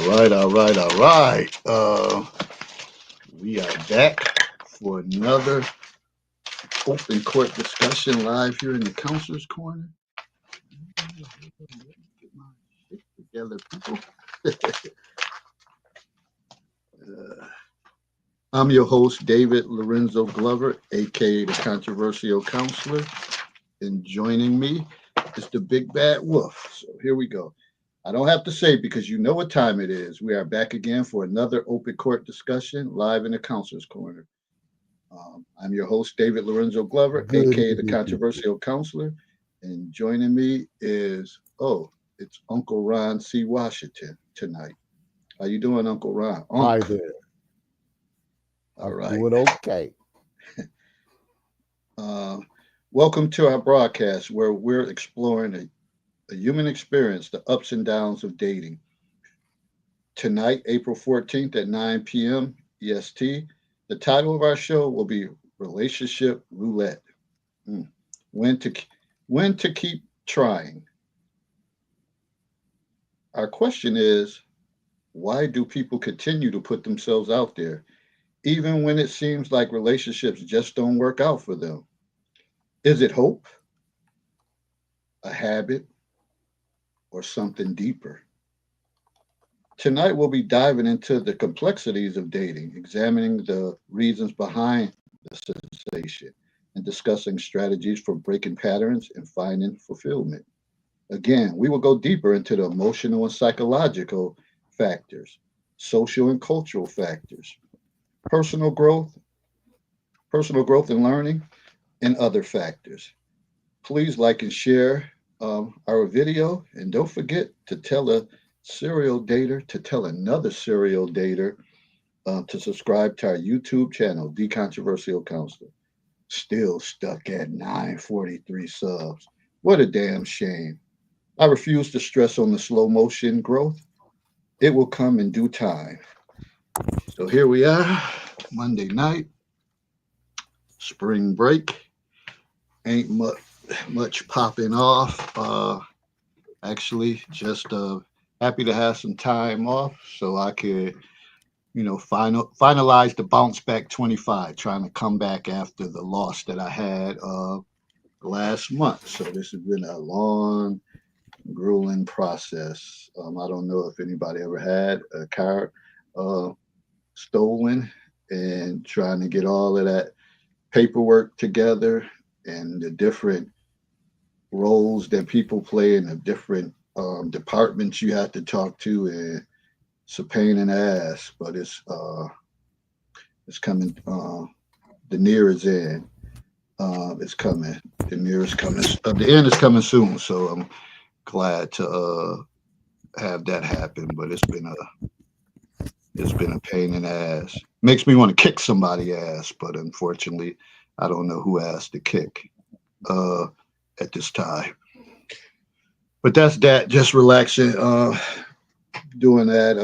All right. We are back for another open court discussion live here in the counselor's corner. Get my shit together, people. uh, I'm your host, David Lorenzo Glover, aka the Controversial Counselor, and joining me is the Big Bad Wolf. So here we go. I don't have to say because you know what time it is. We are back again for another open court discussion live in the counselor's corner. I'm your host, David Lorenzo Glover, Good aka the evening. Controversial Counselor, and joining me is it's Uncle Ron C. Washington tonight. How you doing, Uncle Ron? Hi Unc. there. All I'm right. doing okay. Uh, Welcome to our broadcast where we're exploring a human experience, the ups and downs of dating. Tonight, April 14th at 9 p.m. EST, the title of our show will be Relationship Roulette. Mm. When to when to keep trying. Our question is, why do people continue to put themselves out there even when it seems like relationships just don't work out for them? Is it hope, a habit, or something deeper? Tonight we'll be diving into the complexities of dating, examining the reasons behind the sensation, and discussing strategies for breaking patterns and finding fulfillment. Again, we will go deeper into the emotional and psychological factors, social and cultural factors, personal growth, personal growth and learning, and other factors. Please like and share our video, and don't forget to tell a serial dater to tell another serial dater to subscribe to our YouTube channel, The Controversial Counselor. Still stuck at 943 subs. What a damn shame. I refuse to stress on the slow motion growth. It will come in due time. So here we are, Monday night, spring break. Ain't much popping off. Actually, just happy to have some time off so I could, finalize the bounce back 25, trying to come back after the loss that I had last month. So this has been a long, grueling process. I don't know if anybody ever had a car uh, stolen and trying to get all of that paperwork together and the different roles that people play in the different departments you have to talk to, and it's a pain in the ass, but it's coming. The near is in. It's coming. The near is coming. The end is coming soon. So I'm glad to have that happen. But it's been a pain in the ass. Makes me want to kick somebody ass, but unfortunately, I don't know who ass to kick uh, at this time. But that's that. Just relaxing, doing that.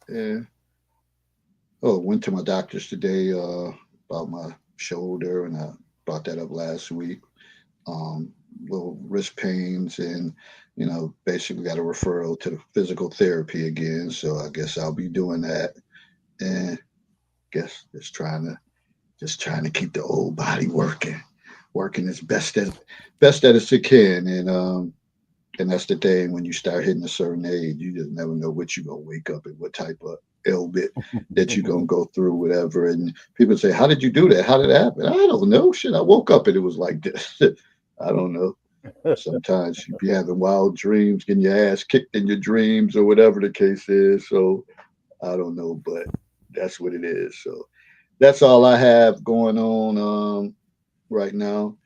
Yeah. Oh, went to my doctor's today about my shoulder, and I brought that up last week. Um, Little wrist pains, and basically got a referral to the physical therapy again. So I guess I'll be doing that, and guess just trying to keep the old body working as best as it can, and that's the thing. When you start hitting a certain age, you just never know what you're gonna wake up and what type of ailment that you're gonna go through, whatever. And people say, "How did you do that? How did it happen?" I don't know. Shit, I woke up and it was like this. I don't know. Sometimes you be having wild dreams, getting your ass kicked in your dreams, or whatever the case is. So I don't know, but that's what it is. So that's all I have going on right now.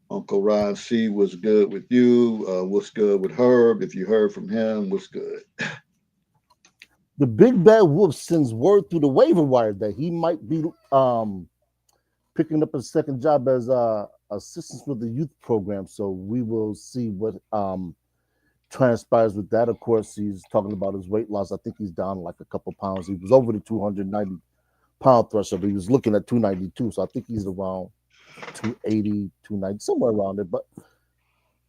Uncle Ron C, what's good with you? What's good with Herb? If you heard from him, what's good? The big bad wolf sends word through the waiver wire that he might be picking up a second job as assistance with the youth program. So we will see what transpires with that. Of course, he's talking about his weight loss. I think he's down like a couple pounds. He was over the 290-pound threshold. He was looking at 292. So I think he's around 280, 290, somewhere around there. But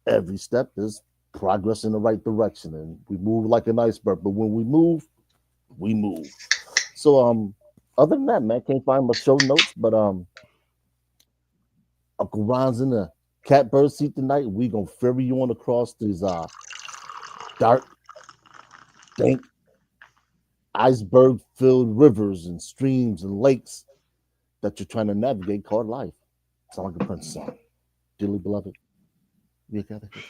every step is progress in the right direction, and we move like an iceberg. But when we move, we move. So other than that, man, can't find my show notes, but Uncle Ron's in the catbird seat tonight. We gonna ferry you on across these dark, dank, iceberg filled rivers and streams and lakes that you're trying to navigate called life. Sound like a Prince song. Dearly beloved, we gather here.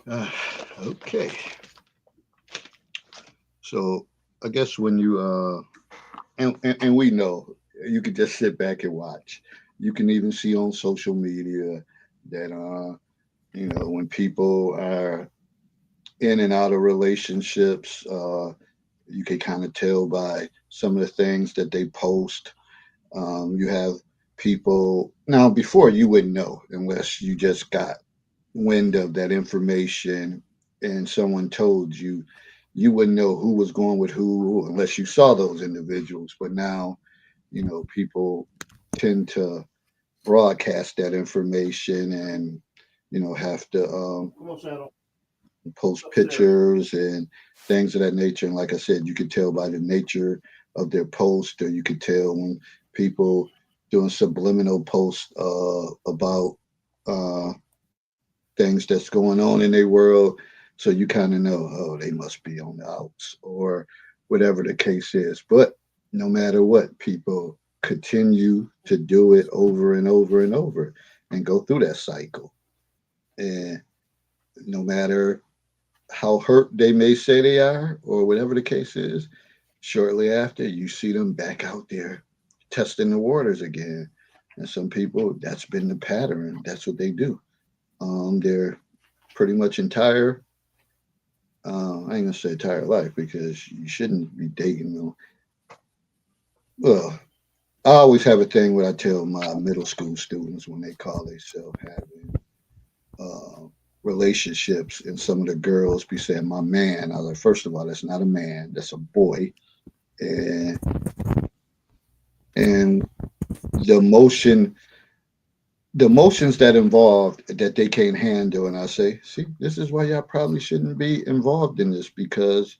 Uh, okay. So I guess when you and we know you can just sit back and watch. You can even see on social media that when people are in and out of relationships, you can kind of tell by some of the things that they post. You have people now before you wouldn't know unless you just got wind of that information and someone told you. You wouldn't know who was going with who unless you saw those individuals. But now, people tend to broadcast that information and have to Come on, Shadow. post Upstairs. pictures and things of that nature. And like I said, you could tell by the nature of their post, or you could tell when people doing subliminal posts about uh, things that's going on in their world. So you kind of know, oh, they must be on the outs or whatever the case is. But no matter what, people continue to do it over and over and over and go through that cycle. And no matter how hurt they may say they are or whatever the case is, shortly after you see them back out there testing the waters again. And some people, that's been the pattern. That's what they do. Their pretty much entire, I ain't gonna say entire life because you shouldn't be dating them. Well, I always have a thing what I tell my middle school students when they call themselves having uh, relationships, and some of the girls be saying, "My man." I was like, first of all, that's not a man, that's a boy, and and the emotion, the emotions that involved that they can't handle, and I say, see, this is why y'all probably shouldn't be involved in this because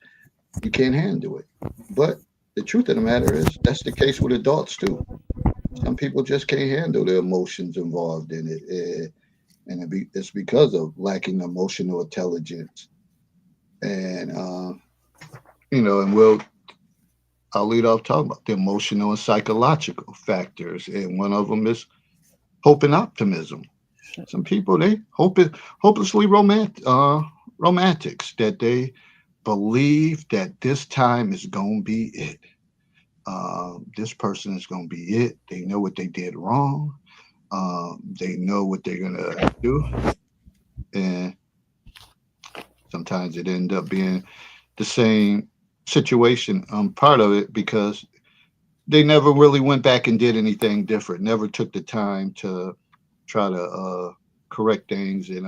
you can't handle it. But the truth of the matter is, that's the case with adults too. Some people just can't handle the emotions involved in it, and it's because of lacking emotional intelligence. And and I'll lead off talking about the emotional and psychological factors, and one of them is hope and optimism. Some people they hopelessly romantics that they believe that this time is gonna be it. This person is gonna be it. They know what they did wrong. They know what they're gonna do, and sometimes it end up being the same situation. Part of it because they never really went back and did anything different. Never took the time to try to correct things and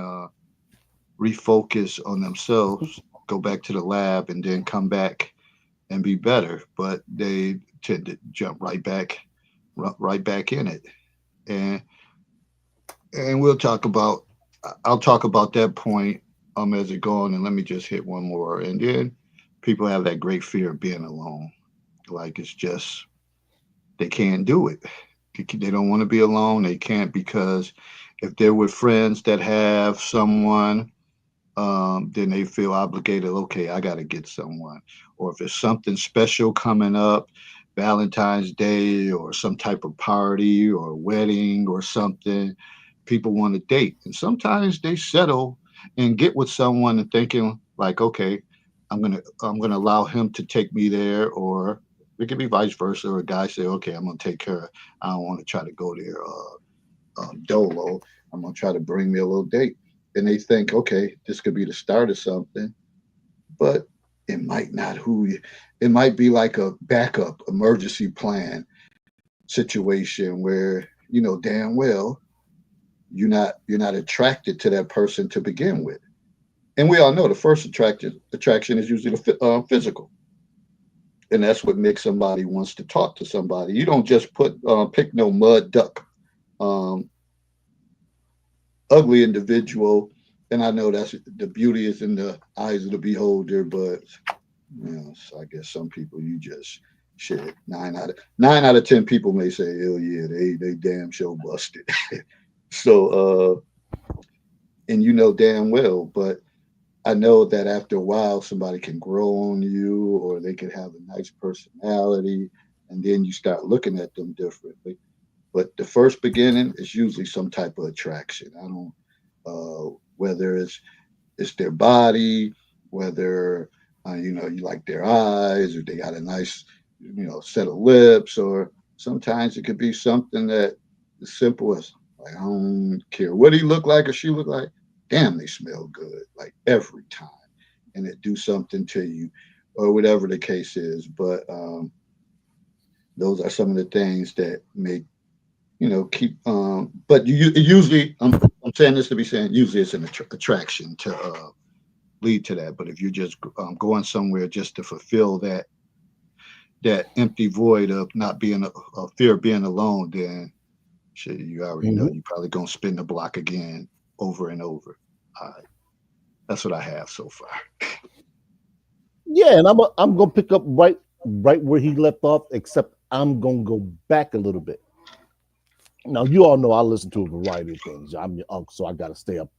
refocus on themselves. Go back to the lab and then come back and be better. But they tend to jump right back in it. And we'll talk about. I'll talk about that point as it goes, and let me just hit one more. And then people have that great fear of being alone. Like it's just they can't do it. They don't want to be alone. They can't because if they're with friends that have someone, then they feel obligated. Okay, I got to get someone. Or if there's something special coming up, Valentine's Day or some type of party or wedding or something, people want to date. And sometimes they settle and get with someone and thinking like, okay, I'm gonna allow him to take me there, or it could be vice versa. Or a guy say, okay, I'm gonna take care of. I don't want to try to go there dolo. I'm gonna try to bring me a little date, and they think, okay, this could be the start of something, but it might not. It might be like a backup emergency plan situation where you know damn well you're not attracted to that person to begin with. And we all know the first attraction is usually the physical, and that's what makes somebody wants to talk to somebody. You don't just pick no mud duck, um, ugly individual And I know that's the beauty is in the eyes of the beholder, but so I guess some people you just shit. Nine out of 10 people may say, "Hell yeah, they damn sure busted." So and you know damn well, but I know that after a while somebody can grow on you, or they can have a nice personality, and then you start looking at them differently. But the first beginning is usually some type of attraction. I don't whether it's their body, whether you like their eyes, or they got a nice set of lips, or sometimes it could be something that is simple as like I don't care what he look like or she look like. Damn, they smell good like every time, and it do something to you, or whatever the case is. But those are some of the things that make keep. But you usually, I'm saying this to be saying usually it's an attraction to lead to that. But if you're just going somewhere just to fulfill that empty void of not being of fear of being alone, then shit, you already know Mhm. you probably gonna spin the block again over and over. That's what I have so far. Yeah, and I'm gonna pick up right where he left off, except I'm gonna go back a little bit. Now you all know I listen to a variety of things. I'm your uncle, so I gotta stay up,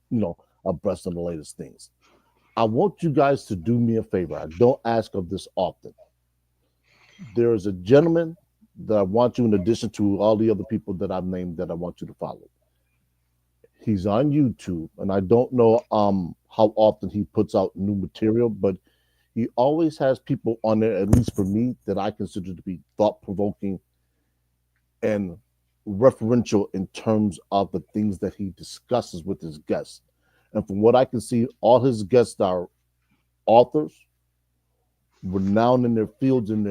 abreast of the latest things. I want you guys to do me a favor. I don't ask of this often. There is a gentleman that I want you, in addition to all the other people that I've named, that I want you to follow. He's on YouTube, and I don't know how often he puts out new material, but he always has people on there, at least for me, that I consider to be thought provoking and referential in terms of the things that he discusses with his guests. And from what I can see, all his guests are authors, renowned in their fields, and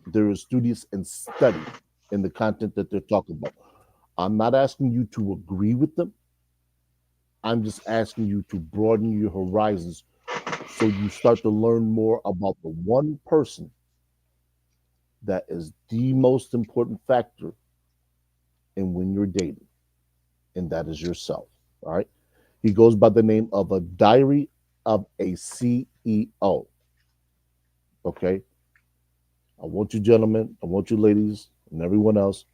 they're studious and study in the content that they're talking about. I'm not asking you to agree with them. I'm just asking you to broaden your horizons so you start to learn more about the one person that is the most important factor in when you're dating, and that is yourself. All right. He goes by the name of A Diary of a CEO. Okay. I want you gentlemen, I want you ladies, and everyone else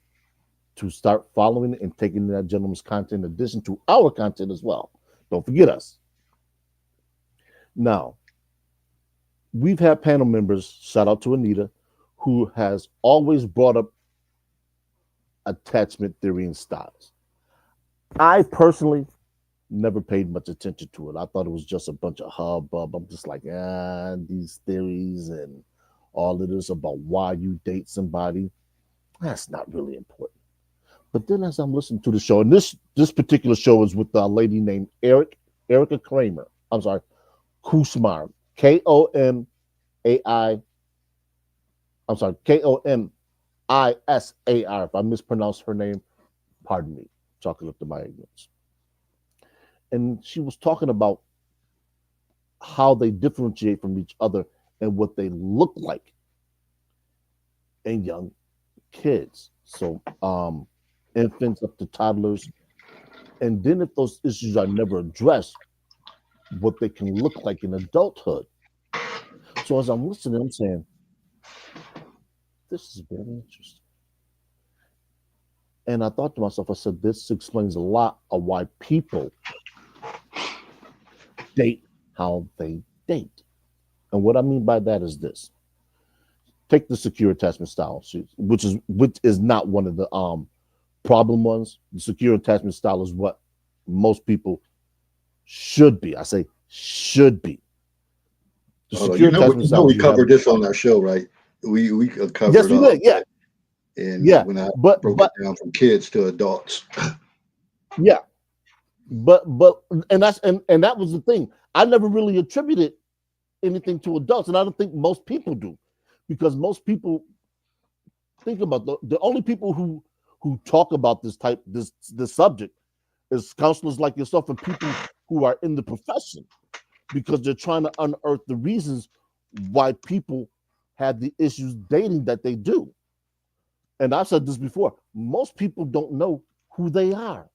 to start following and taking that gentleman's content in addition to our content as well. Don't forget us. Now, we've had panel members, shout out to Anita, who has always brought up attachment theory and styles. I personally never paid much attention to it. I thought it was just a bunch of hubbub. I'm just like, these theories and all of this about why you date somebody, that's not really important. But then as I'm listening to the show, and this particular show is with a lady named Erica Kramer. I'm sorry, Kusmar, Komai. I'm sorry, Komisar. If I mispronounce her name, pardon me. Chalking up to my ignorance. And she was talking about how they differentiate from each other and what they look like in young kids. So, infants up to toddlers. And then if those issues are never addressed, what they can look like in adulthood. So as I'm listening, I'm saying, this is very interesting. And I thought to myself, I said, this explains a lot of why people date how they date. And what I mean by that is this. Take the secure attachment style, which is not one of the problem ones. The secure attachment style is what most people should be. I say should be. The secure attachment style is We you have. covered this on our show, right? We Yes, covered we did. Yeah, that, and yeah. when I But broke it but down from kids to adults. yeah, but and that was the thing. I never really attributed anything to adults, and I don't think most people do, because most people think about the only people who talk about this subject is counselors like yourself and people who are in the profession, because they're trying to unearth the reasons why people have the issues dating that they do. And I've said this before, most people don't know who they are.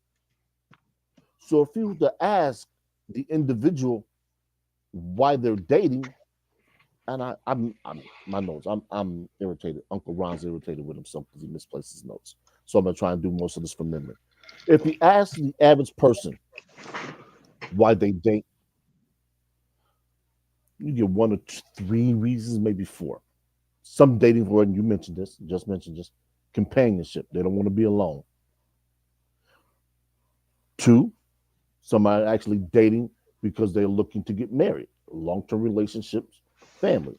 So if you were to ask the individual why they're dating. And I'm my notes. I'm irritated. Uncle Ron's irritated with himself because he misplaced his notes. So I'm gonna try and do most of this from memory. If you ask the average person why they date, you get one or two, three reasons, maybe four. Some dating for, and you mentioned this, just mentioned just companionship. They don't want to be alone. Two, some are actually dating because they're looking to get married, long-term relationships, family.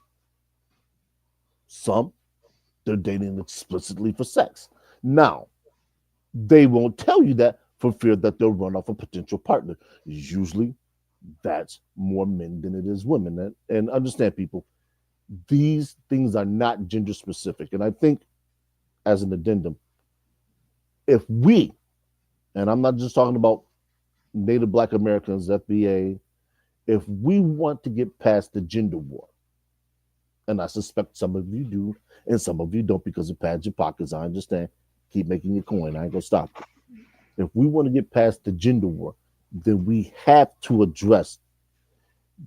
Some they're dating explicitly for sex. Now, they won't tell you that for fear that they'll run off a potential partner. Usually, that's more men than it is women. And understand, people, these things are not gender specific. And I think, as an addendum, if we, and I'm not just talking about Native Black Americans, FBA, if we want to get past the gender war, and I suspect some of you do, and some of you don't because it pads your pockets, I understand. Keep making your coin. I ain't gonna stop you. If we want to get past the gender war, then we have to address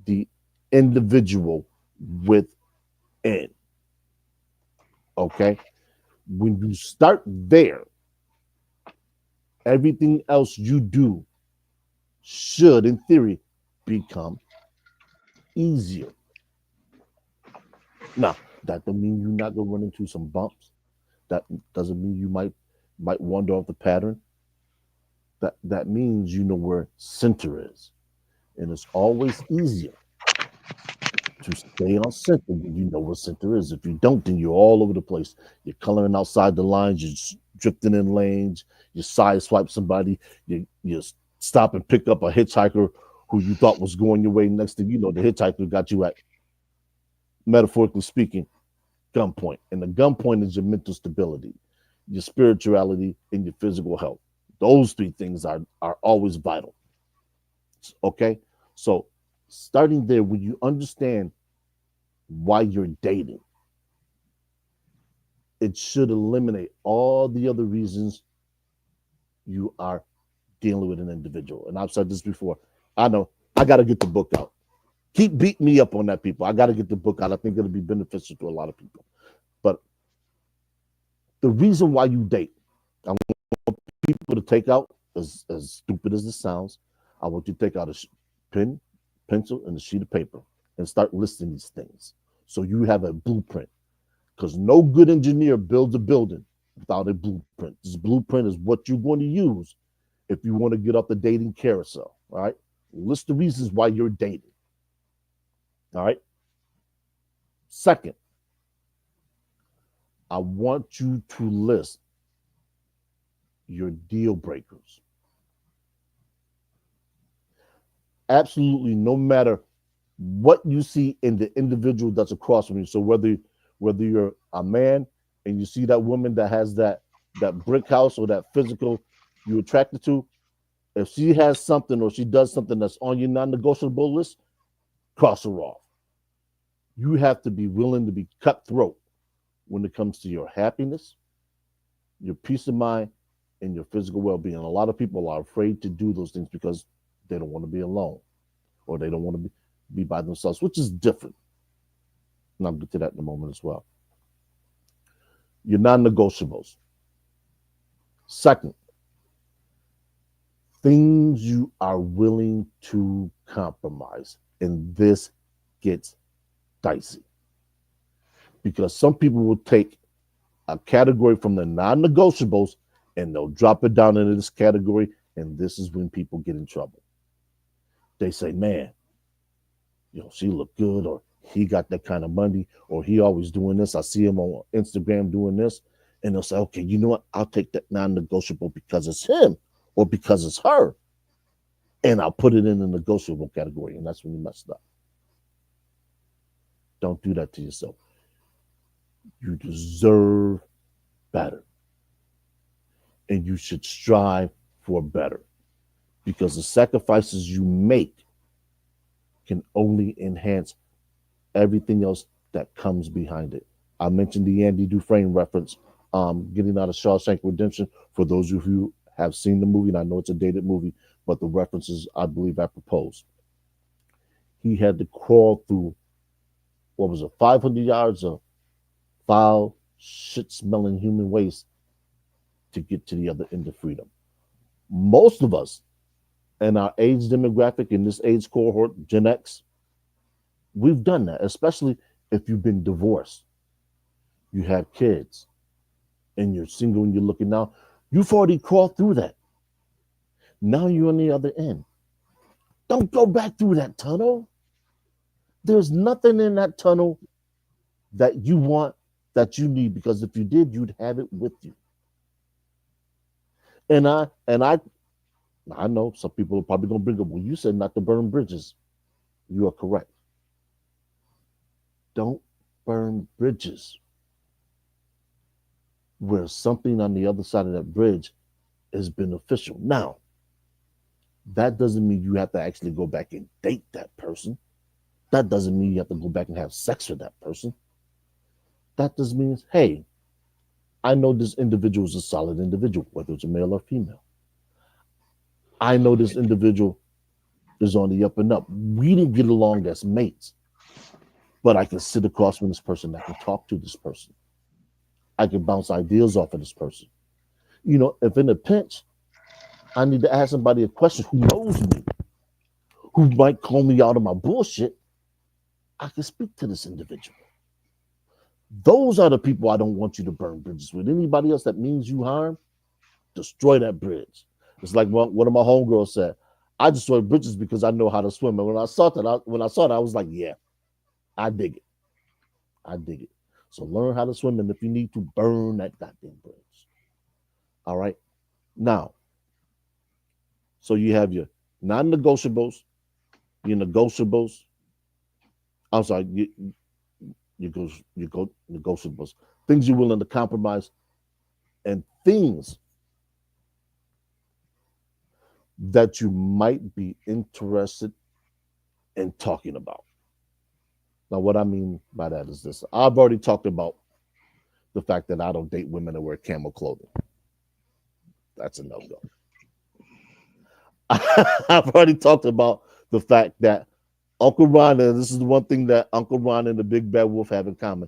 the individual within. Okay? When you start there, everything else you do should, in theory, become easier. Now, that doesn't mean you're not gonna run into some bumps. That doesn't mean you might wander off the pattern. That means you know where center is. And it's always easier to stay on center when you know where center is. If you don't, then you're all over the place. You're coloring outside the lines, you're drifting in lanes, you side swipe somebody, you stop and pick up a hitchhiker who you thought was going your way. Next thing you know, the hitchhiker got you at, metaphorically speaking, gunpoint. And the gunpoint is your mental stability, your spirituality, and your physical health. Those three things are always vital. Okay? So starting there, when you understand why you're dating, it should eliminate all the other reasons you are dealing with an individual. And I've said this before. I know I got to get the book out. Keep beating me up on that, people. I got to get the book out. I think it'll be beneficial to a lot of people. But the reason why you date, I want people to take out, as stupid as this sounds, I want you to take out a pen, pencil, and a sheet of paper and start listing these things. So you have a blueprint. Because no good engineer builds a building without a blueprint. This blueprint is what you're going to use if you want to get off the dating carousel. All right. List the reasons why you're dating. All right. Second, I want you to list your deal breakers. Absolutely, no matter what you see in the individual that's across from you. So whether you're a man and you see that woman that has that brick house or that physical you're attracted to, if she has something or she does something that's on your non-negotiable list, cross her off. You have to be willing to be cutthroat when it comes to your happiness, your peace of mind, and your physical well-being. A lot of people are afraid to do those things because they don't want to be alone or they don't want to be by themselves, which is different. And I'll get to that in a moment as well. Your non-negotiables. Second, things you are willing to compromise. And this gets dicey because some people will take a category from the non-negotiables and they'll drop it down into this category, and this is when people get in trouble. They say, man, she look good, or he got that kind of money, or he always doing this. I see him on Instagram doing this. And they'll say, okay, you know what? I'll take that non-negotiable because it's him or because it's her. And I'll put it in the negotiable category. And that's when you messed up. Don't do that to yourself. You deserve better. And you should strive for better because the sacrifices you make can only enhance everything else that comes behind it. I mentioned the Andy Dufresne reference, getting out of Shawshank Redemption. For those of you who have seen the movie, and I know it's a dated movie, but the references I believe I proposed. He had to crawl through, what was it, 500 yards of foul, shit smelling human waste to get to the other end of freedom. Most of us in our age demographic, in this age cohort, Gen X, we've done that, especially if you've been divorced, you have kids, and you're single and you're looking now. You've already crawled through that. Now you're on the other end. Don't go back through that tunnel. There's nothing in that tunnel that you want, that you need, because if you did, you'd have it with you. And I know some people are probably gonna bring up, well, you said not to burn bridges. You are correct. Don't burn bridges where something on the other side of that bridge is beneficial. Now, that doesn't mean you have to actually go back and date that person. That doesn't mean you have to go back and have sex with that person. That just means, hey, I know this individual is a solid individual, whether it's a male or female. I know this individual is on the up and up. We didn't get along as mates, but I can sit across from this person. I can talk to this person. I can bounce ideas off of this person. If in a pinch, I need to ask somebody a question who knows me, who might call me out of my bullshit, I can speak to this individual. Those are the people I don't want you to burn bridges with. Anybody else that means you harm, destroy that bridge. It's like one of my homegirls said, I destroy bridges because I know how to swim. And when I saw that, I was like, yeah, I dig it. I dig it. So learn how to swim, and if you need to, burn that goddamn bridge. All right. Now, so you have your non-negotiables, your negotiables. I'm sorry, you go negotiables, things you're willing to compromise, and things that you might be interested in talking about. Now, what I mean by that is this: I've already talked about the fact that I don't date women that wear camel clothing. That's a no go. I've already talked about the fact that Uncle Ron, and this is the one thing that Uncle Ron and the Big Bad Wolf have in common.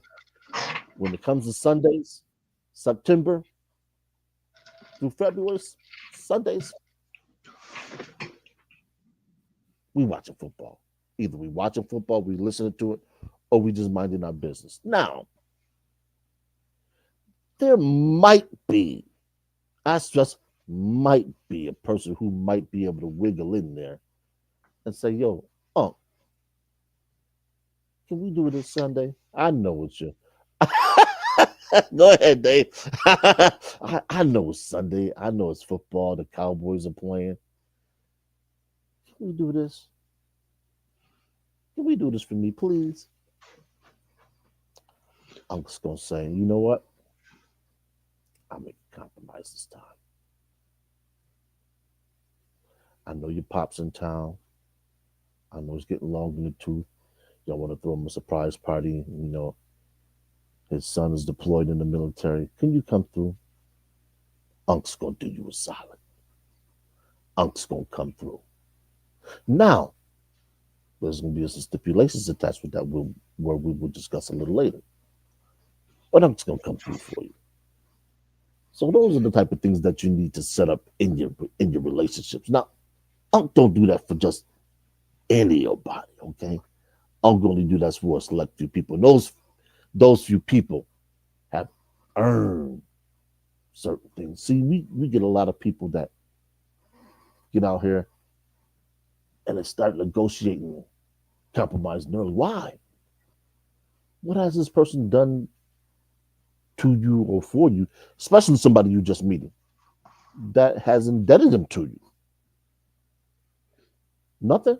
When it comes to Sundays, September through February, Sundays, we watching football. Either we watching football, we listening to it, or we just minding our business. Now, there might be, I stress, might be a person who might be able to wiggle in there and say, yo, can we do it this Sunday? I know it's you. Go ahead, Dave. I know it's Sunday. I know it's football. The Cowboys are playing. Can we do this? Can we do this for me, please? I'm just going to say, you know what? I'll make a compromise this time. I know your pop's in town. I know he's getting long in the tooth. Y'all want to throw him a surprise party. His son is deployed in the military. Can you come through? Unc's going to do you a solid. Unc's going to come through. Now, there's going to be some stipulations attached with that where we will discuss a little later. But Unc's going to come through for you. So those are the type of things that you need to set up in your relationships. Now, Unc don't do that for just anybody, okay? Unc only do that for a select few people. And those few people have earned certain things. See, we get a lot of people that get out here and they start negotiating, compromising early. Why? What has this person done to you or for you, especially somebody you just meeting, that has indebted them to you? Nothing.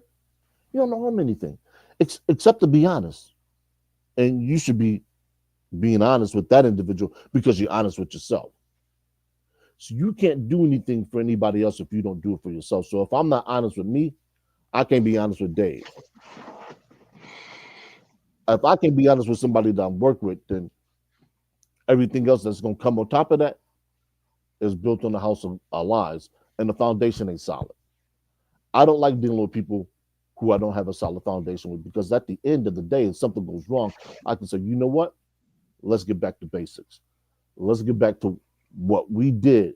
You don't know him anything, except to be honest. And you should be being honest with that individual because you're honest with yourself. So you can't do anything for anybody else if you don't do it for yourself. So if I'm not honest with me, I can't be honest with Dave. If I can be honest with somebody that I'm work with, then everything else that's going to come on top of that is built on the house of our lies, and the foundation ain't solid. I don't like dealing with people who I don't have a solid foundation with because at the end of the day, if something goes wrong, I can say, you know what? Let's get back to basics. Let's get back to what we did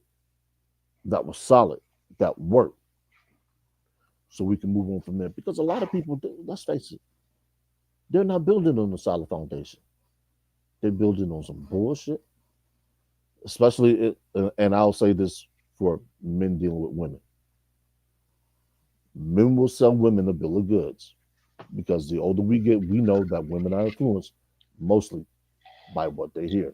that was solid, that worked, so we can move on from there. Because a lot of people, let's face it, they're not building on a solid foundation. They're building on some bullshit, especially, and I'll say this for men dealing with women. Men will sell women a bill of goods because the older we get, we know that women are influenced mostly by what they hear.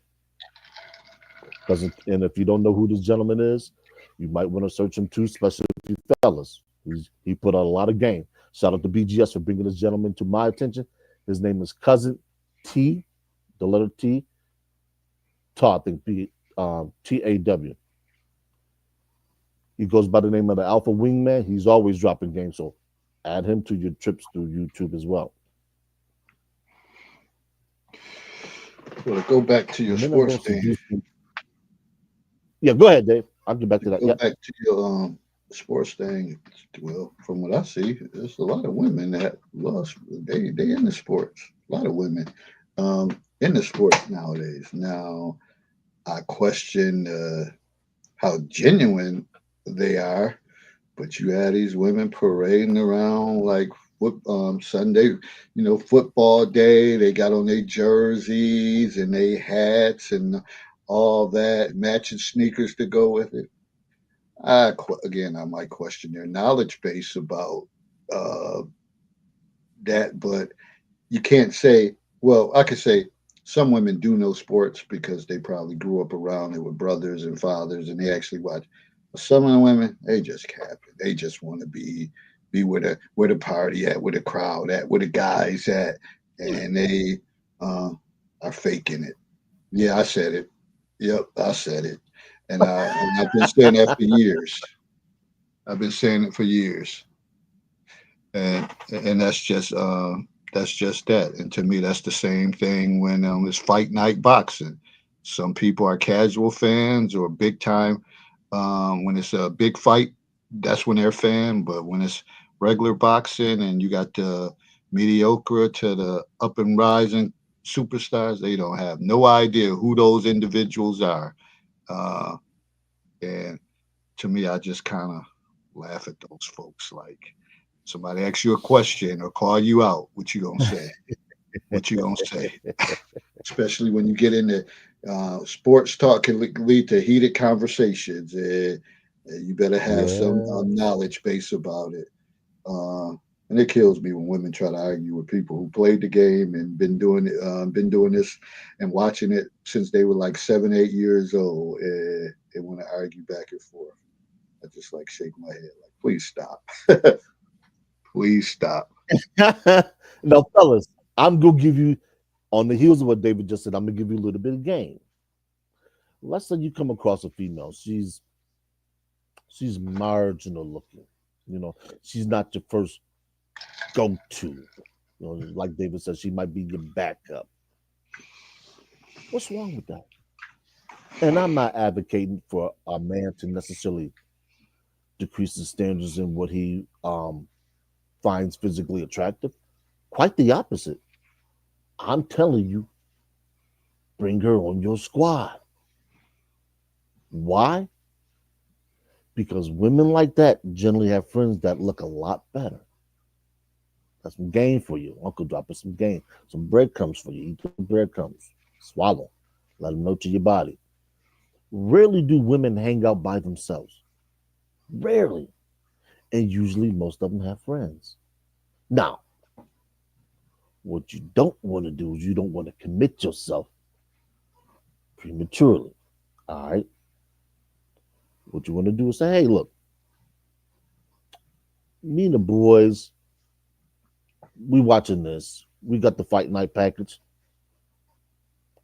Because, and if you don't know who this gentleman is, you might want to search him too, especially if you fellas. He put out a lot of game. Shout out to BGS for bringing this gentleman to my attention. His name is Cousin T, the letter T, Taw, I think TAW. He goes by the name of the Alpha Wingman. He's always dropping games, so add him to your trips through YouTube as well. Well, to go back to your Men are sports going to thing, seduce them. Yeah, go ahead, Dave. I'll get back to to that. go Yeah. back to your sports thing. Well, from what I see, there's a lot of women that love they in the sports. A lot of women in the sports nowadays. Now, I question how genuine they are. But you have these women parading around like Sunday, football day. They got on their jerseys and their hats and all that, matching sneakers to go with it. Again, I might question their knowledge base about uh, that, but you can't say, well, I could say some women do know sports because they probably grew up around it with brothers and fathers and they actually watch. But some of the women, they just capping. They just want to be where the party at, where the crowd at, where the guys at, and they uh, are faking it. Yeah, I said it. Yep, I said it, and I've been saying that for years. I've been saying it for years, and that's just that. And to me, that's the same thing when it's fight night boxing. Some people are casual fans or big time. When it's a big fight, that's when they're a fan. But when it's regular boxing and you got the mediocre to the up and rising superstars, they don't have no idea who those individuals are. Uh, and to me, I just kind of laugh at those folks. Like somebody asks you a question or call you out, what you gonna say? What you gonna say? Especially when you get into sports talk can lead to heated conversations. You better have some Yeah. knowledge base about it. Uh, and it kills me when women try to argue with people who played the game and been doing this and watching it since they were like 7, 8 years old. They want to argue back and forth. I just like shake my head, like, please stop, please stop. Now, fellas, I'm gonna give you on the heels of what David just said. I'm gonna give you a little bit of game. Let's say you come across a female. She's marginal looking. You know, she's not your first go to. You know, like David said, she might be your backup. What's wrong with that? And I'm not advocating for a man to necessarily decrease the standards in what he finds physically attractive. Quite the opposite. I'm telling you, bring her on your squad. Why? Because women like that generally have friends that look a lot better. That's some game for you. Uncle dropping some game, some breadcrumbs for you. Eat the breadcrumbs, swallow, let them know to your body. Rarely do women hang out by themselves. Rarely. And usually most of them have friends. Now, what you don't want to do is you don't want to commit yourself prematurely. All right. What you want to do is say, hey, look, me and the boys, we watching this. We got the fight night package.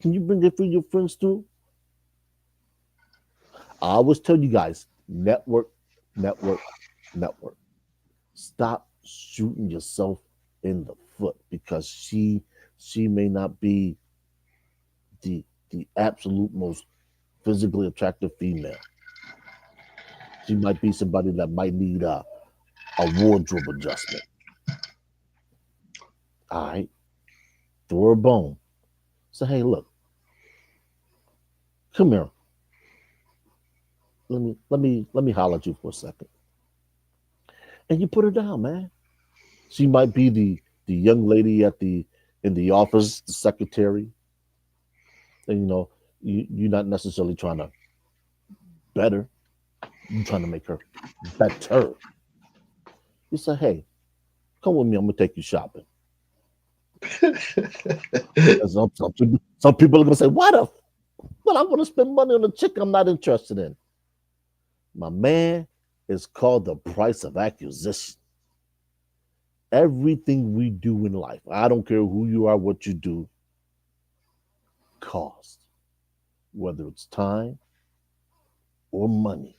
Can you bring it for your friends too? I always tell you guys, network, network, network. Stop shooting yourself in the foot because she may not be the absolute most physically attractive female. She might be somebody that might need a wardrobe adjustment. All right, throw her a bone. Say, hey, look, come here. Let me holler at you for a second. And you put her down, man. She might be the young lady at the in the office, the secretary, and you're not necessarily trying to better. You're trying to make her better. You say, hey, come with me. I'm gonna take you shopping. And some people are gonna say, what if? Well, I want to spend money on a chick I'm not interested in. My man, it's called the price of acquisition. Everything we do in life, I don't care who you are, what you do, cost. Whether it's time or money.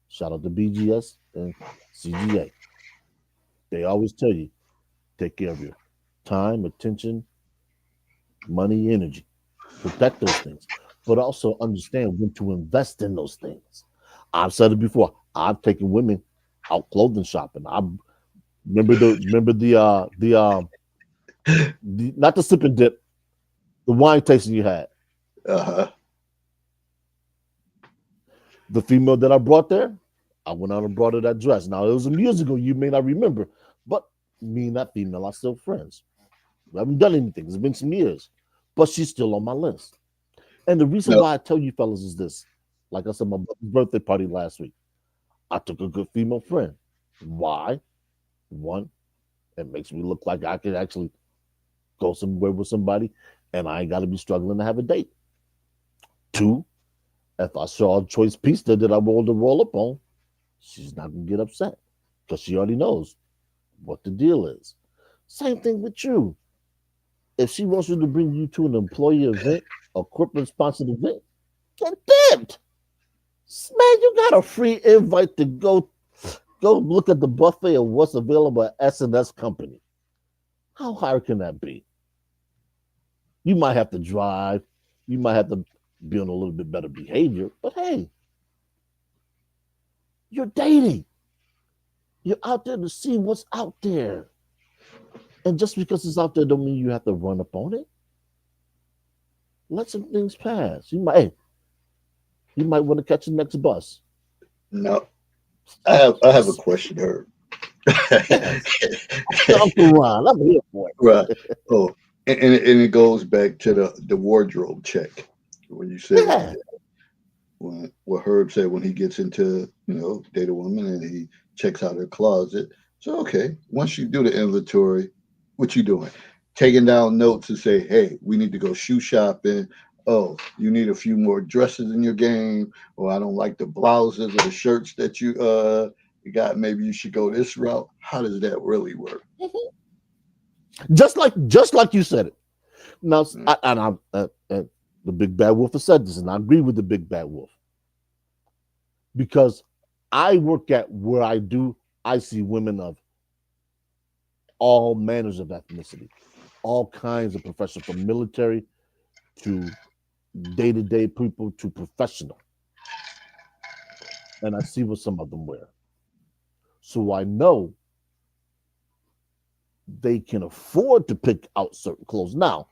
Shout out to BGS and CGA. They always tell you, take care of your time, attention, money, energy. Protect those things, but also understand when to invest in those things. I've said it before. I've taken women out clothing shopping. I remember the not the sip and dip, the wine tasting you had. Uh-huh. The female that I brought there, I went out and brought her that dress. Now it was some years ago. You may not remember, but me and that female are still friends. We haven't done anything. It's been some years, but she's still on my list. And the reason No, why I tell you fellas is this: like I said, my birthday party last week, I took a good female friend. Why? One, it makes me look like I could actually go somewhere with somebody, and I ain't got to be struggling to have a date. Two, if I saw a choice pizza that I wanted to roll up on, she's not gonna get upset because she already knows what the deal is. Same thing with you. If she wants you to bring you to an employee event, a corporate sponsored event, get dipped. Man, you got a free invite to go look at the buffet of what's available at S&S Company. How hard can that be? You might have to drive, you might have to be on a little bit better behavior, but hey, you're dating. You're out there to see what's out there. And just because it's out there don't mean you have to run up on it. Let some things pass. You might want to catch the next bus. no. I have a question, Herb. Yes. Uncle Ron, I'm here for Right. Oh, and it goes back to the wardrobe check when you it. said Yeah. when what Herb said when he gets into date a woman and he checks out her closet. So okay, once you do the inventory, what you doing? Taking down notes to say, hey, we need to go shoe shopping. Oh, you need a few more dresses in your game, or I don't like the blouses or the shirts that you got. Maybe you should go this route. How does that really work? Just like you said it. Now, Mm. the big bad wolf has said this, and I agree with the big bad wolf because I work at where I do. I see women of all manners of ethnicity, all kinds of profession, from military to day-to-day people to professional, and I see what some of them wear. So I know they can afford to pick out certain clothes. Now,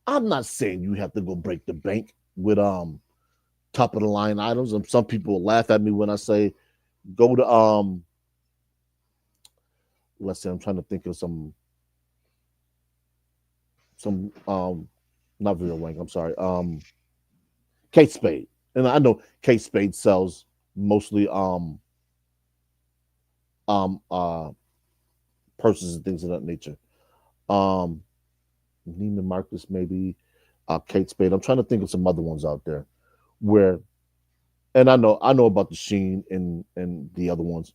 I'm not saying you have to go break the bank with top of the line items. And some people will laugh at me when I say go to let's say I'm trying to think of some not Vera Wang, I'm sorry, Kate Spade. And I know Kate Spade sells mostly um uh purses and things of that nature. Um Neiman Marcus, maybe Kate Spade. I'm trying to think of some other ones out there where, and I know about the Sheen and the other ones.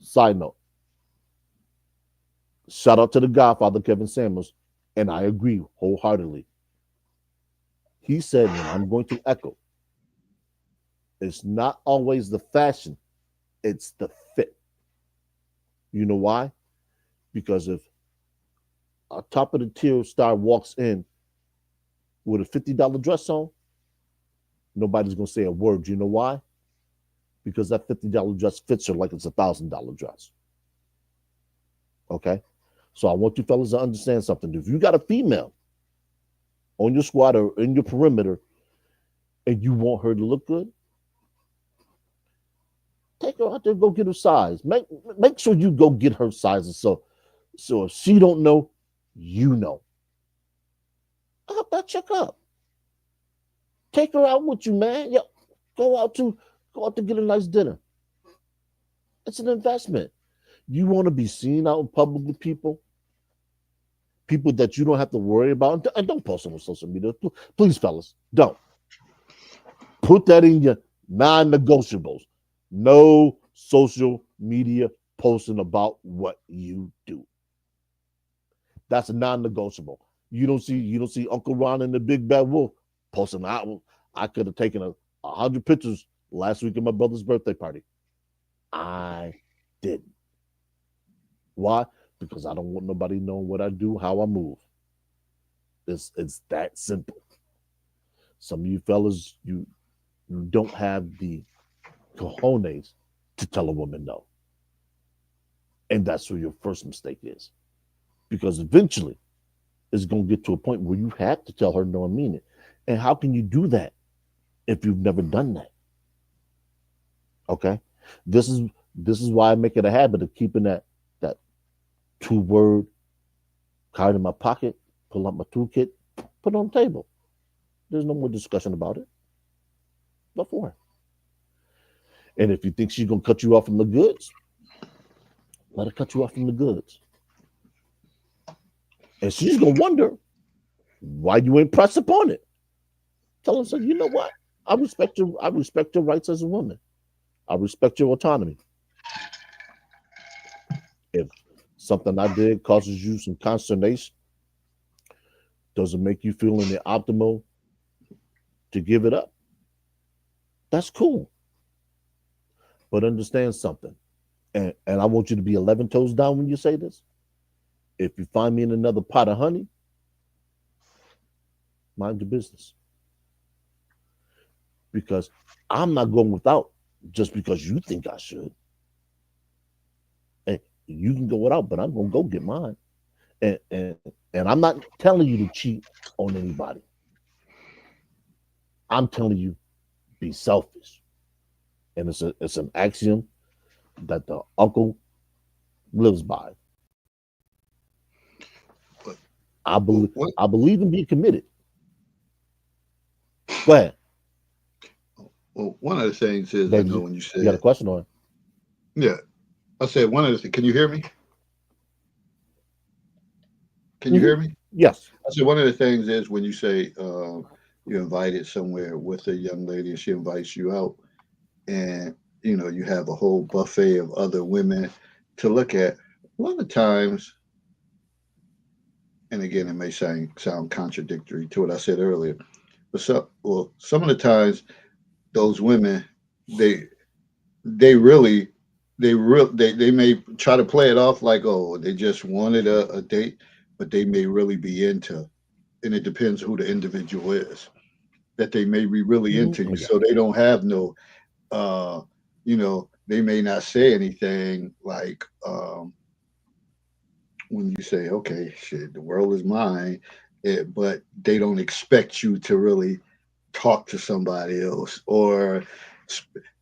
Side note, shout out to the Godfather Kevin Samuels, and I agree wholeheartedly. He said, and I'm going to echo, it's not always the fashion, it's the fit. You know why? Because if a top of the tier star walks in with a $50 dress on, nobody's gonna say a word. You know why? because that $50 dress fits her like it's $1,000 dress. Okay, so I want you fellas to understand something. If you got a female on your squad or in your perimeter and you want her to look good, take her out there, go get her size. Make sure you go get her sizes. So if she don't know, you know. Hook that chick up. Take her out with you, man. Yo, go out to go out to get a nice dinner. It's an investment. You want to be seen out in public with people that you don't have to worry about. And don't post them on social media. Please, fellas, don't. Put that in your non-negotiables. No social media posting about what you do. That's a non-negotiable. You don't see Uncle Ron and the Big Bad Wolf posting out. I could have taken 100 pictures last week at my brother's birthday party. I didn't. Why? Because I don't want nobody knowing what I do, how I move. It's that simple. Some of you fellas, you don't have the cojones to tell a woman no. And that's where your first mistake is. Because eventually it's going to get to a point where you have to tell her no and mean it. And how can you do that if you've never done that? Okay? This is this is why I make it a habit of keeping that 2 word card in my pocket, pull out my toolkit, put it on the table. There's no more discussion about it. Before. And if you think she's gonna cut you off from the goods, let her cut you off from the goods. And she's gonna wonder why you ain't press upon it. Tell her, so you know what? I respect your rights as a woman. I respect your autonomy. If something I did causes you some consternation, doesn't make you feel in the optimal to give it up, that's cool. But understand something. And I want you to be 11 toes down when you say this. If you find me in another pot of honey, mind your business. Because I'm not going without just because you think I should. And you can go without, but I'm going to go get mine. And I'm not telling you to cheat on anybody. I'm telling you, be selfish. And it's an axiom that the uncle lives by. But what? I believe in being committed. Go ahead, Well, one of the things is I David. know You, when you you got a said, question on? yeah, I said one of the things. Can you hear me? Can you Mm-hmm. hear me? Yes. I said one of the things is when you say you're invited somewhere with a young lady and she invites you out, and you have a whole buffet of other women to look at. A lot of times, and again, it may sound contradictory to what I said earlier, but some of the times those women they they really they may try to play it off like, oh, they just wanted a date, but they may really be into, and it depends who the individual is, that they may be really Mm-hmm. into Oh, you, yeah. so they don't have no they may not say anything like, when you say, okay, shit, the world is mine, but they don't expect you to really talk to somebody else. Or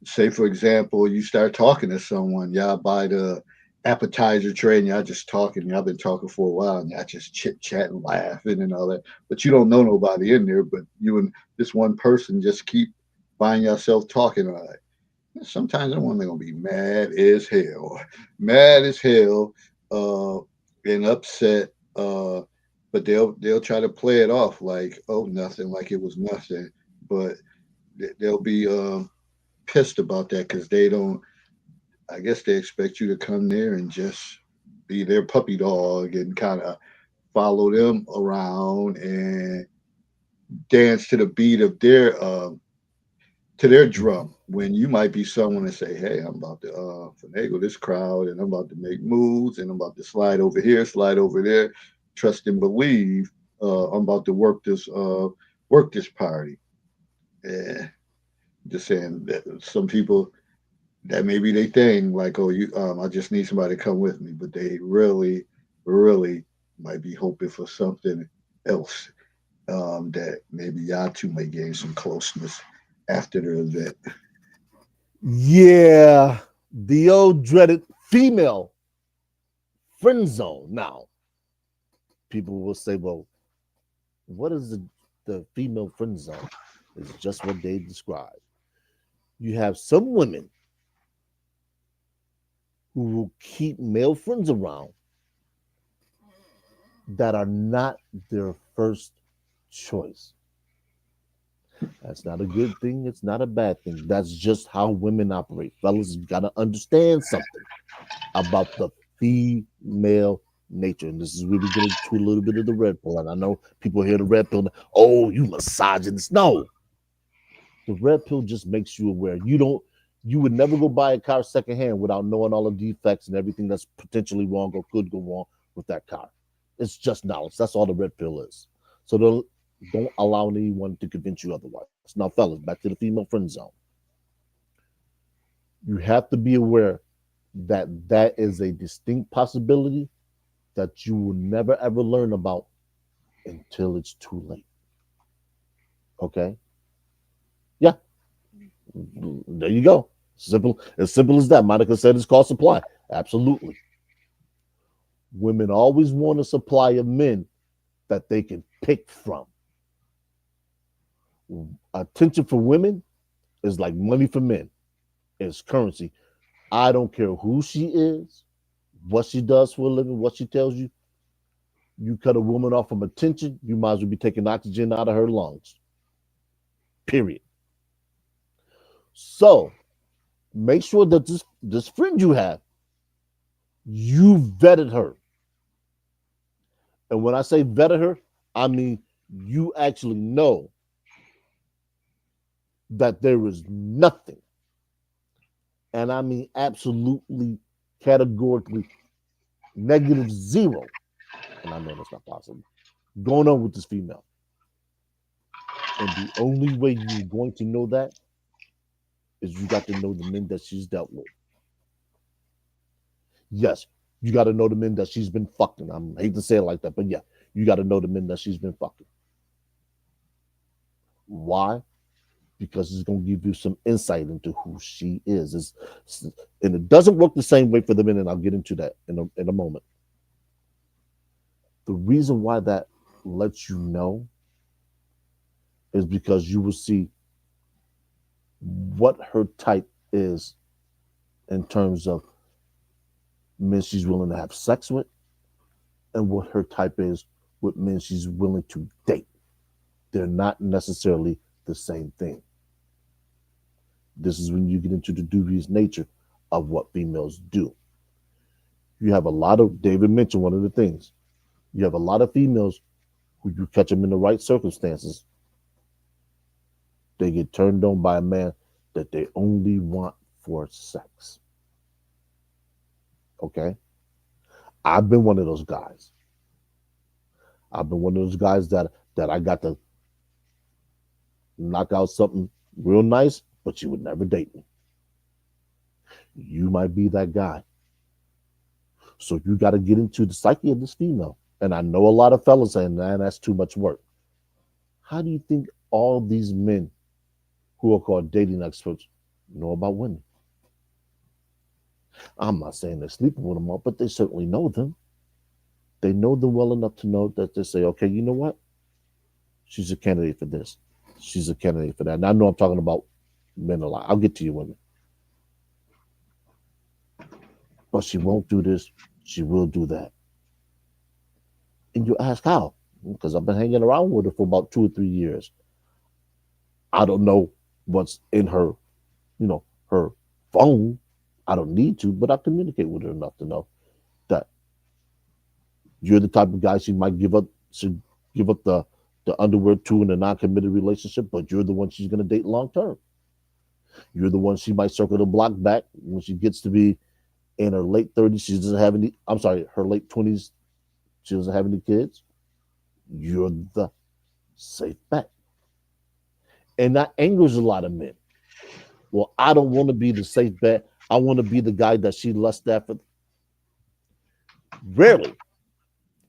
say, for example, you start talking to someone, y'all buy the appetizer tray and y'all just talking, y'all been talking for a while and y'all just chit chatting, laughing and all that, but you don't know nobody in there, but you and this one person just keep finding yourself talking. All right. Sometimes that woman gonna be mad as hell, mad as hell, uh, and upset. But they'll try to play it off like, oh, nothing, like it was nothing. But they'll be pissed about that because they don't. I guess they expect you to come there and just be their puppy dog and kind of follow them around and dance to the beat of their drum, when you might be someone and say, hey, I'm about to finagle this crowd and I'm about to make moves and I'm about to slide over here, slide over there, trust and believe, I'm about to work this party. And just saying that some people, That may be their thing. Like, oh, I just need somebody to come with me, but they really, really might be hoping for something else. That maybe y'all two may gain some closeness after the event. Yeah, the old dreaded female friend zone. Now, people will say, well, what is the female friend zone? It's just what they describe. You have some women who will keep male friends around that are not their first choice. That's not a good thing. It's not a bad thing. That's just how women operate. Fellas, you got to understand something about the female nature. And this is where we get into a little bit of the red pill. And I know people hear the red pill, oh, you misogynist. No, the red pill just makes you aware. You would never go buy a car secondhand without knowing all the defects and everything that's potentially wrong or could go wrong with that car. It's just knowledge. That's all the red pill is. So don't allow anyone to convince you otherwise. Now, fellas, back to the female friend zone. You have to be aware that that is a distinct possibility that you will never ever learn about until it's too late. Okay? Yeah, there you go. Simple, as simple as that. Monica said it's called supply. Absolutely. Women always want a supply of men that they can pick from. Attention for women is like money for men. It's currency. I don't care who she is, what she does for a living, what she tells you. You cut a woman off from attention, you might as well be taking oxygen out of her lungs. Period. So make sure that this friend you have, you vetted her. And when I say vetted her, I mean you actually know that there is nothing, and I mean absolutely categorically negative zero, and I know that's not possible, going on with this female. And the only way you're going to know that is you got to know the men that she's dealt with. Yes, you got to know the men that she's been fucking. I hate to say it like that, but yeah, you got to know the men that she's been fucking. Why? Because it's going to give you some insight into who she is. And it doesn't work the same way for the men, and I'll get into that in a moment. The reason why that lets you know is because you will see what her type is in terms of men she's willing to have sex with and what her type is with men she's willing to date. They're not necessarily the same thing. This is when you get into the dubious nature of what females do. You have a lot of, David mentioned one of the things, you have a lot of females who you catch them in the right circumstances, they get turned on by a man that they only want for sex. Okay? I've been one of those guys. I've been one of those guys that I got to knock out something real nice, but you would never date me. You might be that guy. So you got to get into the psyche of this female. And I know a lot of fellas saying, man, that's too much work. How do you think all these men who are called dating experts know about women? I'm not saying they're sleeping with them all, but they certainly know them. They know them well enough to know that they say, okay, you know what? She's a candidate for this. She's a candidate for that. And I know I'm talking about men a lot. I'll get to you, women. But she won't do this. She will do that. And you ask how? Because I've been hanging around with her for about 2 or 3 years. I don't know what's in her, her phone. I don't need to, but I communicate with her enough to know that you're the type of guy she might give up the underwear to in a non-committed relationship, but you're the one she's going to date long term. You're the one she might circle the block back when she gets to be in her late 30s. She doesn't have any, I'm sorry, her late 20s. She doesn't have any kids. You're the safe bet. And that angers a lot of men. Well, I don't want to be the safe bet. I want to be the guy that she lusts after. Rarely,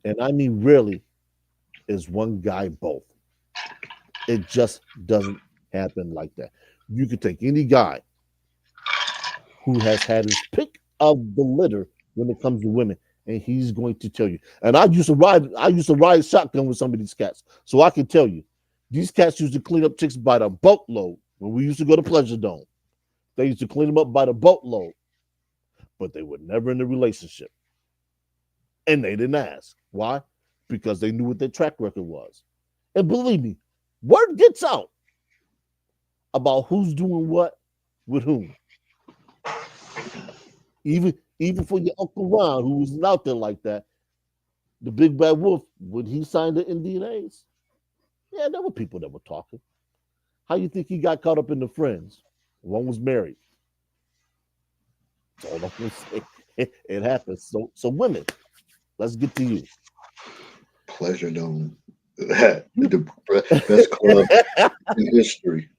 and I mean rarely, is one guy both. It just doesn't happen like that. You could take any guy who has had his pick of the litter when it comes to women, and he's going to tell you. And I used to ride shotgun with some of these cats, so I can tell you, these cats used to clean up chicks by the boatload when we used to go to Pleasure Dome. They used to clean them up by the boatload, but they were never in a relationship, and they didn't ask why, because they knew what their track record was. And believe me, word gets out about who's doing what with whom. Even for your Uncle Ron, who wasn't out there like that, the big bad wolf, when he signed the NDAs, yeah, there were people that were talking. How you think he got caught up in the friends? One was married. That's all I'm gonna say. It happens. So women, let's get to you. Pleasure Dome, the best club in history,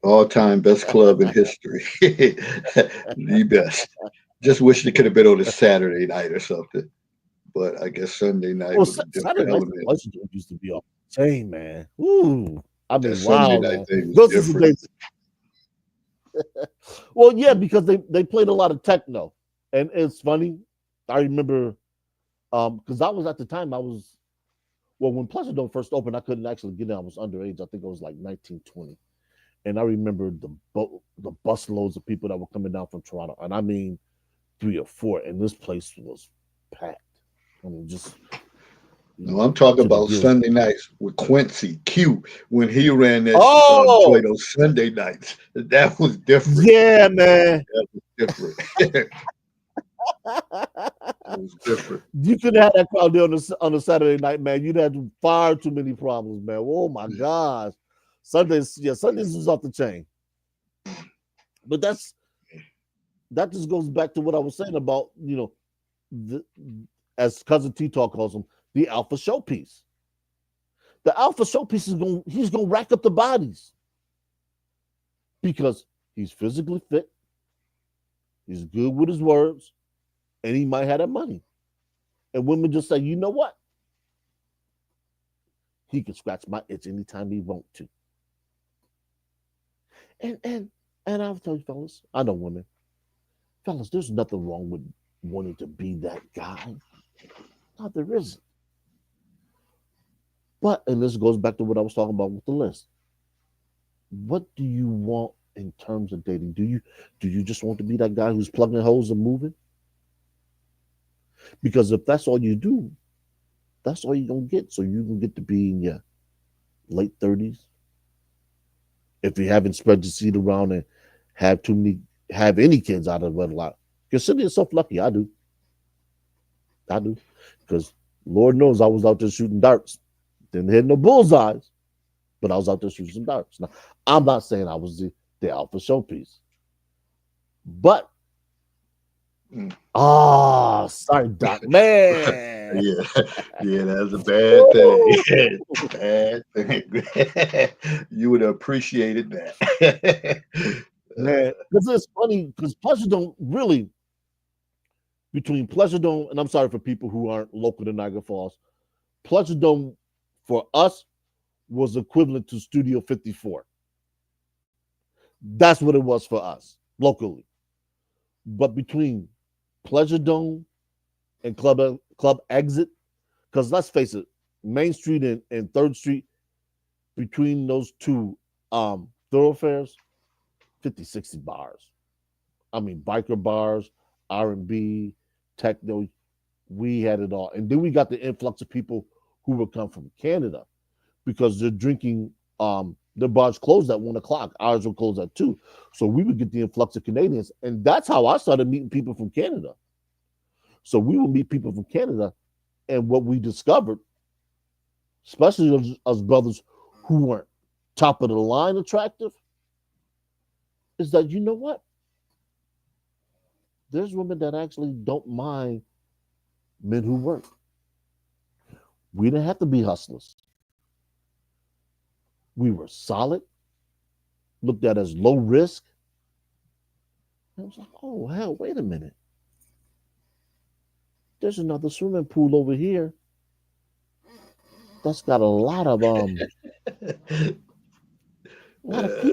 all time best club in history, the best. Just wish it could have been on a Saturday night or something, but I guess Sunday night Well, was a Saturday different nights at element. Pleasure Dome used to be off the chain, man. Ooh, I That mean, Sunday wow, night man. thing was Those are the different. days. Well, yeah, because they played a lot of techno, and it's funny. I remember because I was at the time I was well when Pleasure Dome first opened, I couldn't actually get in. I was underage. I think I was like 19, 20. And I remember the bus loads of people that were coming down from Toronto, and I mean three or four, and this place was packed. I mean, just No, I'm talking to the about gills. Sunday nights with Quincy Q when he ran that Oh, joint on Sunday nights. That was different. yeah, man. That was different. That was different. You could have had that crowd there on a Saturday night, man. You'd have far too many problems, man. Oh my gosh. Sundays, yeah, Sundays is off the chain. But that just goes back to what I was saying about, the, as cousin T Talk calls them, the alpha showpiece. The alpha showpiece he's gonna rack up the bodies because he's physically fit, he's good with his words, and he might have that money. And women just say, you know what? He can scratch my itch anytime he want to. And I'll tell you, fellas, I know women. Fellas, there's nothing wrong with wanting to be that guy. No, there isn't. But and this goes back to what I was talking about with the list. What do you want in terms of dating? Do you just want to be that guy who's plugging holes and moving? Because if that's all you do, that's all you're gonna get. So you can get to be in your late 30s. If you haven't spread your seed around and have too many have any kids out of wedlock. Consider yourself lucky. I do. I do. Because Lord knows I was out there shooting darts. Didn't hit no bullseyes, but I was out there shooting some darts. Now, I'm not saying I was the alpha showpiece. But Mm. sorry, Doc. Man. Yeah, yeah, that's a bad thing. Bad thing. You would have appreciated that. Man. Because it's funny, because Pleasure don't really between Pleasure Dome, and I'm sorry for people who aren't local to Niagara Falls, Pleasure Dome for us was equivalent to Studio 54. That's what it was for us locally. But between Pleasure Dome and Club Exit, because let's face it, Main Street and Third Street, between those two thoroughfares, 50, 60 bars. I mean, biker bars, R&B, techno. We had it all. And then we got the influx of people who would come from Canada because they're drinking. Their bars closed at 1 o'clock. Ours would close at 2. So we would get the influx of Canadians. And that's how I started meeting people from Canada. So we would meet people from Canada. And what we discovered, especially us brothers who weren't top of the line attractive, is that you know what? There's women that actually don't mind men who work. We didn't have to be hustlers. We were solid, looked at as low risk, I was like, oh hell, wait a minute. There's another swimming pool over here that's got a lot of people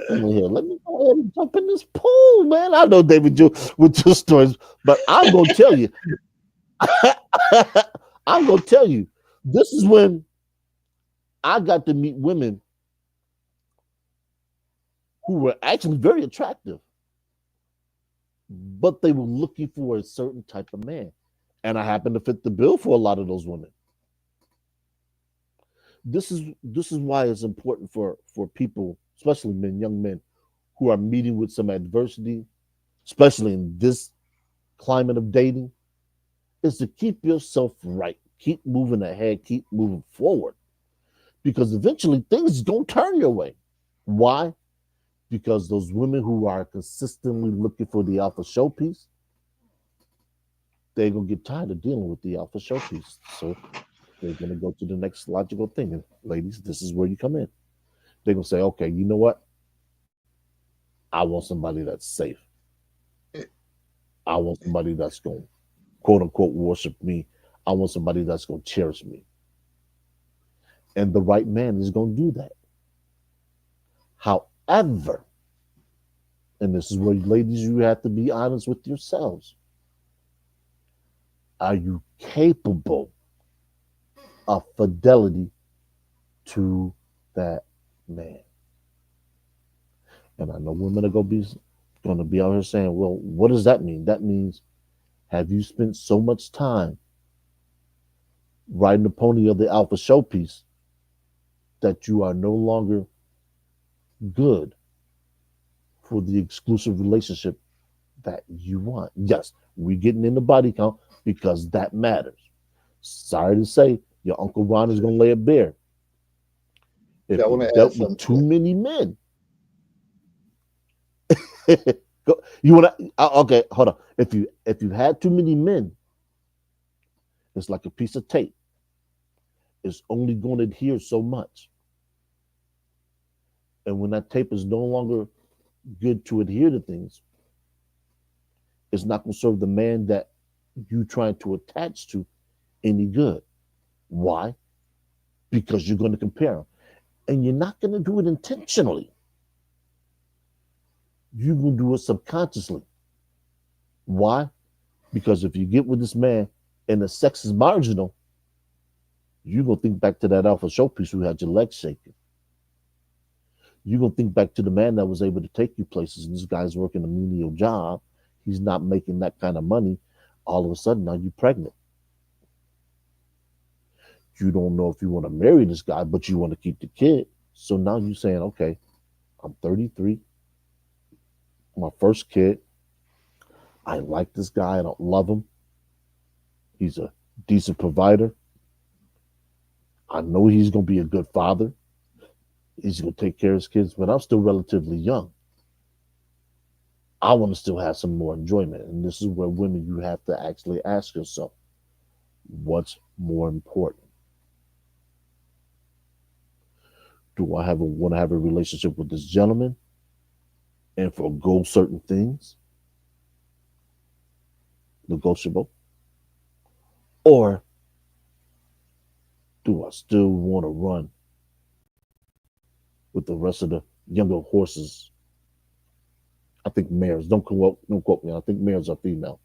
in here. Let me go ahead and jump in this pool, man. I know David you with your stories, but I'm gonna tell you, I'm gonna tell you, this is when I got to meet women who were actually very attractive, but they were looking for a certain type of man. And I happened to fit the bill for a lot of those women. This is why it's important for people, especially men, young men, who are meeting with some adversity, especially in this climate of dating, is to keep yourself right. Keep moving ahead, keep moving forward. Because eventually things gonna turn your way. Why? Because those women who are consistently looking for the alpha showpiece, they're gonna get tired of dealing with the alpha showpiece. So they're gonna go to the next logical thing. And ladies, this is where you come in. They're gonna say, okay, you know what? I want somebody that's safe. I want somebody that's gonna quote unquote worship me. I want somebody that's gonna cherish me. And the right man is gonna do that. However, and this is where ladies, you have to be honest with yourselves. Are you capable of fidelity to that man? And I know women are gonna be out here saying, well, what does that mean? That means, have you spent so much time riding the pony of the alpha showpiece that you are no longer good for the exclusive relationship that you want? Yes, we're getting into body count because that matters. Sorry to say, your Uncle Ron is gonna lay it bare. See, I If want you've to add dealt with something to too that. many men, you wanna okay, hold on. If you had too many men, it's like a piece of tape. It's only going to adhere so much. And when that tape is no longer good to adhere to things, it's not going to serve the man that you trying to attach to any good. Why? Because you're going to compare them. And you're not going to do it intentionally. You're going to do it subconsciously. Why? Because if you get with this man and the sex is marginal, you're going to think back to that alpha showpiece who had your legs shaking. You're going to think back to the man that was able to take you places, and this guy's working a menial job. He's not making that kind of money. All of a sudden, now you're pregnant. You don't know if you want to marry this guy, but you want to keep the kid. So now you're saying, okay, I'm 33, my first kid. I like this guy. I don't love him. He's a decent provider. I know he's going to be a good father. He's going to take care of his kids, but I'm still relatively young. I want to still have some more enjoyment. And this is where women, you have to actually ask yourself, what's more important? Do I want to have a relationship with this gentleman and forego certain things, negotiable, or do I still want to run with the rest of the younger horses? I think mares. Don't quote me. I think mares are female.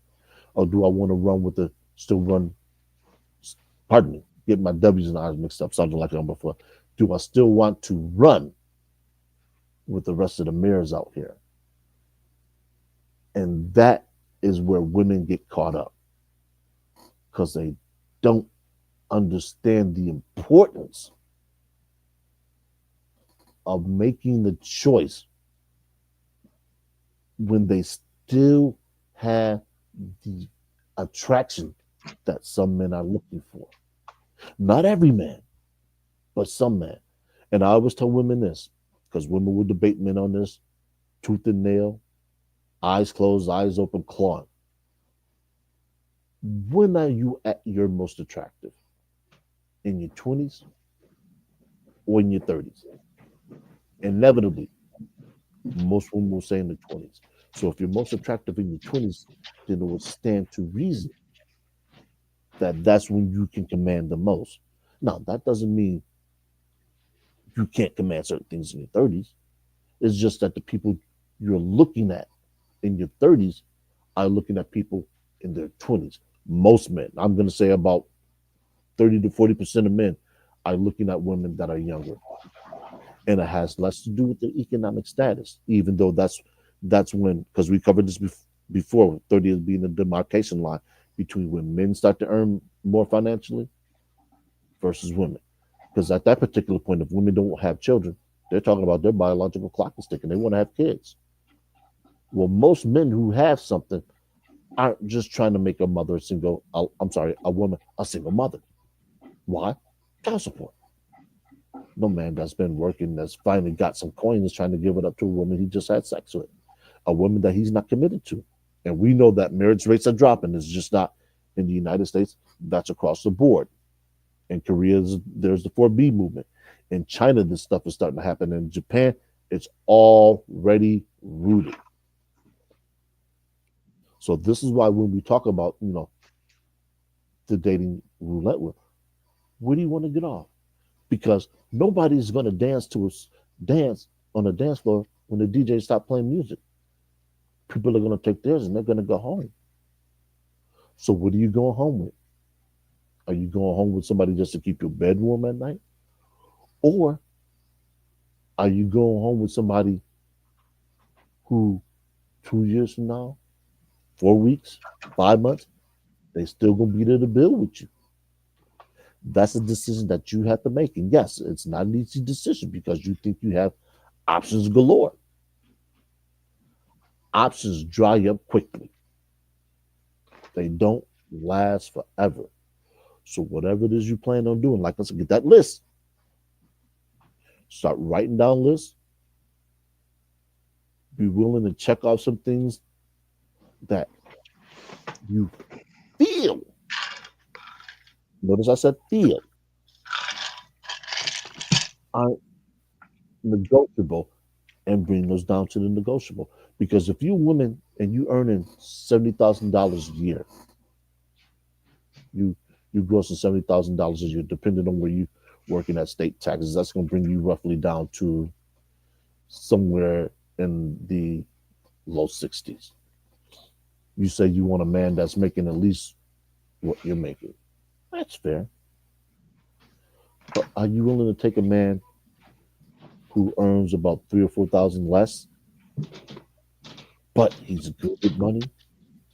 Or do I want to run with the still run? Pardon me, get my W's and R's mixed up, sounding like I'm before. Do I still want to run with the rest of the mares out here? And that is where women get caught up because they don't understand the importance of making the choice when they still have the attraction that some men are looking for. Not every man, but some men. And I always tell women this because women will debate men on this tooth and nail, eyes closed, eyes open, clawing. When are you at your most attractive? In your 20s or in your 30s? Inevitably, most women will say in the 20s. So if you're most attractive in your 20s, then it would stand to reason that that's when you can command the most. Now, that doesn't mean you can't command certain things in your 30s. It's just that the people you're looking at in your 30s are looking at people in their 20s. Most men, I'm going to say about 30 to 40% of men are looking at women that are younger. And it has less to do with their economic status, even though that's when, because we covered this before, 30 is being the demarcation line between when men start to earn more financially versus women. Because at that particular point, if women don't have children, they're talking about their biological clock is ticking. They want to have kids. Well, most men who have something aren't just trying to make a mother a single, I'm sorry, a woman a single mother. Why? Child support. No man that's been working, that's finally got some coins, is trying to give it up to a woman he just had sex with, a woman that he's not committed to. And we know that marriage rates are dropping. It's just not in the United States, that's across the board. In Korea, there's the 4B movement. In China, this stuff is starting to happen. In Japan, it's already rooted. So this is why when we talk about, the dating roulette with, where do you want to get off? Because nobody's going to dance on a dance floor when the DJ stop playing music. People are going to take theirs and they're going to go home. So what are you going home with? Are you going home with somebody just to keep your bed warm at night? Or are you going home with somebody who 2 years from now, 4 weeks, 5 months, they still gonna be there to build with you? That's a decision that you have to make. And yes, it's not an easy decision because you think you have options galore. Options dry up quickly. They don't last forever. So whatever it is you plan on doing, like I said, get that list. Start writing down lists. Be willing to check off some things that you feel. Notice I said feel aren't negotiable, and bring those down to the negotiable. Because if you're a woman and you earning $70,000 a year, you you grossing $70,000 a year, depending on where you working at state taxes, that's going to bring you roughly down to somewhere in the low 60s. You say you want a man that's making at least what you're making. That's fair. But are you willing to take a man who earns about 3 or 4 thousand less, but he's good with money?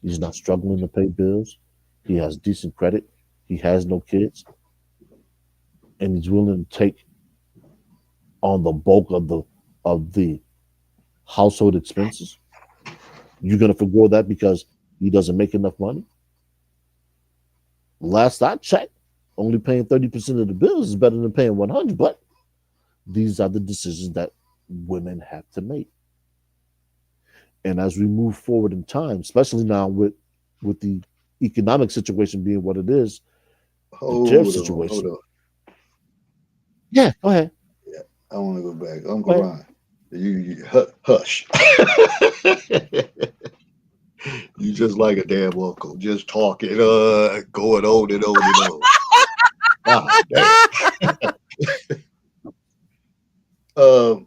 He's not struggling to pay bills. He has decent credit. He has no kids, and he's willing to take on the bulk of the household expenses. You're gonna forgo that because he doesn't make enough money. Last I checked, only paying 30% of the bills is better than paying 100. But these are the decisions that women have to make. And as we move forward in time, especially now with the economic situation being what it is, the tariff Hold situation. on. Yeah, go ahead. Yeah, I want to go back. Uncle Go ahead. Ron, hush. You just like a damn uncle, just talking, going on and on and on. God damn. Um,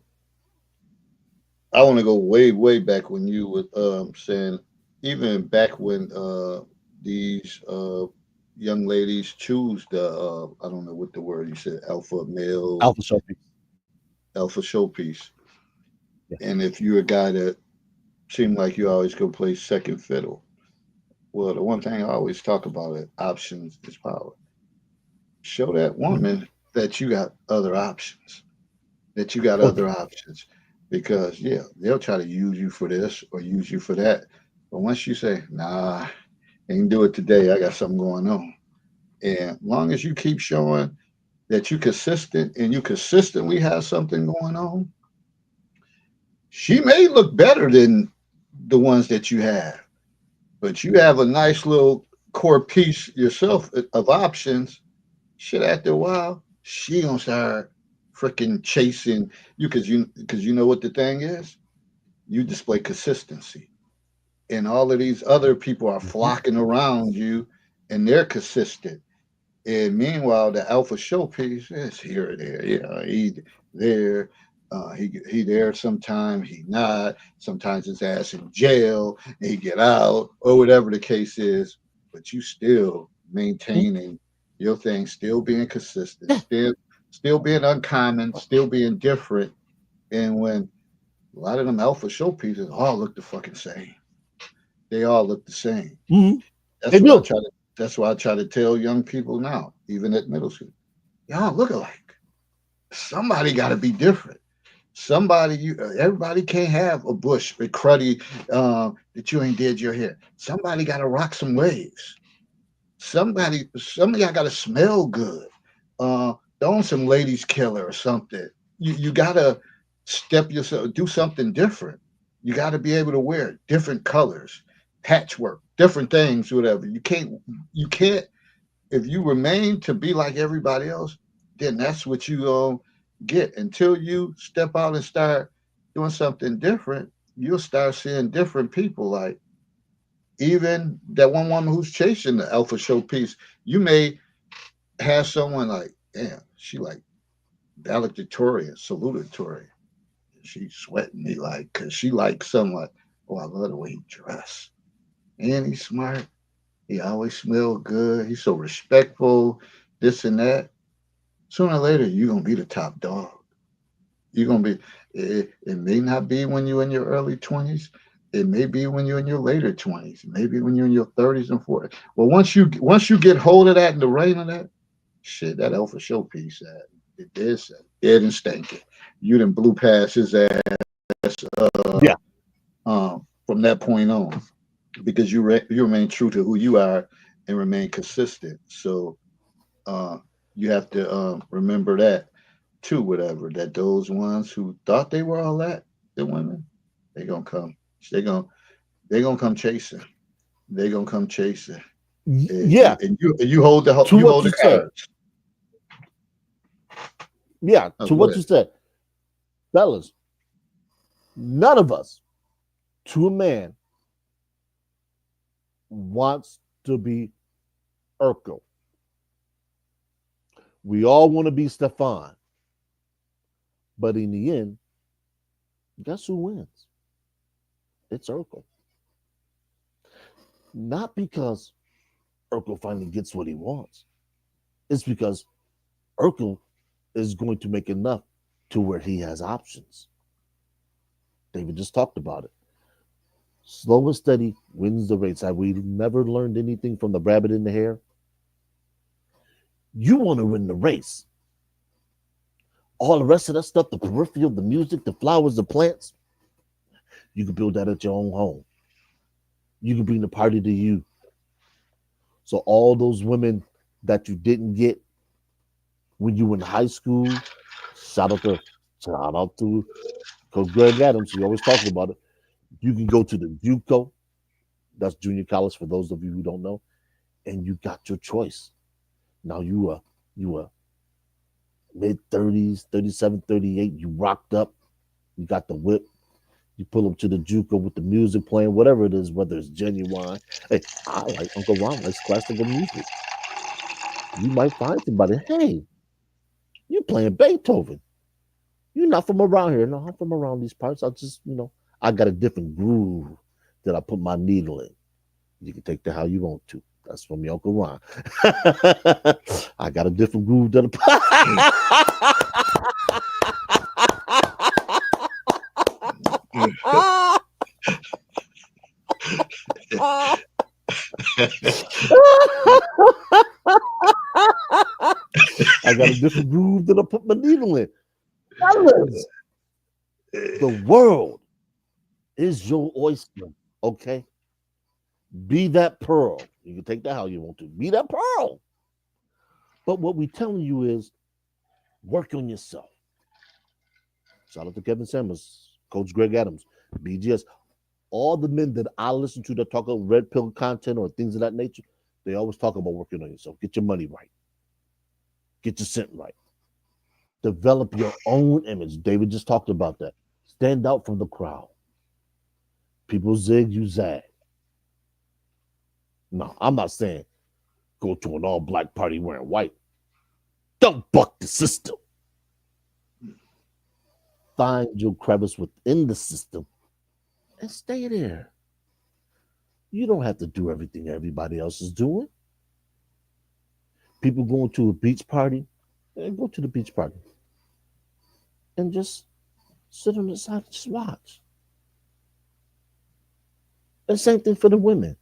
I want to go way, way back when you were saying, even back when these young ladies choose the, I don't know what the word you said, alpha male, Alpha Sharpie. alpha showpiece. Yeah. And if you're a guy that seemed like you always go play second fiddle, well, the one thing I always talk about is options is power. Show that woman that you got other options, that you got Oh other yeah. options. Because, yeah, they'll try to use you for this or use you for that. But once you say, nah, ain't do it today, I got something going on. And long as you keep showing that you consistent and you consistently have something going on, she may look better than the ones that you have. But you have a nice little core piece yourself of options. Shit, after a while, she gonna start freaking chasing you because you know what the thing is. You display consistency. and all of these other people are Mhm. flocking around you, and they're consistent. And meanwhile, the alpha showpiece is here or there. Yeah, he there. He there sometime, he not. Sometimes his ass in jail, and he get out, or whatever the case is. But you still maintaining your thing, still being consistent, Yeah. still being uncommon, still being different. And when a lot of them alpha showpieces all look the fucking same, they all look the same. Mhm. They That's what I do. try to. That's why I try to tell young people now, even at middle school. Y'all look alike. Somebody got to be different. Somebody, everybody can't have a bush with cruddy that you ain't did your hair. Somebody got to rock some waves. Some of y'all got to smell good. Don't some ladies killer or something. You got to step yourself, do something different. You got to be able to wear different colors, patchwork, different things, whatever. You can't if you remain to be like everybody else, then that's what you get. Until you step out and start doing something different, you'll start seeing different people. Like even that one woman who's chasing the alpha showpiece, you may have someone like, damn, she like valedictorian, salutatorian. She's sweating me like, cause she like someone. Oh, I love the way he dress, and he's smart. He always smell good. He's so respectful. This and that. Sooner or later you're gonna be the top dog. You're gonna be. It may not be when you're in your early 20s. It may be when you're in your later 20s. Maybe when you're in your 30s and 40s. Well, once you get hold of that and the reign of that, shit, that alpha showpiece, it is dead and stinking. You done blew past his ass Yeah. from that point on because you remain true to who you are and remain consistent. So uh, you have to remember that too, whatever, that those ones who thought they were all that, the women, they gonna come. They gonna they gonna come chasing. They gonna come chasing. And you Yeah. and you and you hold To you what hold you the said. cards. Yeah. Oh, To go what ahead. you said, fellas. None of us, to a man, wants to be Urkel. We all want to be Stefan, but in the end, guess who wins? It's Urkel. Not because Urkel finally gets what he wants. It's because Urkel is going to make enough to where he has options. David just talked about it. Slow and steady wins the race. Have we never learned anything from the rabbit in the hare? You want to win the race. All the rest of that stuff, the peripheral, the music, the flowers, the plants, you can build that at your own home. You can bring the party to you. So all those women that you didn't get when you were in high school, shout out to shout out to Coach Greg Adams. He always talks about it. You can go to the JUCO, that's junior college for those of you who don't know, and you got your choice. Now you are mid 30s, 37, 38. You rocked up, you got the whip, you pull up to the JUCO with the music playing, whatever it is, whether it's genuine. Hey, I like Uncle Ron likes classical music. You might find somebody, hey, you playing Beethoven. You're not from around here. No, I'm from around these parts. I just, I got a different groove that I put my needle in. You can take that how you want to. That's from your Uncle Ron. I got a different groove that I got a different groove that I put my needle in. Fellas, the world is your oyster. Okay? Be that pearl. You can take that how you want to. Be that pearl. But what we're telling you is work on yourself. Shout out to Kevin Samuels, Coach Greg Adams, BGS. All the men that I listen to that talk about red pill content or things of that nature, they always talk about working on yourself. Get your money right. Get your scent right. Develop your own image. David just talked about that. Stand out from the crowd. People zig, you zag. No, I'm not saying go to an all black party wearing white. Don't buck the system. Find your crevice within the system and stay there. You don't have to do everything everybody else is doing. People going to a beach party, go to the beach party and just sit on the side and just watch. And same thing for the women.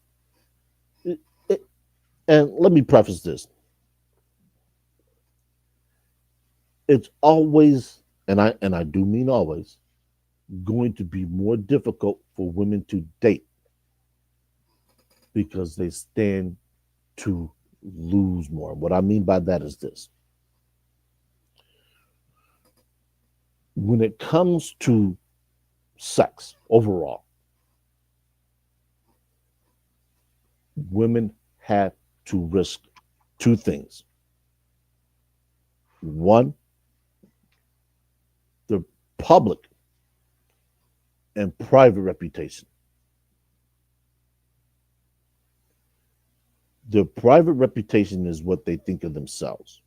It- it- and let me preface this: it's always, and I do mean always, going to be more difficult for women to date because they stand to lose more. What I mean by that is this: when it comes to sex overall, women have to risk two things. One, their public and private reputation. Their private reputation is what they think of themselves.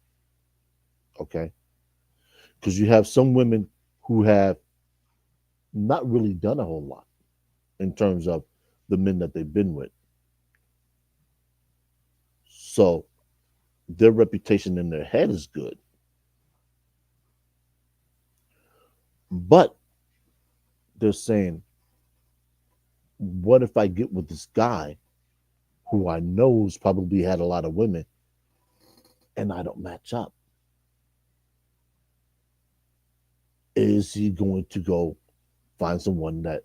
Okay. Because you have some women who have not really done a whole lot in terms of the men that they've been with. So their reputation in their head is good. But they're saying, what if I get with this guy who I know has probably had a lot of women and I don't match up? Is he going to go find someone that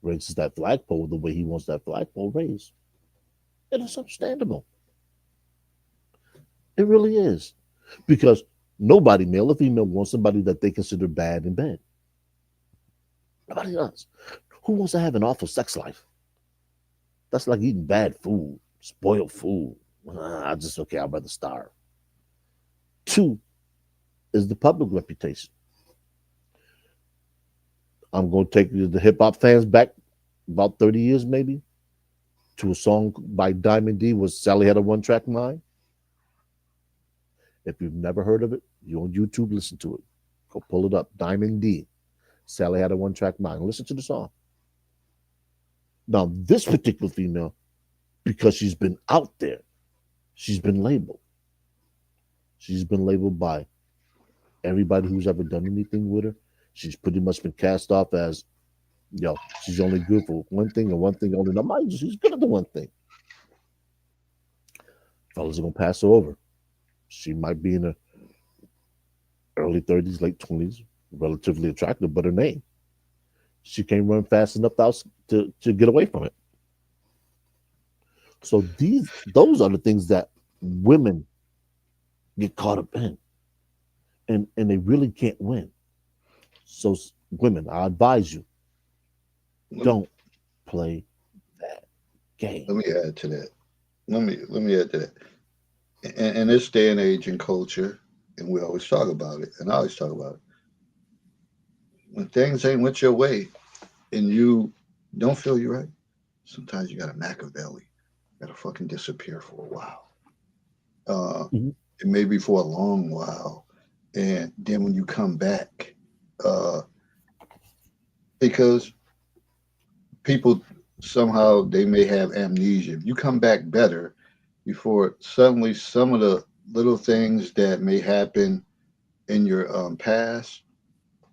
raises that flagpole the way he wants that flagpole raised? It is understandable. It really is. Because nobody, male or female, wants somebody that they consider bad in bed. Nobody does. Who wants to have an awful sex life? That's like eating bad food, spoiled food. I just, okay, I'd rather starve. Two is the public reputation. I'm going to take the hip hop fans back about 30 years, maybe, to a song by Diamond D was Sally Had a One Track Mind. If you've never heard of it, you on YouTube, listen to it. Go pull it up. Diamond D. Sally Had a One Track Mind. Listen to the song. Now, this particular female, because she's been out there, she's been labeled. She's been labeled by everybody who's ever done anything with her. She's pretty much been cast off as, she's only good for one thing and one thing only. Now, mind you, she's good at the one thing. Fellas are going to pass her over. She might be in her early 30s, late 20s, relatively attractive, but her name. She can't run fast enough to get away from it. So those are the things that women get caught up in, and they really can't win. So women, I advise you, Let, don't play that game. let me add to that. Let me add to that. In this day and age and culture, and we always talk about it, and I always talk about it. When things ain't went your way, and you don't feel you right, sometimes you got a Machiavelli. You got to fucking disappear for a while. Mhm. It may be for a long while, and then when you come back, uh, because people somehow they may have amnesia. If you come back better before suddenly some of the little things that may happen in your past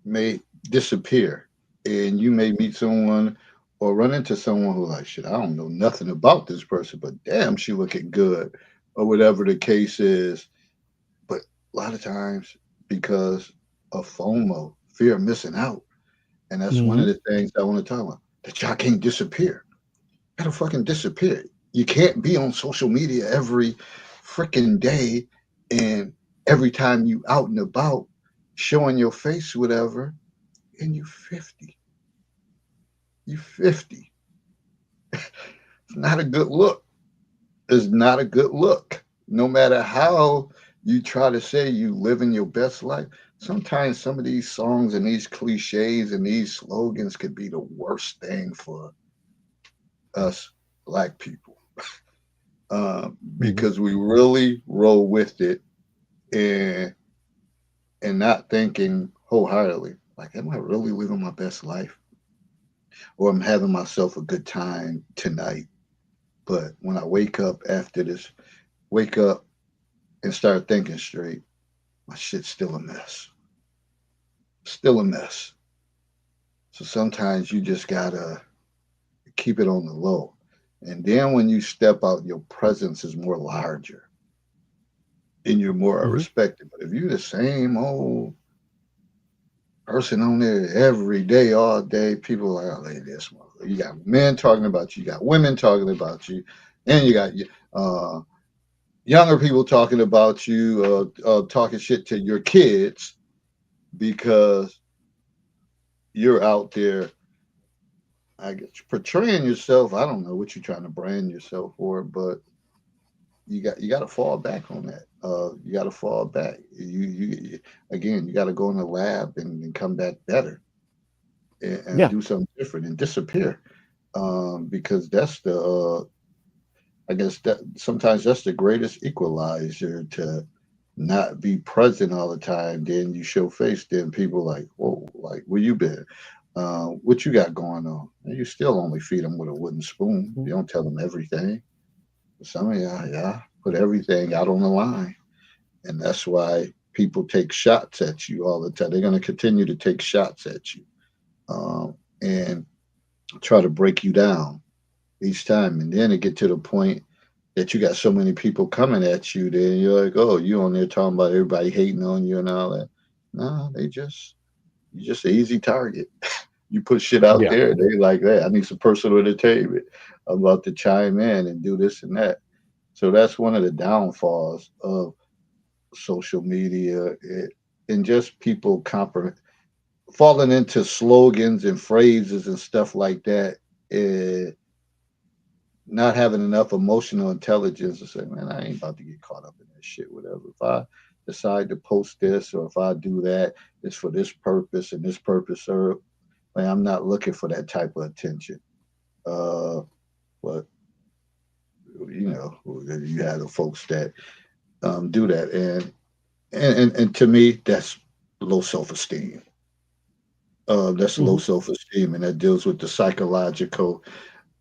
may disappear, and you may meet someone or run into someone who like shit. I don't know nothing about this person, but damn, she looking good, or whatever the case is. But a lot of times because of FOMO, fear of missing out, and that's one of Mhm. the things I want to talk about. That y'all can't disappear. You gotta fucking disappear. You can't be on social media every freaking day and every time you out and about showing your face, whatever, and you 50. You 50. It's not a good look. It's not a good look. No matter how you try to say you living your best life, sometimes some of these songs and these cliches and these slogans could be the worst thing for us black people. Mhm. because we really roll with it and not thinking wholeheartedly, like, am I really living my best life? Or I'm having myself a good time tonight. But when I wake up after this, wake up and start thinking straight, my shit's still a mess. Still a mess. So sometimes you just gotta keep it on the low. And then when you step out, your presence is more larger and you're more Mhm. respected. But if you're the same old person on there every day, all day, people are like, oh, look at this motherfucker. You got men talking about you, you got women talking about you, and you got uh, younger people talking about you, talking shit to your kids because you're out there, I guess, portraying yourself. I don't know what you're trying to brand yourself for, but you got to fall back on that. You got to fall back. You again, you got to go in the lab and come back better and Yeah. do something different and disappear. Because that's the I guess that sometimes that's the greatest equalizer to not be present all the time. Then you show face, then people like, whoa, like where you been? What you got going on? And you still only feed them with a wooden spoon. Mhm. You don't tell them everything. Some of y'all, yeah, put everything out on the line, and that's why people take shots at you all the time. They're going to continue to take shots at you, and try to break you down each time. And then it get to the point that you got so many people coming at you, then you're like, oh, you on there talking about everybody hating on you and all that. No, they just you just an easy target. You put shit out Yeah. there, they like that. I need some personal entertainment. I'm about to chime in and do this and that. So that's one of the downfalls of social media and just people falling into slogans and phrases and stuff like that. eh, Not having enough emotional intelligence to say, man, I ain't about to get caught up in this shit, whatever. If I decide to post this or if I do that, it's for this purpose and this purpose served. Like, I'm not looking for that type of attention. Uh, but you know, you have the folks that do that, and to me, that's low self esteem. That's low Mhm. self esteem, and that deals with the psychological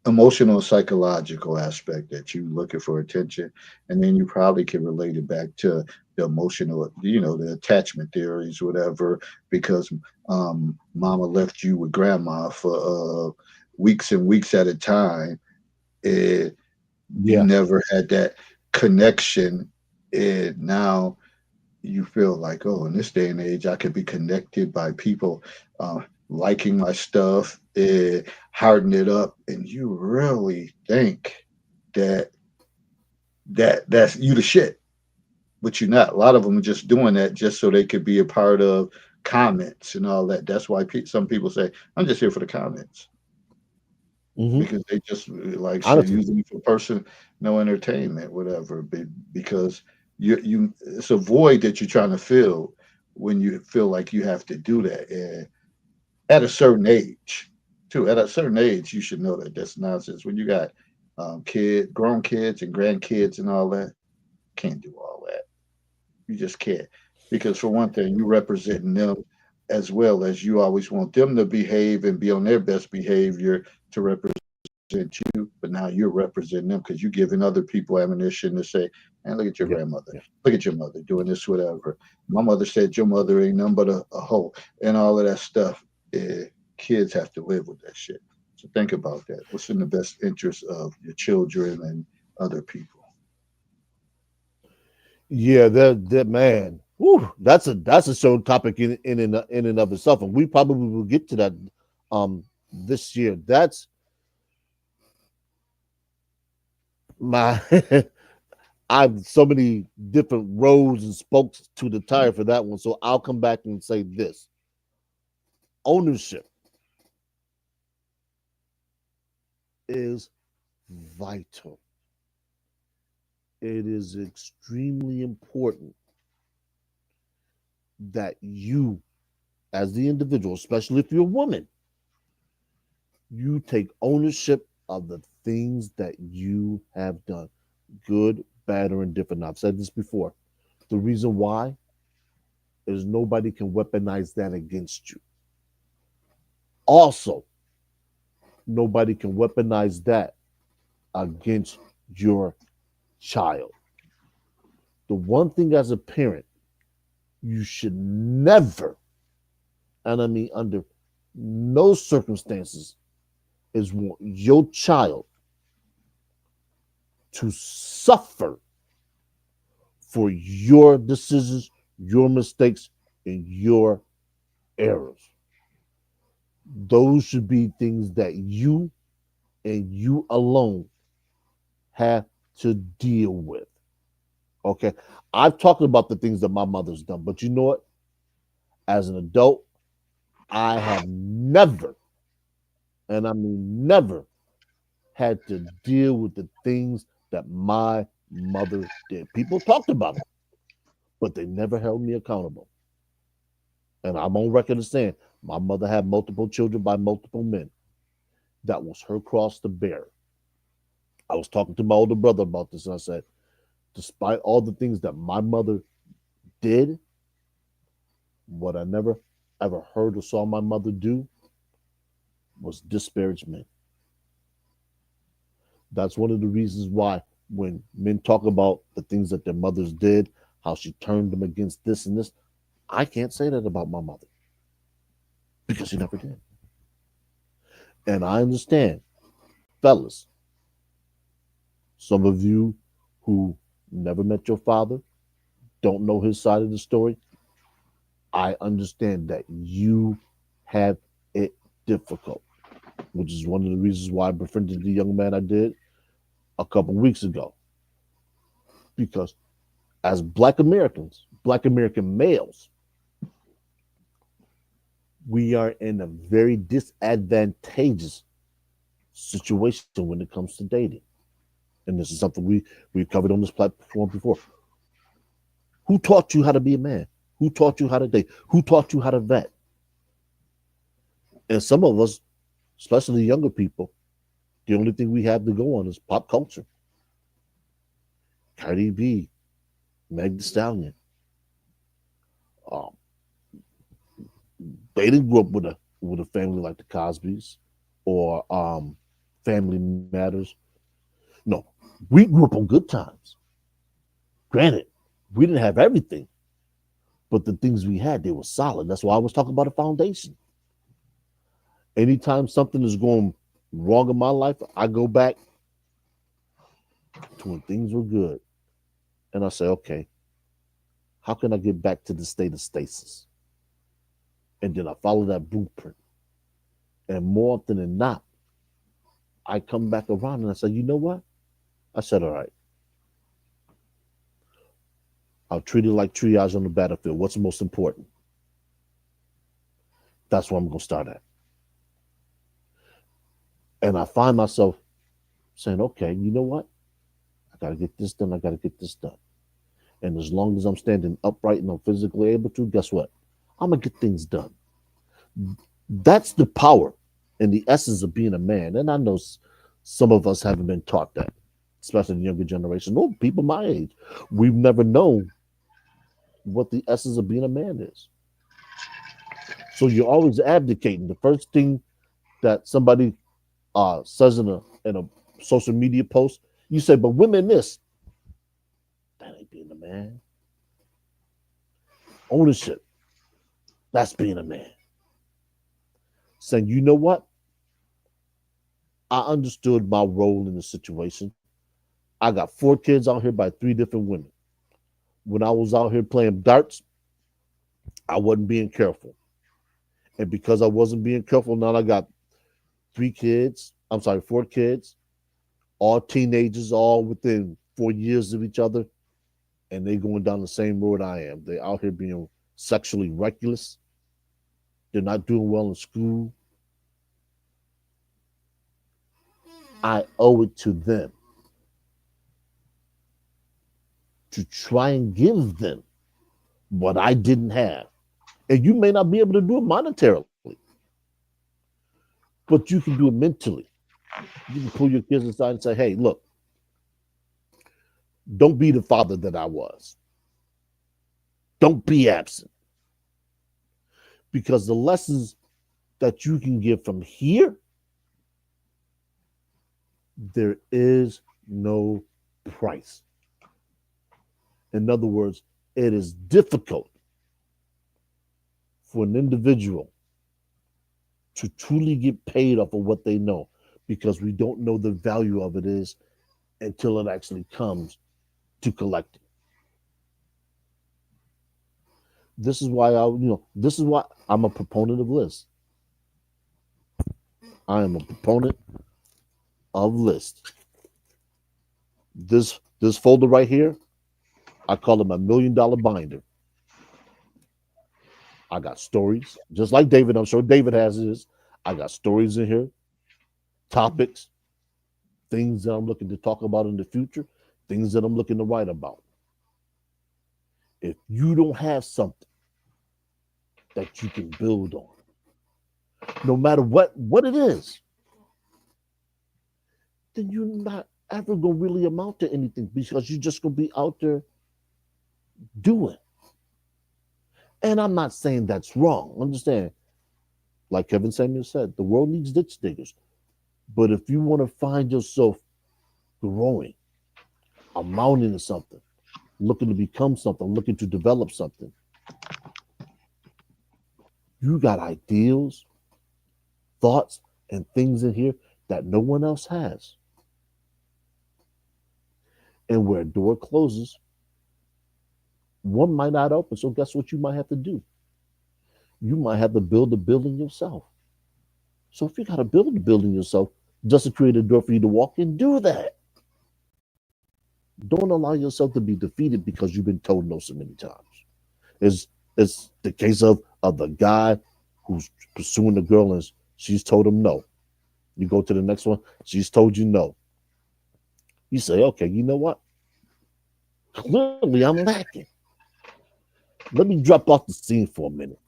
emotional and psychological aspect that you looking for attention, and then you probably can relate it back to the emotional, the attachment theories, whatever, because mama left you with grandma for weeks and weeks at a time, and you Yeah. never had that connection, and now you feel like, oh, in this day and age, I could be connected by people uh, liking my stuff, harden it up, and you really think that that's you the shit, but you're not. A lot of them are just doing that just so they could be a part of comments and all that. That's why some people say, I'm just here for the comments Mhm. because they just like shit, Honestly. using it for person, no entertainment, whatever. Because it's a void that you're trying to fill when you feel like you have to do that. And at a certain age, too, at a certain age, you should know that that's nonsense. When you got grown kids and grandkids and all that, can't do all that. You just can't. Because for one thing, you representing them as well as you always want them to behave and be on their best behavior to represent you, but now you're representing them because you're giving other people ammunition to say, man, look at your Yeah. grandmother. Yeah. Look at your mother doing this, whatever. My mother said your mother ain't nothing but a hoe and all of that stuff. Eh, Kids have to live with that shit. So think about that. What's in the best interest of your children and other people? Yeah, that man. Whew, that's a show topic in and of itself, and we probably will get to that this year. That's my I've so many different rows and spokes to the tire for that one. So I'll come back and say this: ownership is vital. It is extremely important that you, as the individual, especially if you're a woman, you take ownership of the things that you have done. good, bad, or indifferent. I've said this before. The reason why is nobody can weaponize that against you. Also, nobody can weaponize that against your child. The one thing as a parent you should never, and I mean under no circumstances, is want your child to suffer for your decisions, your mistakes, and your errors. Those should be things that you and you alone have to deal with. Okay. I've talked about the things that my mother's done, but you know what? As an adult, I have never, and I mean never, had to deal with the things that my mother did. People talked about it, but they never held me accountable. And I'm on record as saying my mother had multiple children by multiple men. That was her cross to bear. I was talking to my older brother about this, and I said, despite all the things that my mother did, what I never ever heard or saw my mother do was disparage men. That's one of the reasons why when men talk about the things that their mothers did, how she turned them against this and this, I can't say that about my mother because she never did. And I understand, fellas, some of you who never met your father, don't know his side of the story, I understand that you have it difficult, which is one of the reasons why I befriended the young man I did a couple weeks ago. Because as Black Americans, Black American males, we are in a very disadvantageous situation when it comes to dating. And this is something we covered on this platform before. Who taught you how to be a man? Who taught you how to date? Who taught you how to vet? And some of us, especially the younger people, the only thing we have to go on is pop culture. Cardi B, Meg Thee Stallion. Um, they didn't grow up with a family like the Cosbys or Family Matters. No, we grew up on good times. Granted, we didn't have everything, but the things we had, they were solid. That's why I was talking about a foundation. Anytime something is going wrong in my life, I go back to when things were good. And I say, okay, how can I get back to the state of stasis? And then I follow that blueprint. And more often than not, I come back around and I say, you know what? I said, all right, I'll treat it like triage on the battlefield. What's most important? That's where I'm going to start at. And I find myself saying, okay, you know what? I got to get this done. I got to get this done. And as long as I'm standing upright and I'm physically able to, guess what? I'm going to get things done. That's the power and the essence of being a man. And I know some of us haven't been taught that, especially the younger generation, or people my age. We've never known what the essence of being a man is. So you're always abdicating. The first thing that somebody says in a social media post, you say, but women this. That ain't being a man. Ownership, that's being a man. Saying, you know what? I understood my role in the situation. I got 4 kids out here by 3 different women. When I was out here playing darts, I wasn't being careful. And because I wasn't being careful, now I got 3 kids. I'm sorry, 4 kids, all teenagers, all within 4 years of each other. And they going down the same road I am. They're out here being sexually reckless. They're not doing well in school. I owe it to them to try and give them what I didn't have. And you may not be able to do it monetarily, but you can do it mentally. You can pull your kids aside and say, hey, look, Don't be the father that I was. Don't be absent. Because the lessons that you can get from here, there is no price. In other words, it is difficult for an individual to truly get paid off of what they know because we don't know the value of it is until it actually comes to collect it. This is why I'm a proponent of lists. I am a proponent of lists. This folder right here, I call it my $1 million binder. I got stories, just like David. I'm sure David has his. I got stories in here, topics, things that I'm looking to talk about in the future, things that I'm looking to write about. If you don't have something that you can build on, no matter what it is, then you're not ever gonna really amount to anything because you're just gonna be out there doing. And I'm not saying that's wrong. Understand, like Kevin Samuel said, the world needs ditch diggers. But if you want to find yourself growing, amounting to something, looking to become something, looking to develop something, you got ideals, thoughts, and things in here that no one else has. And where a door closes, one might not open. So guess what you might have to do? You might have to build the building yourself. So if you got to build the building yourself just to create a door for you to walk in, do that. Don't allow yourself to be defeated because you've been told no so many times. It's the case of the guy who's pursuing the girl and she's told him no. You go to the next one, she's told you no. You say, okay, you know what? Clearly I'm lacking. Let me drop off the scene for a minute.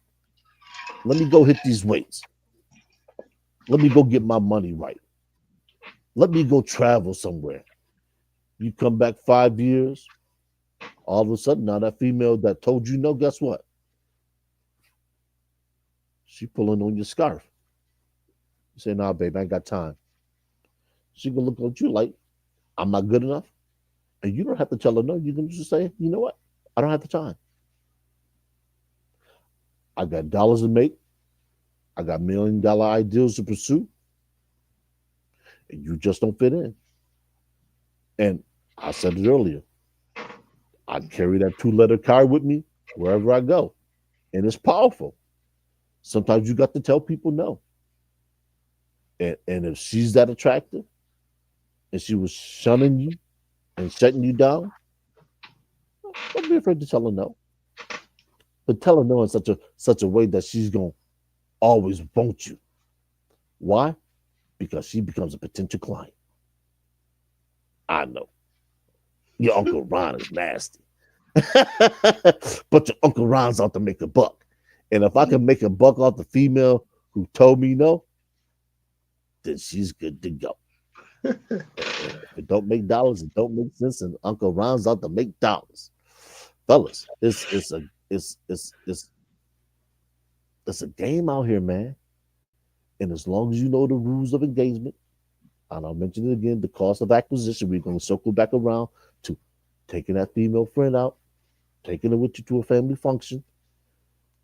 Let me go hit these weights. Let me go get my money right. Let me go travel somewhere. You come back 5 years, all of a sudden, now that female that told you no, guess what? She pulling on your scarf. You say, nah, babe, I ain't got time. She gonna look at you like, I'm not good enough. And you don't have to tell her no. You can just say, you know what? I don't have the time. I got dollars to make. I got $1 million ideals to pursue. And you just don't fit in. And I said it earlier. I carry that 2 letter card with me wherever I go. And it's powerful. Sometimes you got to tell people no. And if she's that attractive and she was shunning you and shutting you down, don't be afraid to tell her no. But tell her no in such a way that she's gonna always want you. Why? Because she becomes a potential client. I know. Your Uncle Ron is nasty. But your Uncle Ron's out to make a buck. And if I can make a buck off the female who told me no, then she's good to go. If it don't make dollars, it don't make sense, and Uncle Ron's out to make dollars. Fellas, it's a game out here, man. And as long as you know the rules of engagement, and I'll mention it again, the cost of acquisition, we're gonna circle back around to taking that female friend out, taking her with you to a family function,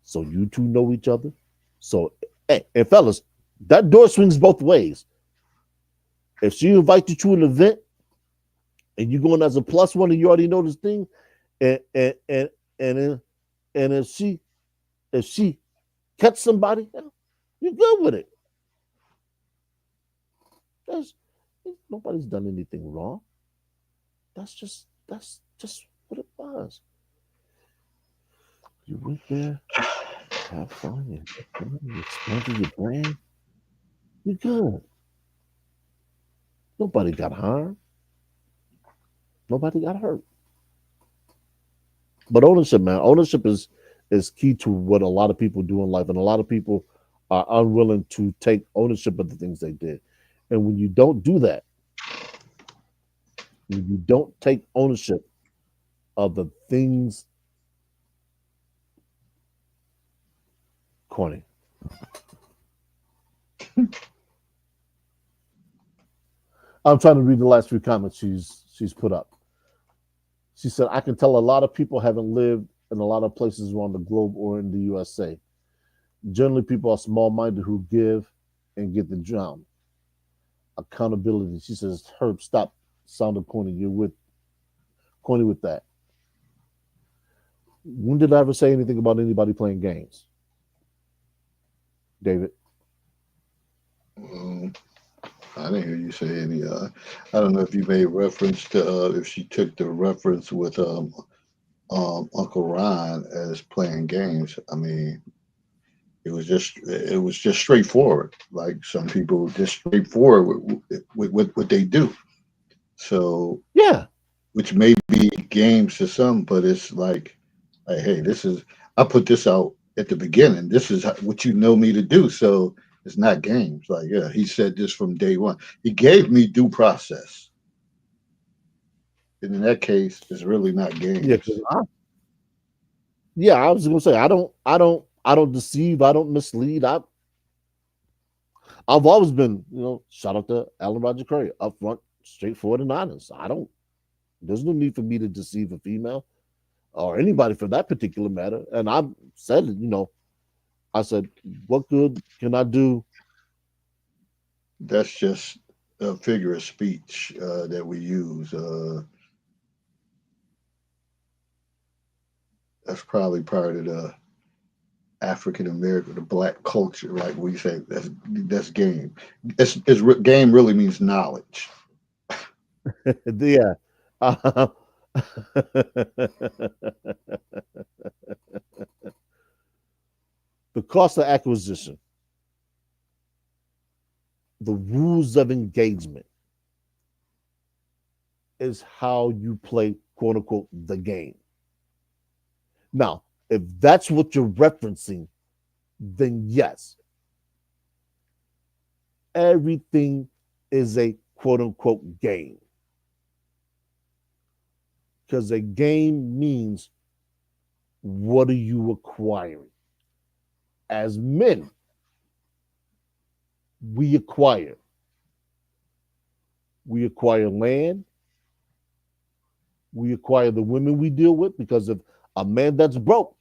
so you two know each other. So, hey, and fellas, that door swings both ways. If she invites you to an event and you're going as a plus one and you already know this thing, and and and and, and if she catch somebody, you're good with it. That's, nobody's done anything wrong. That's just what it was. You went there, have fun, you expanded your brand. You're good. Nobody got harmed. Nobody got hurt. But ownership, man, ownership is key to what a lot of people do in life, and a lot of people are unwilling to take ownership of the things they did. And when you don't do that, when you don't take ownership of the things, corny. I'm trying to read the last few comments she's put up. She said, I can tell a lot of people haven't lived in a lot of places around the globe or in the USA. Generally, people are small minded who give and get the drown. Accountability. She says, Herb, stop sounding corny. You're with corny with that. When did I ever say anything about anybody playing games? David. Um, I didn't hear you say any. I don't know if you made reference to if she took the reference with Uncle Ron as playing games. I mean, it was just straightforward. Like some people just straightforward with what they do. So Yeah. which may be games to some, but it's like, hey, this is I put this out at the beginning. This is what you know me to do. So it's not games. Like, yeah, he said this from day one. He gave me due process, and in that case, it's really not Yeah. games. Yeah. I was going to say, I don't deceive. I don't mislead. I've always been, shout out to Alan Roger Curry, upfront, straightforward, and honest. There's no need for me to deceive a female or anybody for that particular matter. And I've said it, I said, what good can I do? That's just a figure of speech that we use. That's probably part of the African American, the black culture, right? We say that's game. Game really means knowledge. Yeah. Uh, the cost of acquisition, the rules of engagement is how you play, quote unquote, the game. Now, if that's what you're referencing, then yes, everything is a quote unquote game. Because a game means what are you acquiring? As men, we acquire. We acquire land. We acquire the women we deal with because of a man that's broke,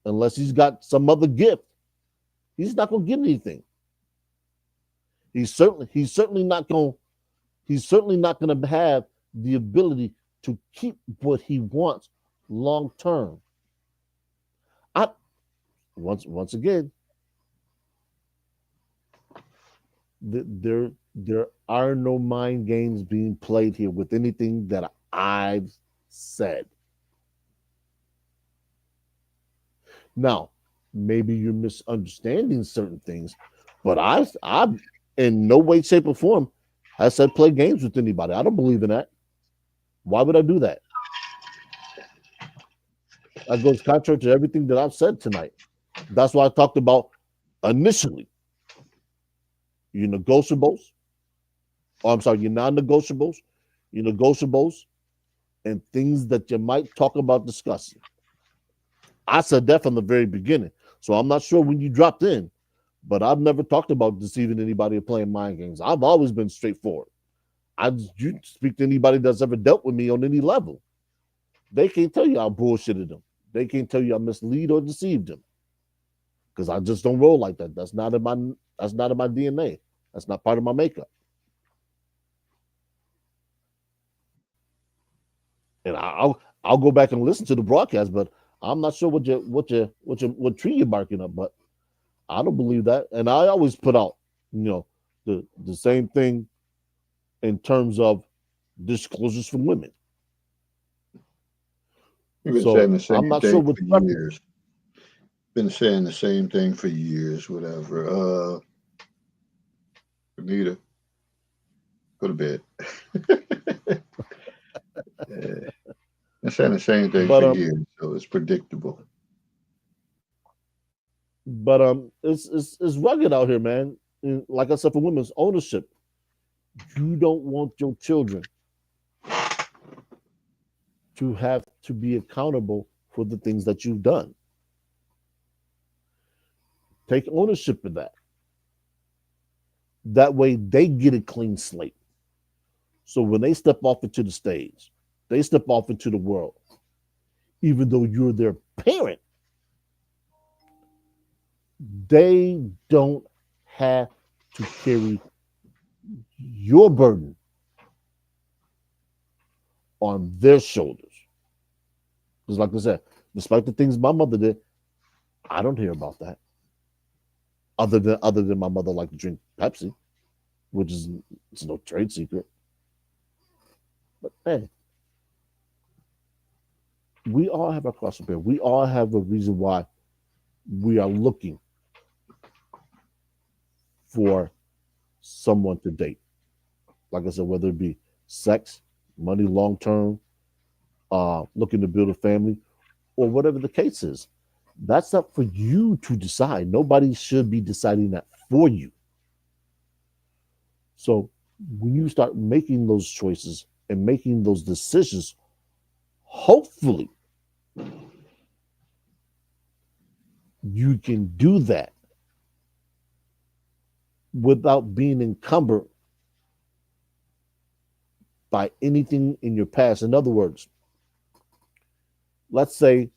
unless he's got some other gift, he's not going to get anything. He's certainly not going to have the ability to keep what he wants long term. I once again, there are no mind games being played here with anything that I've said. Now, maybe you're misunderstanding certain things, but I in no way, shape, or form I said play games with anybody. I don't believe in that. Why would I do that? That goes contrary to everything that I've said tonight. That's why I talked about initially your negotiables. Oh, I'm sorry, your non-negotiables, your negotiables, and things that you might talk about discussing. I said that from the very beginning. So I'm not sure when you dropped in, but I've never talked about deceiving anybody or playing mind games. I've always been straightforward. You speak to anybody that's ever dealt with me on any level. They can't tell you I bullshitted them. They can't tell you I mislead or deceived them because I just don't roll like that. That's not in my DNA. That's not part of my makeup. And I'll go back and listen to the broadcast, but I'm not sure what tree you're barking up. But I don't believe that. And I always put out, the same thing in terms of disclosures from women. We've been So saying the I'm same not sure thing what for years. Been saying the same thing for years. Whatever. Anita, go to bed. Yeah. Been saying the same thing but for years, so it's predictable. it's rugged out here, man. And like I said, for women's ownership, you don't want your children to have to be accountable for the things that you've done. Take ownership of that. That way they get a clean slate. So when they step off into the stage, they step off into the world, even though you're their parent, they don't have to carry your burden on their shoulders. Because, like I said, despite the things my mother did, I don't hear about that. Other than my mother liked to drink Pepsi, which is it's no trade secret. But hey, we all have our cross to bear. We all have a reason why we are looking for someone to date. Like I said, whether it be sex, money, long term, looking to build a family, or whatever the case is. That's up for you to decide. Nobody should be deciding that for you. So when you start making those choices and making those decisions, hopefully you can do that without being encumbered by anything in your past. In other words, let's say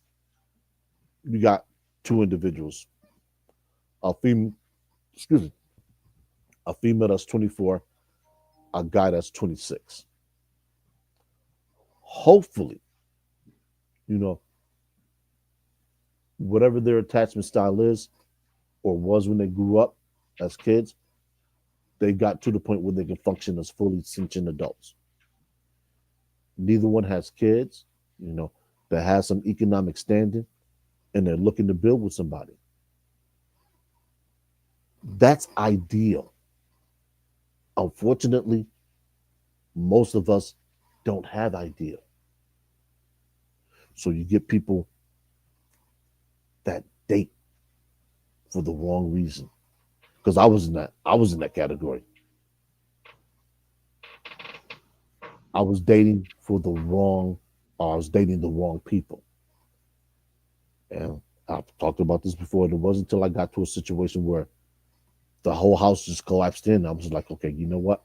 you got two individuals, a female, excuse me, a female that's 24, a guy that's 26. Hopefully, you know, whatever their attachment style is or was when they grew up as kids, they got to the point where they can function as fully sentient adults. Neither one has kids, you know, that has some economic standing and they're looking to build with somebody. That's ideal. Unfortunately, most of us don't have ideal. So you get people that date for the wrong reason. Because I was in that category. I was dating for the wrong I was dating the wrong people. And I've talked about this before. And it wasn't until I got to a situation where the whole house just collapsed in. I was like, okay, you know what?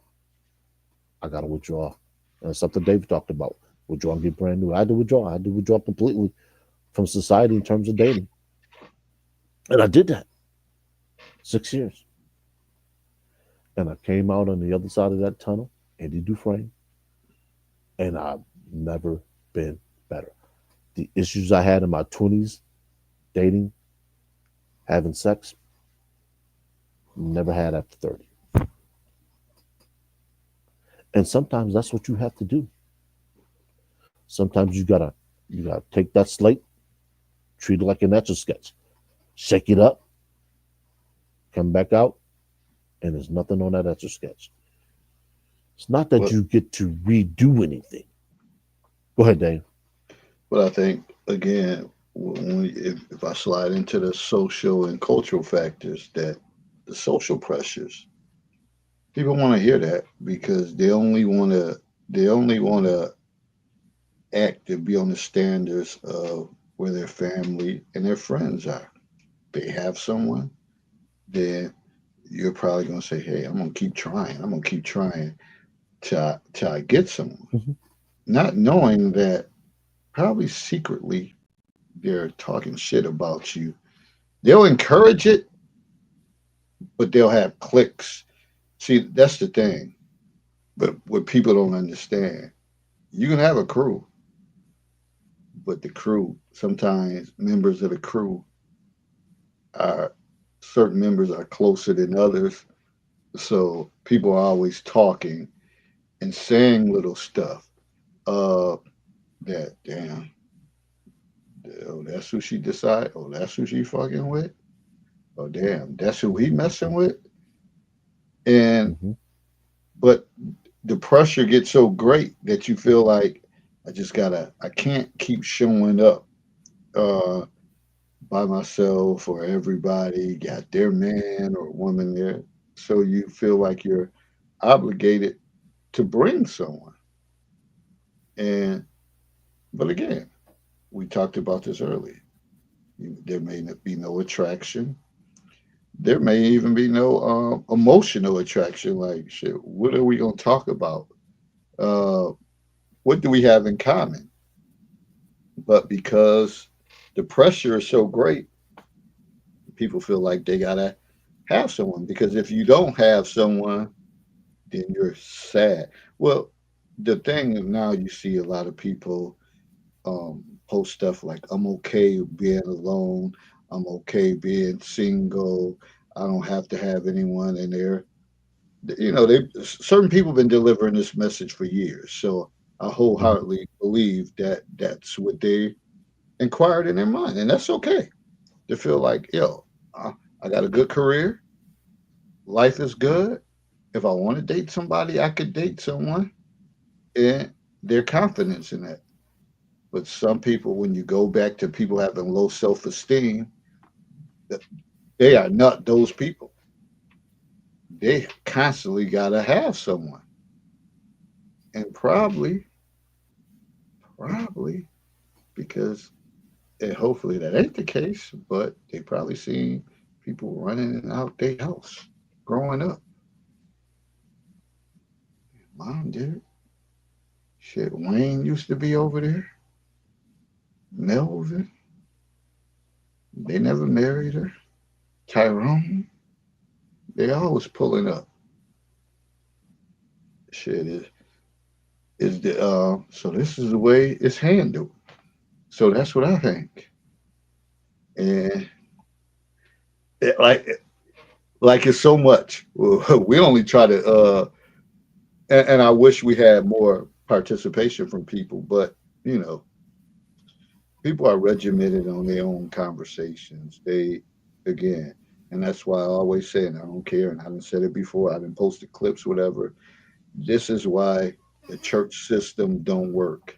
I gotta withdraw. And it's something Dave talked about. Withdraw and get brand new. I had to withdraw. I had to withdraw completely from society in terms of dating. And I did that 6 years. And I came out on the other side of that tunnel, Andy Dufresne, and I've never been better. The issues I had in my 20s, dating, having sex, never had after 30. And sometimes that's what you have to do. Sometimes you gotta take that slate, treat it like an etch a sketch, shake it up, come back out, and there's nothing on that etch a sketch. It's not that But you get to redo anything. Go ahead, Dave. but I think again, if I slide into the social and cultural factors, that the social pressures, people want to hear that because they only want to act and be on the standards of where their family and their friends are. They have someone, then you're probably gonna say, "Hey, I'm gonna keep trying. I'm gonna keep trying till I get someone," Mhm. not knowing that probably secretly they're talking shit about you. They'll encourage it, but they'll have clicks. See, that's the thing. But what people don't understand, you can have a crew, but the crew, sometimes members of the crew are certain members are closer than others. So people are always talking and saying little stuff. Uh, that damn, oh, that's who she decide. Oh, that's who she fucking with. Oh, damn, that's who he messing with. And Mhm. but the pressure gets so great that you feel like I can't keep showing up uh, by myself or everybody got their man or woman there. So you feel like you're obligated to bring someone. And But again, we talked about this earlier. There may not be no attraction. There may even be no emotional attraction. Like, shit, what are we going to talk about? Uh, what do we have in common? But because the pressure is so great, people feel like they got to have someone. Because if you don't have someone, then you're sad. Well, the thing is now you see a lot of people post stuff like, I'm okay being alone. I'm okay being single. I don't have to have anyone in there. They certain people have been delivering this message for years. So I Mhm. wholeheartedly believe that that's what they inquired in their mind, and that's okay. To feel like, yo, I, I got a good career, life is good. If I want to date somebody, I could date someone, and their confidence in that. But some people, when you go back to people having low self esteem, they are not those people. They constantly got to have someone. And probably because, and hopefully that ain't the case, but they probably seen people running out their house growing up. Mom did it. Shit, Wayne used to be over there. Melvin, they never married her. Tyrone, they always pulling up. Shit is the so this is the way it's handled. So that's what I think. And it, like it's so much. We only try to and I wish we had more participation from people, but you know, people are regimented on their own conversations. They again, and that's why I always say, and I don't care, and I haven't said it before, I didn't posted clips, whatever. This is why the church system don't work.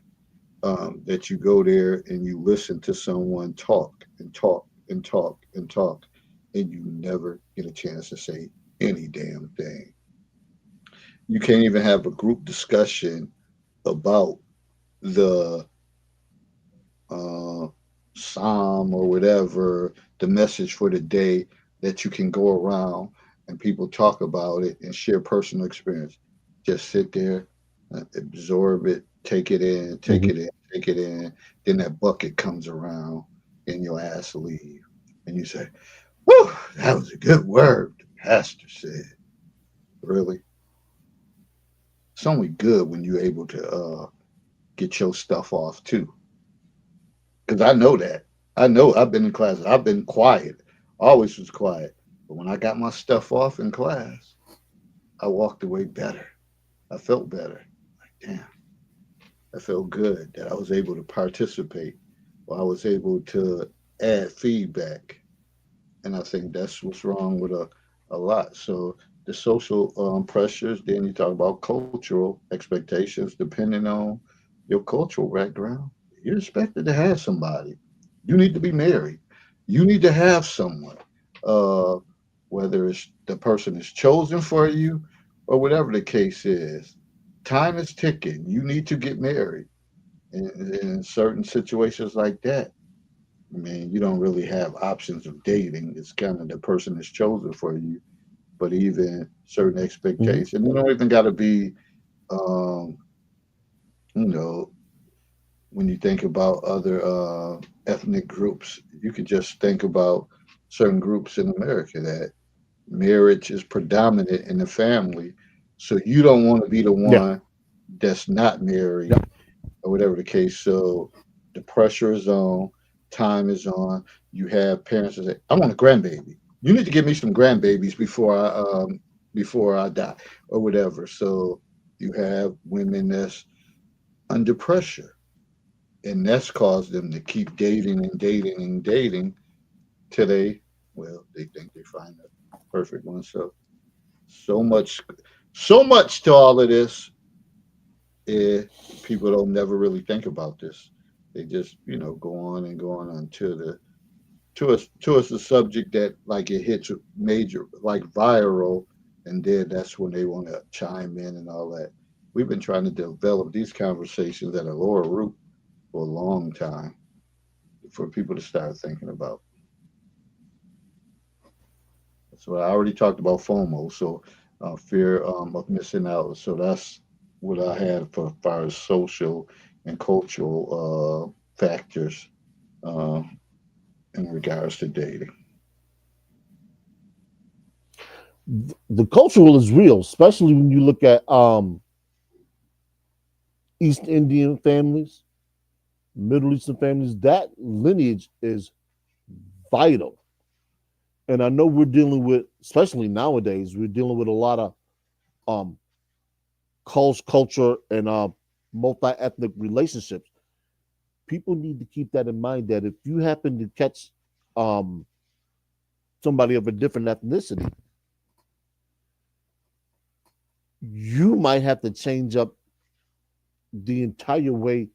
That you go there and you listen to someone talk and talk and talk and talk, and you never get a chance to say any damn thing. You can't even have a group discussion about the uh, psalm or whatever, the message for the day, that you can go around and people talk about it and share personal experience. Just sit there, absorb it, take it in, take Mhm. it in, take it in. Then that bucket comes around and your ass leave. And you say, whew, that was a good word, the pastor said. Really? It's only good when you're able to get your stuff off too. Because I know that. I know I've been in class. I've been quiet. Always was quiet. But when I got my stuff off in class, I walked away better. I felt better. Like, damn, I felt good that I was able to participate, or I was able to add feedback. And I think that's what's wrong with a lot. So the social pressures, then you talk about cultural expectations, depending on your cultural background, you're expected to have somebody. You need to be married. You need to have someone. Uh, whether it's the person is chosen for you or whatever the case is, time is ticking. You need to get married. And in certain situations like that, I mean, you don't really have options of dating. It's kind of the person is chosen for you, but even certain Mhm. expectations. You don't even got to be, um, you know, when you think about other ethnic groups, you could just think about certain groups in America that marriage is predominant in the family. So you don't want to be the Yeah. one that's not married Yep. or whatever the case. So the pressure is on, time is on. You have parents that say, "I want a grandbaby. You need to give me some grandbabies before I die, or whatever." So you have women that's under pressure, and that's caused them to keep dating and dating and dating till they think they find the perfect one. So so much, so much to all of this. eh, People don't never really think about this. They just, go on and go on until to us the subject that like it hits major like viral, and then that's when they want to chime in and all that. We've been trying to develop these conversations at a lower root, for a long time for people to start thinking about. So I already talked about FOMO, so fear of missing out. So that's what I had for as far as social and cultural factors uh, in regards to dating. The cultural is real, especially when you look at East Indian families, Middle Eastern families. That lineage is vital. And I know we're dealing with, especially nowadays, we're dealing with a lot of um, culture and multi-ethnic relationships. People need to keep that in mind that if you happen to catch um, somebody of a different ethnicity, you might have to change up the entire way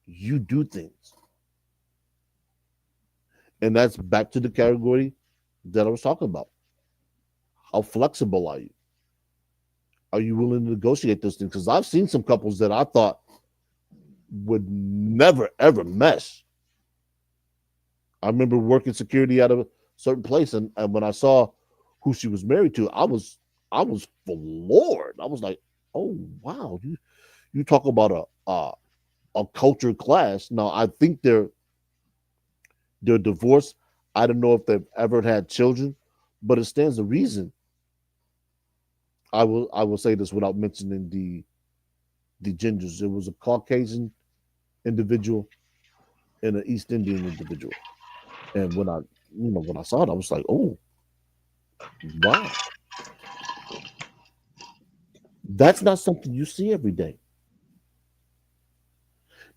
you do things. And that's back to the category that I was talking about. How flexible are you? Are you willing to negotiate those things? Because I've seen some couples that I thought would never ever mesh. I remember working security at a certain place, and when I saw who she was married to, I was floored. I was like, oh wow, you talk about a culture clash. Now I think they're divorced. I don't know if they've ever had children, but it stands to reason. I will say this without mentioning the genders. It was a Caucasian individual and an East Indian individual. And when I saw it, I was like, oh wow, that's not something you see every day.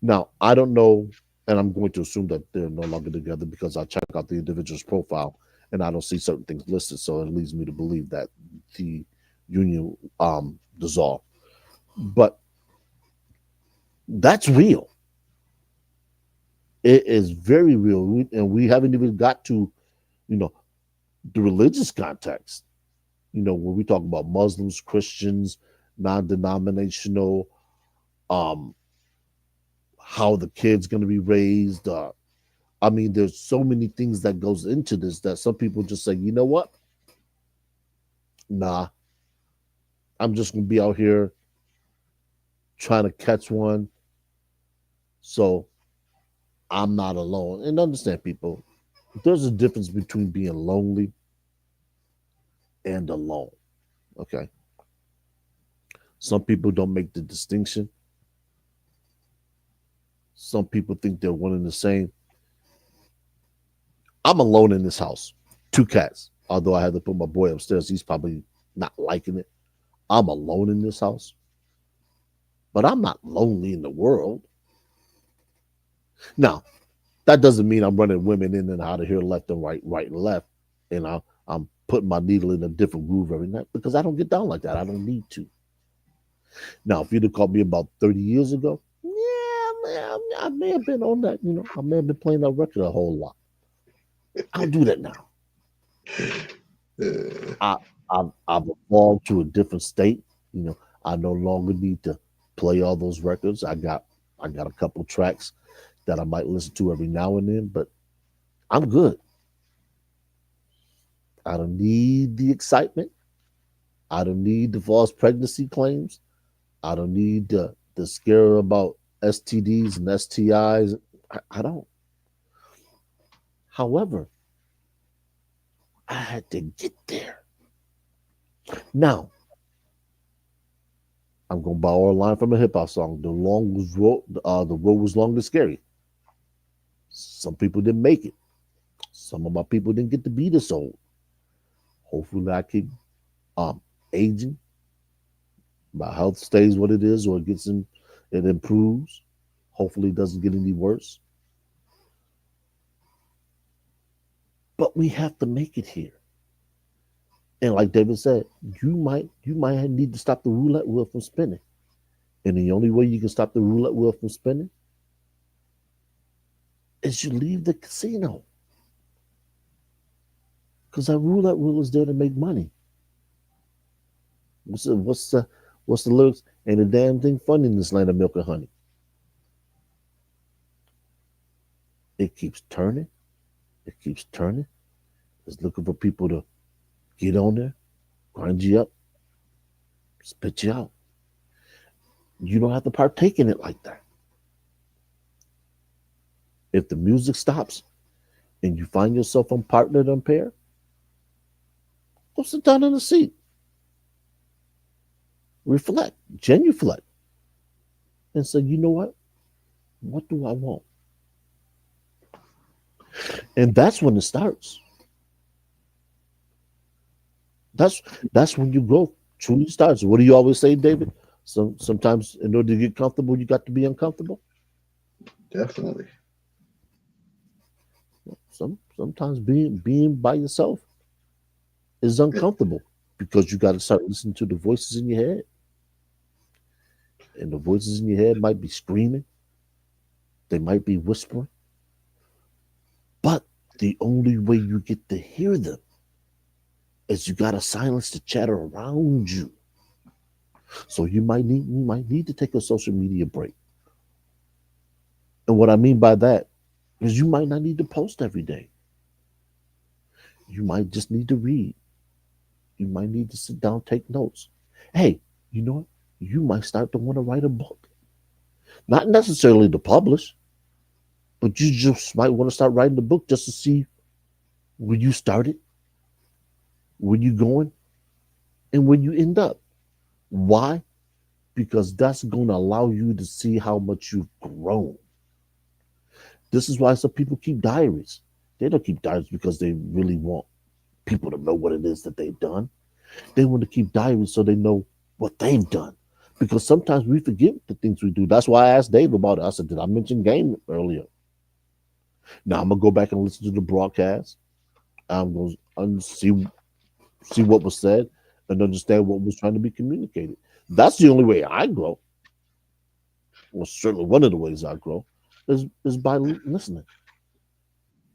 Now I don't know, and I'm going to assume that they're no longer together because I check out the individual's profile and I don't see certain things listed. So it leads me to believe that the union dissolved. But that's real. It is very real, and we haven't even got to you know the religious context. When we talk about Muslims, Christians, non-denominational, um, how the kid's going to be raised. I mean, there's so many things that goes into this that some people just say, you know what? Nah, I'm just going to be out here trying to catch one, so I'm not alone. And understand, people, there's a difference between being lonely and alone. Okay, some people don't make the distinction. Some people think they're one and the same. I'm alone in this house. Two cats. Although I had to put my boy upstairs, he's probably not liking it. I'm alone in this house, but I'm not lonely in the world. Now, that doesn't mean I'm running women in and out of here left and right, right and left, and I'm putting my needle in a different groove every night because I don't get down like that. I don't need to. Now, if you'd have called me about 30 years ago, yeah, man, I may have been on that. I may have been playing that record a whole lot. I don't do that now. Uh, I, I've evolved to a different state. I no longer need to play all those records. I got a couple tracks that I might listen to every now and then, but I'm good. I don't need the excitement. I don't need the false pregnancy claims. I don't need the scare about STDs and STIs. I don't. However, I had to get there. Now, I'm gonna borrow a line from a hip hop song. The road was long and scary. Some people didn't make it. Some of my people didn't get to be this old. Hopefully, I keep um aging. My health stays what it is, or it improves. Hopefully, it doesn't get any worse. But we have to make it here. And like David said, you might need to stop the roulette wheel from spinning. And the only way you can stop the roulette wheel from spinning is you leave the casino. Because that roulette wheel is there to make money. What's the lyrics? Ain't a damn thing funny in this land of milk and honey. It keeps turning. It keeps turning. It's looking for people to get on there, grind you up, spit you out. You don't have to partake in it like that. If the music stops and you find yourself unpartnered, unpaired, go sit down in the seat, reflect, genuflect, and say, you know what? What do I want? And that's when it starts. That's that's when your growth truly starts. What do you always say, David? Sometimes in order to get comfortable, you got to be uncomfortable. Definitely. Sometimes being by yourself is It, uncomfortable because you got to start listening to the voices in your head, and the voices in your head might be screaming, they might be whispering, but the only way you get to hear them is you got to silence the chatter around you. So you might need to take a social media break. And what I mean by that is you might not need to post every day. You might just need to read. You might need to sit down, take notes. Hey, you know what? You might start to want to write a book. Not necessarily to publish, but you just might want to start writing the book just to see where you started, where you going, and where you end up. Why? Because that's going to allow you to see how much you've grown. This is why some people keep diaries. They don't keep diaries because they really want people to know what it is that they've done. They want to keep diaries so they know what they've done. Because sometimes we forget the things we do. That's why I asked Dave about it. I said, did I mention game earlier? Now I'm gonna go back and listen to the broadcast. I'm gonna see what was said and understand what was trying to be communicated. That's the only way I grow. Well, certainly one of the ways I grow is by listening.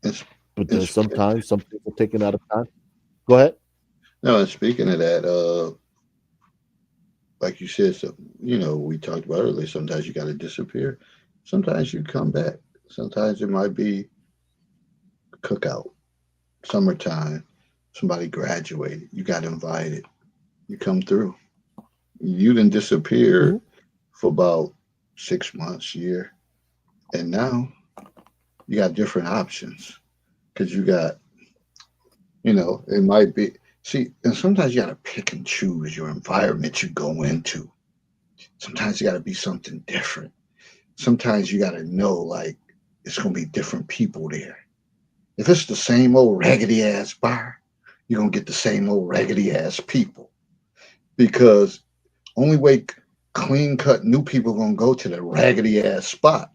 it's, But there's it's, sometimes some people taking out of time. Go ahead. no, and speaking of that, like you said, so, we talked about earlier, sometimes you got to disappear. Sometimes you come back. Sometimes it might be cookout, summertime, somebody graduated, you got invited, you come through. You didn't Mm-hmm. disappear for about 6 months, year, and now you got different options because you got, it might be. See, and sometimes you got to pick and choose your environment you go into. Sometimes you got to be something different. Sometimes you got to know, like, it's going to be different people there. If it's the same old raggedy ass bar, you're going to get the same old raggedy ass people because only way clean cut new people going to go to the raggedy ass spot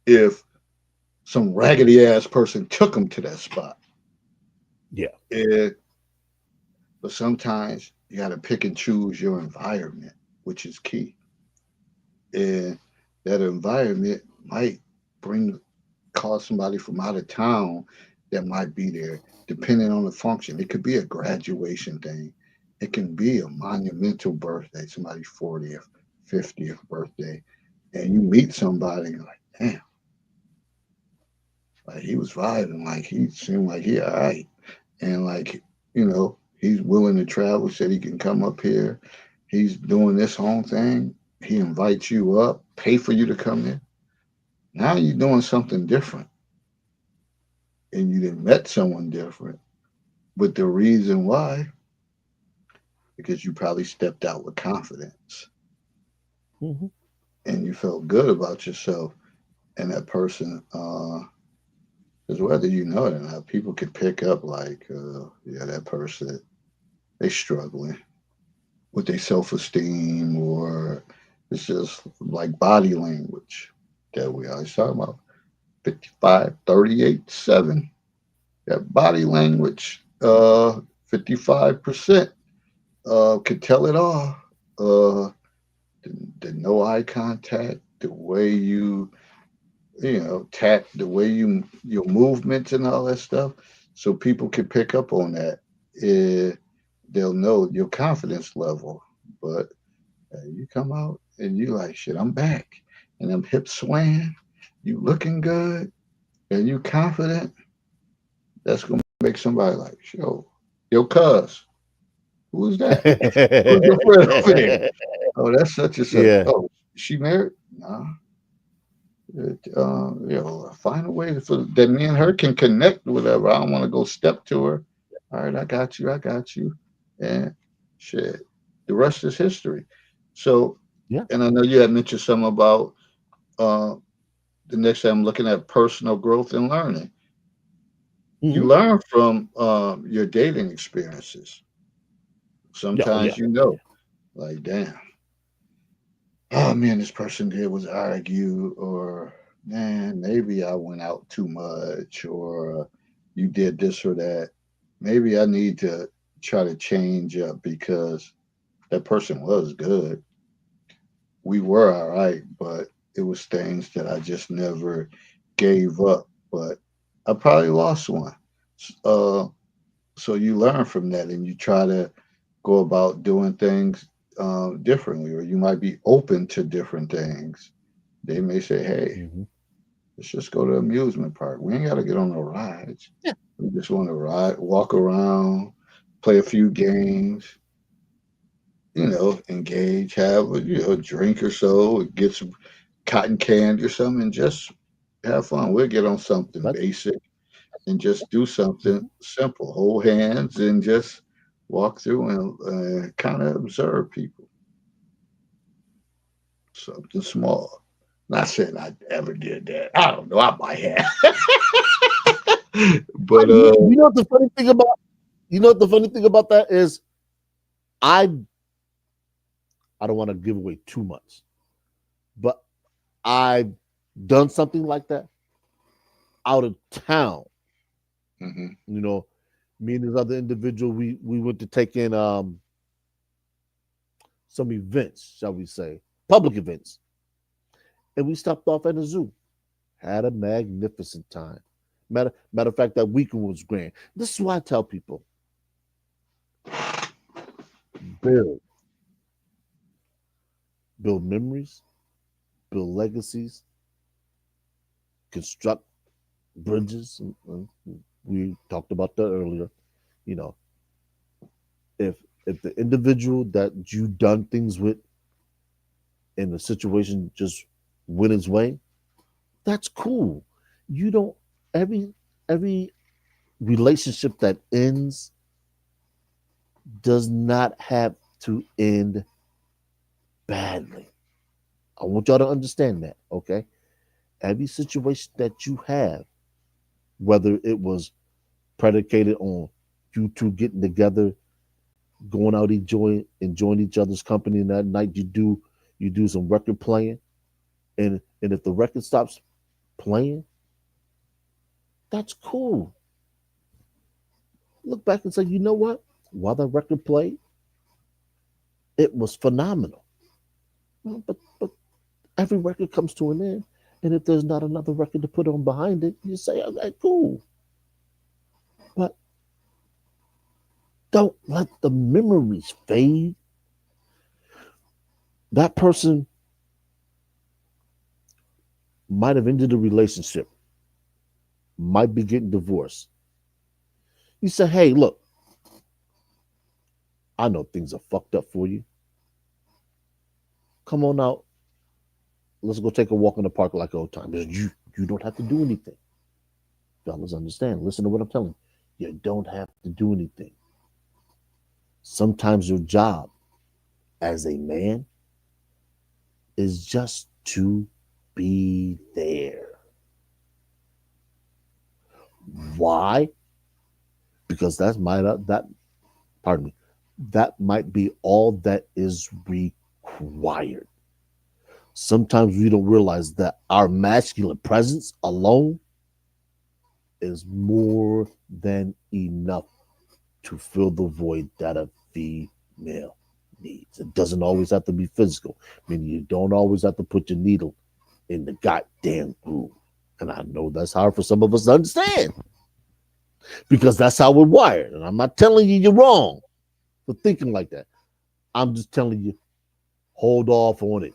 if some raggedy ass person took them to that spot. Yeah. Eh, but sometimes you got to pick and choose your environment, which is key. And that environment might bring call somebody from out of town that might be there, depending on the function. It could be a graduation thing. It can be a monumental birthday, somebody's 40th, 50th birthday, and you meet somebody and you're like, damn, like he was vibing, like he seemed like he all right. And like, he's willing to travel, said he can come up here. He's doing this whole thing. He invites you up, pay for you to come in. Now you're doing something different and you didn't met someone different. But the reason why, because you probably stepped out with confidence Mm-hmm. and you felt good about yourself and that person, because whether you know it or not, people could pick up like, yeah, that person, they struggling with their self-esteem or it's just like body language that we always talk about. 55, 38, 7. That body language, 55% could tell it all. Uh, the no eye contact, the way tap, the way your movements and all that stuff, so people can pick up on that. Eh, they'll know your confidence level. But you come out and you like, shit, I'm back, and them hips swaying, you looking good. and you confident, that's gonna make somebody like, yo, cuz, who's that? Who's your friend over there? Oh, that's such and such. Yeah. Oh, is she married? Nah. Find a way for that me and her can connect, whatever. I don't want to go step to her. All right, I got you. I got you. And shit, the rest is history. So, Yeah. and I know you had mentioned something about uh, the next time I'm looking at personal growth and learning. You Hmm. learn from your dating experiences. Yeah. Oh yeah. Sometimes like, damn, oh man, this person did was argue, or man, maybe I went out too much, or you did this or that. Maybe I need to try to change up because that person was good. We were all right, but it was things that I just never gave up. But I probably lost one. Uh, so you learn from that and you try to go about doing things differently, or you might be open to different things. They may say, hey, Hmm. let's just go to the amusement park. We ain't got to get on the rides. Yeah. We just want to ride, walk around, play a few games, engage, have a drink or so, get some cotton candy or something, and just have fun. We'll get on something That's basic and just do something mhm. simple. Hold hands and just walk through and kind of observe people. Something small. Not saying I ever did that. I don't know. I might have. But You know what the funny thing about that is I I don't want to give away too much, but I've done something like that out of town. mhm. You know, me and this other individual, we went to take in some events, shall we say, public events, and we stopped off at a zoo. Had a magnificent time. Matter of fact, that weekend was grand. This is why I tell people: build, build memories, build legacies, construct bridges. We talked about that earlier. You know, if if the individual that you done things with in the situation just went his way, that's cool. You don't every relationship that ends does not have to end badly. I want y'all to understand that, okay? Every situation that you have, whether it was predicated on you two getting together, going out enjoying each other's company, and that night you do some record playing, and if the record stops playing, that's cool. Look back and say, you know what? While the record played, it was phenomenal. Well, but every record comes to an end, and if there's not another record to put on behind it, you say, okay, cool. But don't let the memories fade. That person might have ended a relationship, might be getting divorced. You say, hey, look, I know things are fucked up for you. Come on out. Let's go take a walk in the park like old times. You don't have to do anything. Fellas, understand. Listen to what I'm telling you. You don't have to do anything. Sometimes your job as a man is just to be there. Why? Because that pardon me, that might be all that is required. Sometimes we don't realize that our masculine presence alone is more than enough to fill the void that a female needs. It doesn't always have to be physical. I mean, you don't always have to put your needle in the goddamn groove. And I know that's hard for some of us to understand because that's how we're wired. And I'm not telling you you're wrong for thinking like that. I'm just telling you, hold off on it.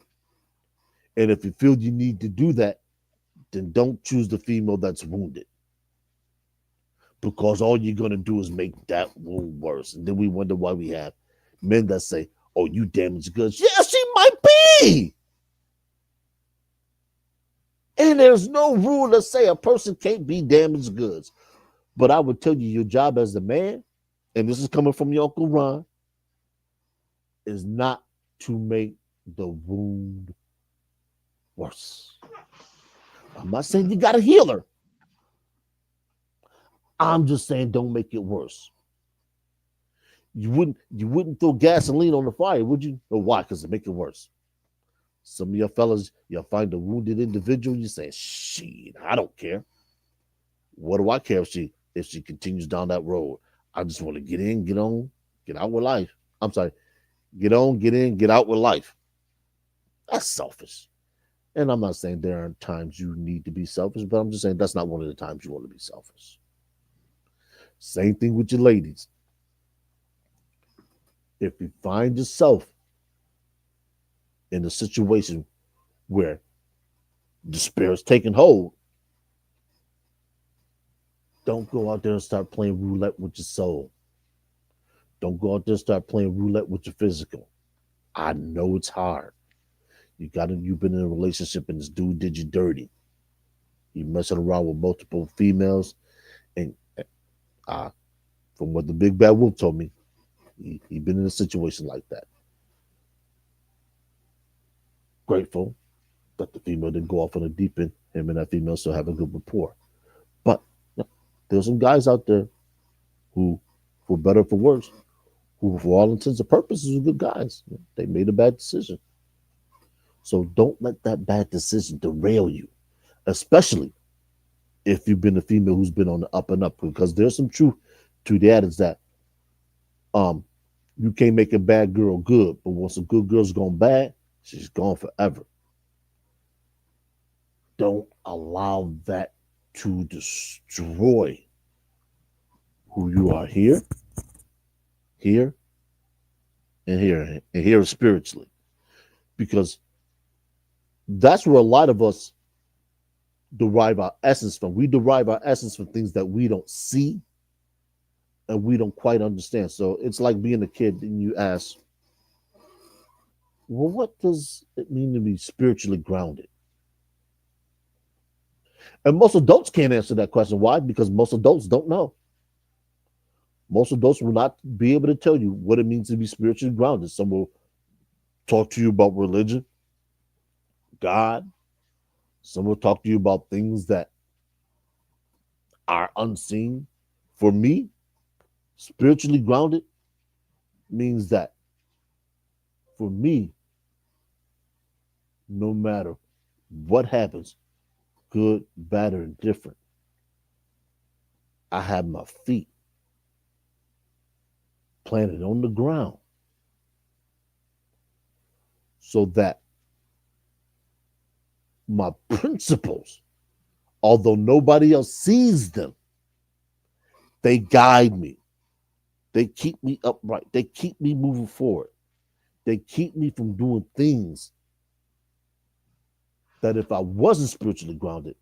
And if you feel you need to do that, then don't choose the female that's wounded because all you're gonna do is make that wound worse. And then we wonder why we have men that say, "Oh, you damaged goods." Yeah, she might be. And there's no rule that say a person can't be damaged goods. But I would tell you, your job as a man, and this is coming from your Uncle Ron, is not to make the wound worse. I'm not saying you got to heal her. I'm just saying don't make it worse. You wouldn't throw gasoline on the fire, would you? Or why? Because it make it worse. Some of your fellas, you'll find a wounded individual, you say, shit, I don't care. What do I care if she continues down that road? I just want to get in, get on, get out with life. I'm sorry, get on, get in, get out with life. That's selfish. And I'm not saying there aren't times you need to be selfish, but I'm just saying that's not one of the times you want to be selfish. Same thing with your ladies. If you find yourself in a situation where despair is taking hold, don't go out there and start playing roulette with your soul. Don't go out there and start playing roulette with your physical. I know it's hard. You've been in a relationship and this dude did you dirty. You messing around with multiple females, and uh, from what the big bad wolf told me, he been in a situation like that. Grateful that the female didn't go off on a deep end. Him and that female still have a good rapport. But there's some guys out there who, for better or for worse, who, for all intents and purposes, are good guys. They made a bad decision. So don't let that bad decision derail you, especially if you've been a female who's been on the up and up, because there's some truth to that is that um you can't make a bad girl good, but once a good girl's gone bad, she's gone forever. Don't allow that to destroy who you are here, and here spiritually, because that's where a lot of us derive our essence from. We derive our essence from things that we don't see and we don't quite understand. So it's like being a kid and you ask, well, what does it mean to be spiritually grounded? And most adults can't answer that question. Why? Because most adults don't know. Most adults will not be able to tell you what it means to be spiritually grounded. Some will talk to you about religion, God. Some will talk to you about things that are unseen. For me, spiritually grounded means that for me, no matter what happens, good, bad, or indifferent, I have my feet planted on the ground so that my principles, although nobody else sees them, they guide me. They keep me upright. They keep me moving forward. They keep me from doing things that if I wasn't spiritually grounded,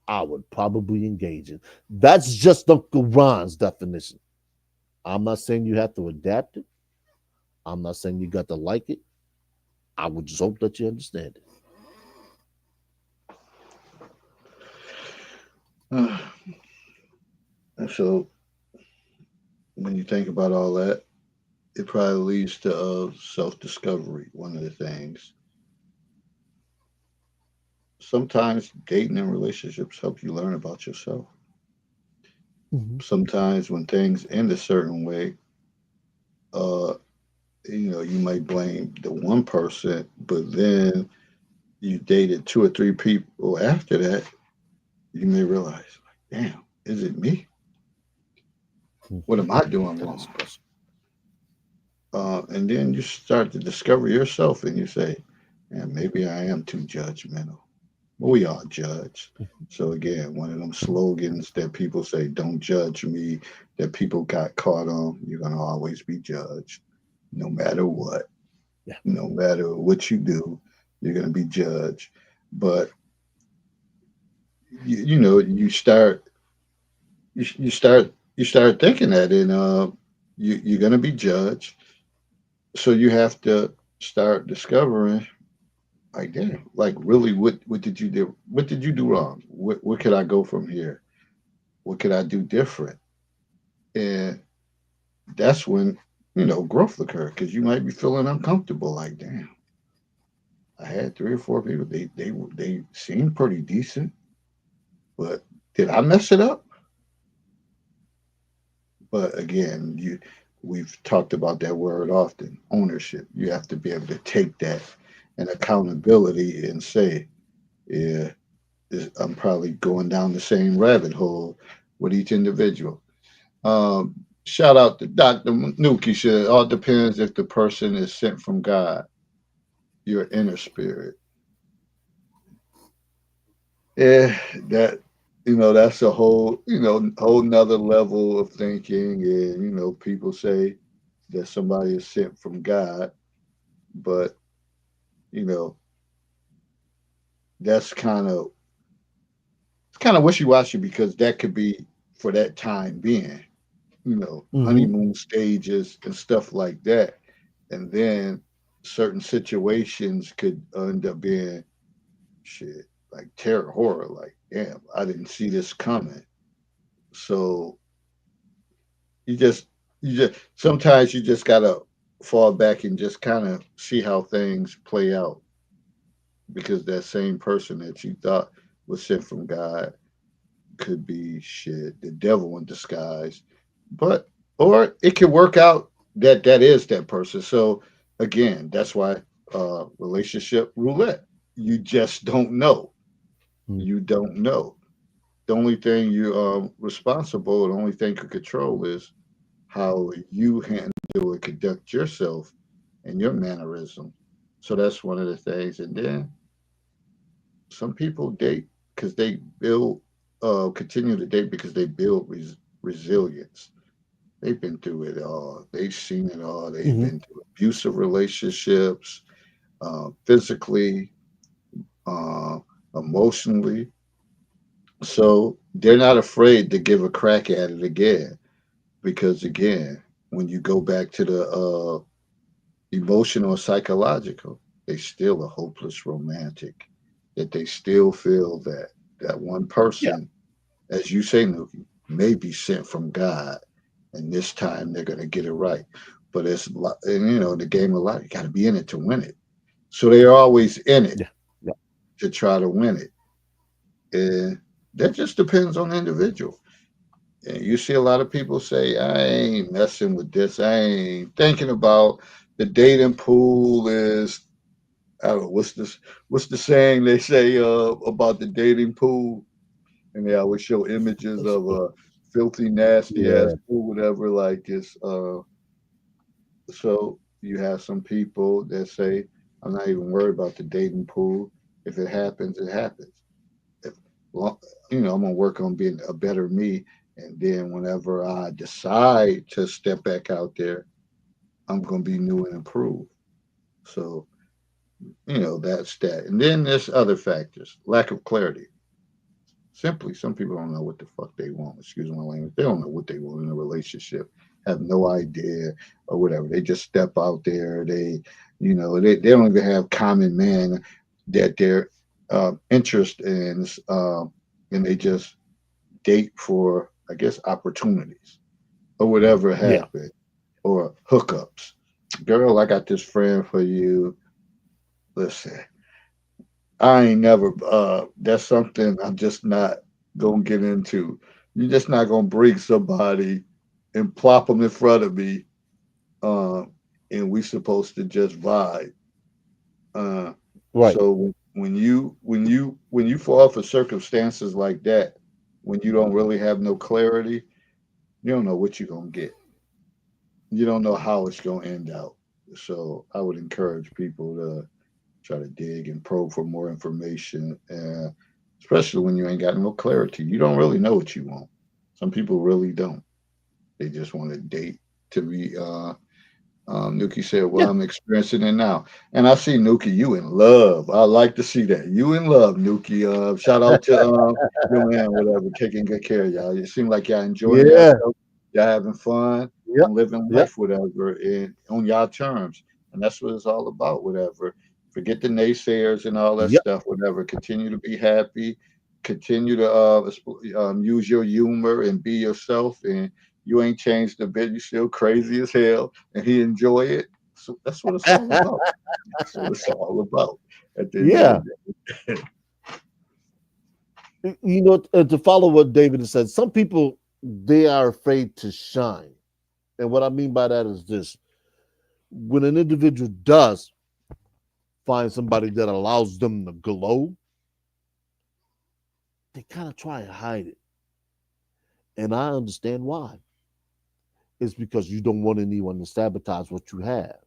I would probably engage in. That's just Uncle Ron's definition. I'm not saying you have to adapt it. I'm not saying you got to like it. I would just hope that you understand it. Uh, and so when you think about all that, it probably leads to self-discovery. One of the things. Sometimes dating and relationships help you learn about yourself. Mhm. Sometimes when things end a certain way, uh, you might blame the one person, but then you dated two or three people after that, you may realize, like, damn, is it me? What Mhm. am I doing That is wrong? a question. And then you start to discover yourself and you say, man, maybe I am too judgmental. Well, we all judge. So again, one of them slogans that people say, don't judge me, that people got caught on, you're going to always be judged. No matter what, Yeah. no matter what you do, you're going to be judged. But you know, you start thinking that, and you're gonna be judged. So you have to start discovering, like, damn, like really, what did you do? What did you do wrong? Where could I go from here? What could I do different? And that's when, you know, growth occur, because you might be feeling uncomfortable. Like, damn, I had three or four people. They seemed pretty decent, but did I mess it up? But again, you we've talked about that word often, ownership. You have to be able to take that and accountability and say, yeah, I'm probably going down the same rabbit hole with each individual. Shout out to Dr. Nuki. Said, all depends if the person is sent from God, your inner spirit. Yeah, that, you know, that's a whole, you know, whole nother level of thinking. And, you know, people say that somebody is sent from God, but, you know, that's kind of wishy washy, because that could be for that time being, you know, Mm-hmm. honeymoon stages and stuff like that. And then certain situations could end up being shit, like terror horror, like, damn, I didn't see this coming. So you just sometimes you just gotta fall back and just kind of see how things play out, because that same person that you thought was sent from God could be shit, the devil in disguise. But or it could work out that that is that person. So again, that's why relationship roulette. You just don't know. You don't know. The only thing you are responsible, the only thing you control is how you handle and conduct yourself and your mannerism. So that's one of the things. And then some people date because they build, continue to date because they build resilience. They've been through it all. They've seen it all. They've Mm-hmm. been through abusive relationships, physically, uh, emotionally. So they're not afraid to give a crack at it again. Because again, when you go back to the emotional or psychological, they still a hopeless romantic. That they still feel that that one Yeah. person, as you say, Nuki, may be sent from God, and this time they're gonna get it right. But and you know, the game of life, you got to be in it to win it. So they're always in it Yeah. Yeah. to try to win it, and that just depends on the individual. And you see a lot of people say, I ain't messing with this. I ain't thinking about the dating pool is, I don't know, what's the saying they say about the dating pool? And they always show images of a filthy, nasty ass Yeah. pool, whatever, like it's so you have some people that say, I'm not even worried about the dating pool. If it happens, it happens. If well, you know, I'm gonna work on being a better me, and then whenever I decide to step back out there, I'm gonna be new and improved. So you know, that's that. And then there's other factors: lack of clarity. Simply, some people don't know what the fuck they want. Excuse my language. They don't know what they want in a relationship. Have no idea or whatever. They just step out there. You know, they don't even have common man that they're interest in, and they just date for, I guess, opportunities or whatever Yeah. happened, or hookups. Girl, I got this friend for you. Listen, I ain't never. That's something I'm just not gonna get into. You're just not gonna bring somebody and plop them in front of me, uh, and we supposed to just vibe. Uh, Right. so when you fall for circumstances like that, when you don't really have no clarity, you don't know what you're gonna get. You don't know how it's gonna end out. So I would encourage people to try to dig and probe for more information, especially when you ain't got no clarity. You don't really know what you want. Some people really don't. They just want to date to be Nuki said, "Well, Yeah. I'm experiencing it now," and I see Nuki, you in love. I like to see that you in love, Nuki. Shout out to your man, whatever, taking good care of y'all. It seems like y'all enjoying Yeah. yourself, y'all having fun Yep. and living Yep. life, whatever, and on y'all terms, and that's what it's all about, whatever. Forget the naysayers and all that Yep. stuff, whatever. Continue to be happy. Continue to use your humor and be yourself, and you ain't changed a bit. You still crazy as hell and he enjoy it. So that's what it's all about. That's what it's all about at the end of the Yeah. day. You know, to follow what David has said, some people they are afraid to shine. And what I mean by that is this: when an individual does find somebody that allows them to glow, they kind of try and hide it. And I understand why. It's because you don't want anyone to sabotage what you have.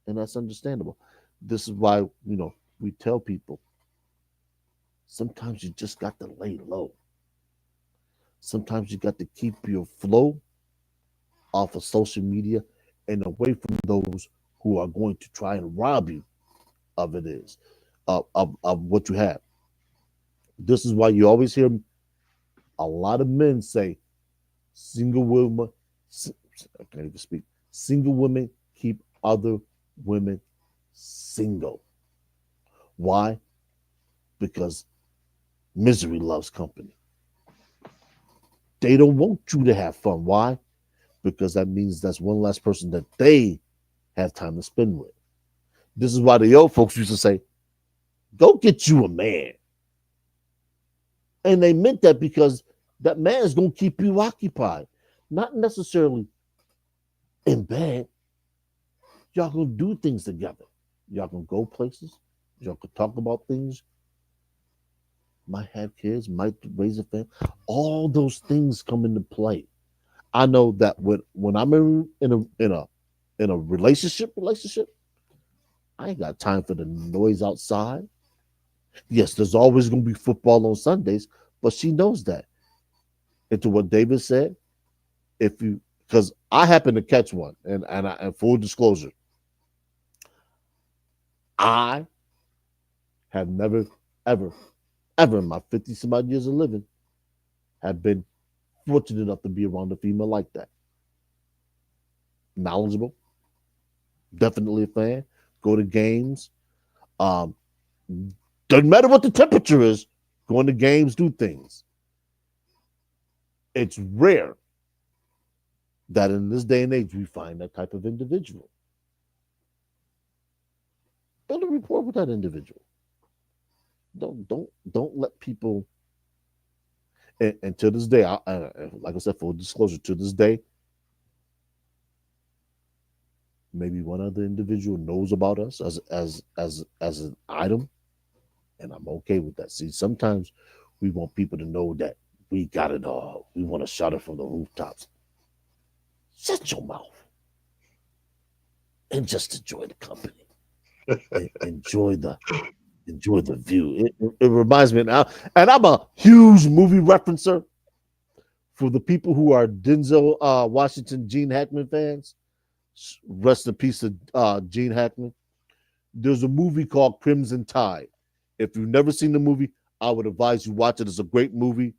And that's understandable. This is why, we tell people sometimes you just got to lay low. Sometimes you got to keep your flow off of social media and away from those who are going to try and rob you of it is of what you have. This is why you always hear a lot of men say single women I can't even speak. Single women keep other women single. Why? Because misery loves company. They don't want you to have fun. Why? Because that means that's one less person that they have time to spend with. This is why the old folks used to say, go get you a man. And they meant that because that man is going to keep you occupied, not necessarily in bed. Y'all going to do things together. Y'all going to go places. Y'all can talk about things. Might have kids, might raise a family. All those things come into play. I know that when I'm in a relationship, I ain't got time for the noise outside. Yes, there's always going to be football on Sundays, but she knows that. And to what David said, if you because I happen to catch one, and full disclosure, I have never, ever, ever in my 50 some odd years of living have been fortunate enough to be around a female like that. Knowledgeable, definitely a fan. Go to games. Um, doesn't matter what the temperature is. Going to games, do things. It's rare that in this day and age we find that type of individual. Build a rapport with that individual. Don't let people. And to this day, like I said, full disclosure, to this day, maybe one other individual knows about us as an item, and I'm okay with that. See, sometimes we want people to know that we got it all. We want to shout it from the rooftops. Shut your mouth and just enjoy the company. Enjoy the view. It reminds me now, and I'm a huge movie referencer for the people who are Denzel Washington, Gene Hackman fans. Rest in peace to Gene Hackman. There's a movie called Crimson Tide. If you've never seen the movie, I would advise you watch it. It's a great movie.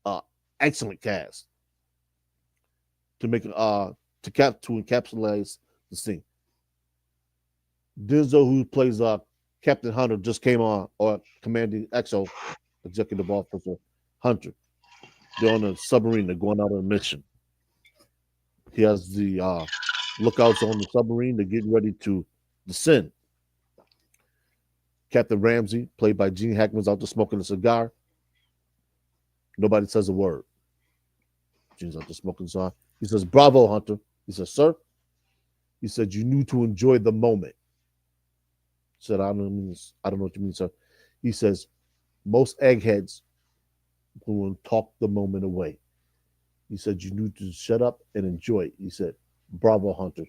Uh, Excellent cast to make to encapsulate the scene. Denzel, who plays Captain Hunter, just came on, or Commanding XO, Executive Officer Hunter. They're on a submarine. They're going out on a mission. He has the lookouts on the submarine. They're getting ready to descend. Captain Ramsey, played by Gene Hackman's out there smoking a cigar. Nobody says a word. Gene's out there smoking a cigar. He says, "Bravo, Hunter." He says, "Sir." He said, "You need to enjoy the moment." He said, I don't know what you mean, sir." He says, "Most eggheads will talk the moment away." He said, "You need to shut up and enjoy it." He said, "Bravo, Hunter.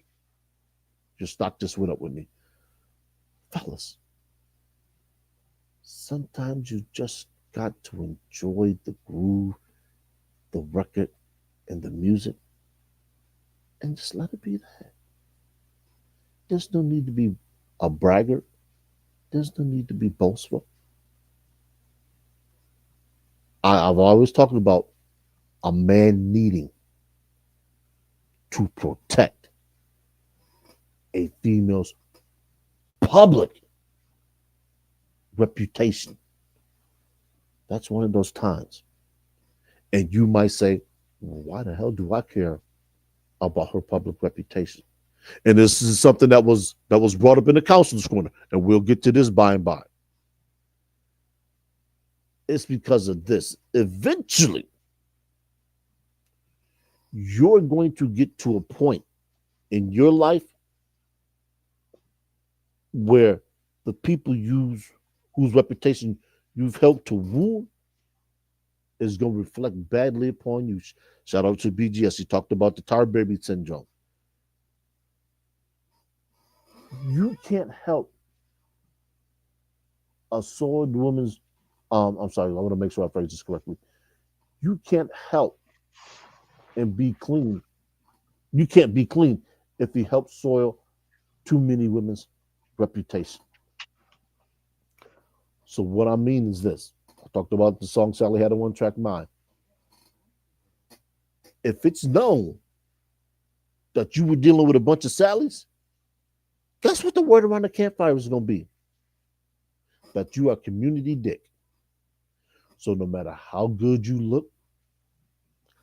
Your stock just went up with me." Fellas, sometimes you just got to enjoy the groove, the record, and the music, and just let it be that. There's no need to be a braggart. There's no need to be boastful. I've always talked about a man needing to protect a female's public reputation. That's one of those times. And you might say, well, why the hell do I care about her public reputation? And this is something that was brought up in the counselor's corner, and we'll get to this by and by. It's because of this. Eventually, you're going to get to a point in your life where the people whose reputation you've helped to wound is going to reflect badly upon you. Shout out to BGS. He talked about the tar baby syndrome. You can't help a soiled woman's. I'm sorry. I want to make sure I phrase this correctly. You can't help and be clean. You can't be clean if you help soil too many women's reputation. So what I mean is this. I talked about the song Sally Had a One Track Mind. If it's known that you were dealing with a bunch of Sallys, guess what the word around the campfire is going to be? That you are community dick. So no matter how good you look,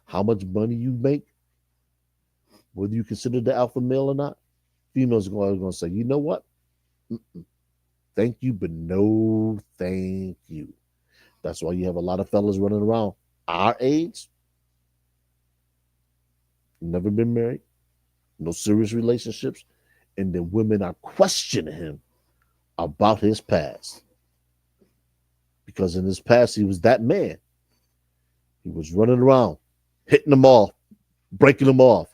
how much money you make, whether you consider the alpha male or not, females are going to say, you know what? Mm-mm. Thank you, but no thank you. That's why you have a lot of fellas running around our age, never been married, no serious relationships, and then women are questioning him about his past. Because in his past, he was that man. He was running around, hitting them off, breaking them off.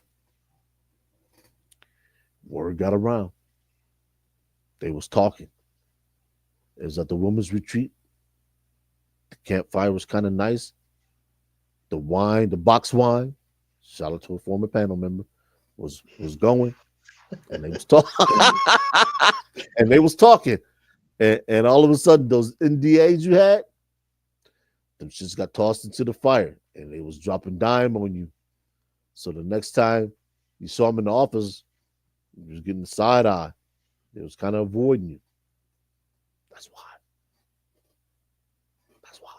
Word got around. They was talking. It was at the women's retreat. The campfire was kind of nice. The wine, the box wine, shout out to a former panel member, was going, and they was talking, and they was talking, and all of a sudden those NDAs you had, them shits got tossed into the fire, and they was dropping dime on you. So the next time you saw them in the office, you was getting the side eye. They was kind of avoiding you. That's why. That's why.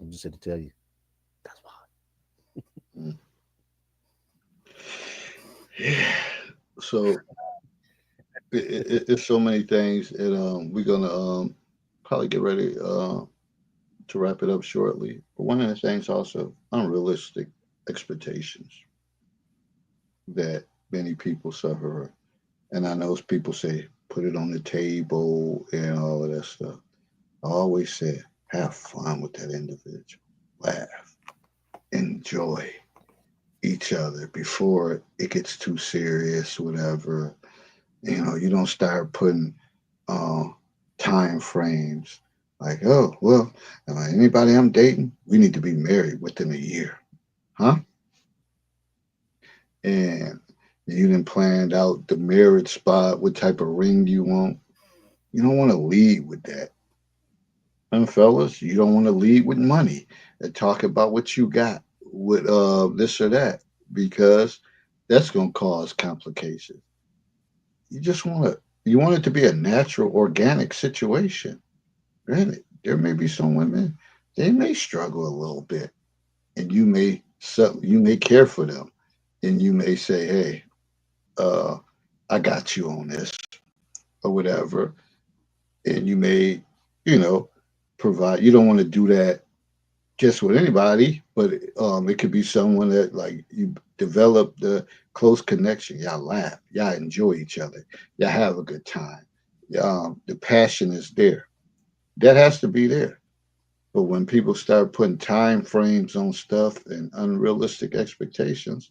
I'm just here to tell you. That's why. Yeah. So it's so many things, and we're gonna probably get ready to wrap it up shortly. But one of the things also unrealistic expectations that many people suffer, and I know people say put it on the table and all of that stuff. I always say have fun with that individual, laugh, enjoy each other before it gets too serious, whatever. You don't start putting uh, time frames like, oh, well, anybody I'm dating, we need to be married within a year, huh? And you didn't plan out the marriage spot, what type of ring you want. You don't want to lead with that. And fellas, you don't want to lead with money and talk about what you got with this or that because that's going to cause complications. You want it to be a natural, organic situation. Granted, there may be some women they may struggle a little bit, and you may care for them, and you may say, "Hey, uh, I got you on this," or whatever, and you may, you know, provide. You don't want to do that just with anybody, but it could be someone that like you develop the close connection. Y'all laugh, y'all enjoy each other, y'all have a good time. The passion is there. That has to be there. But when people start putting time frames on stuff and unrealistic expectations,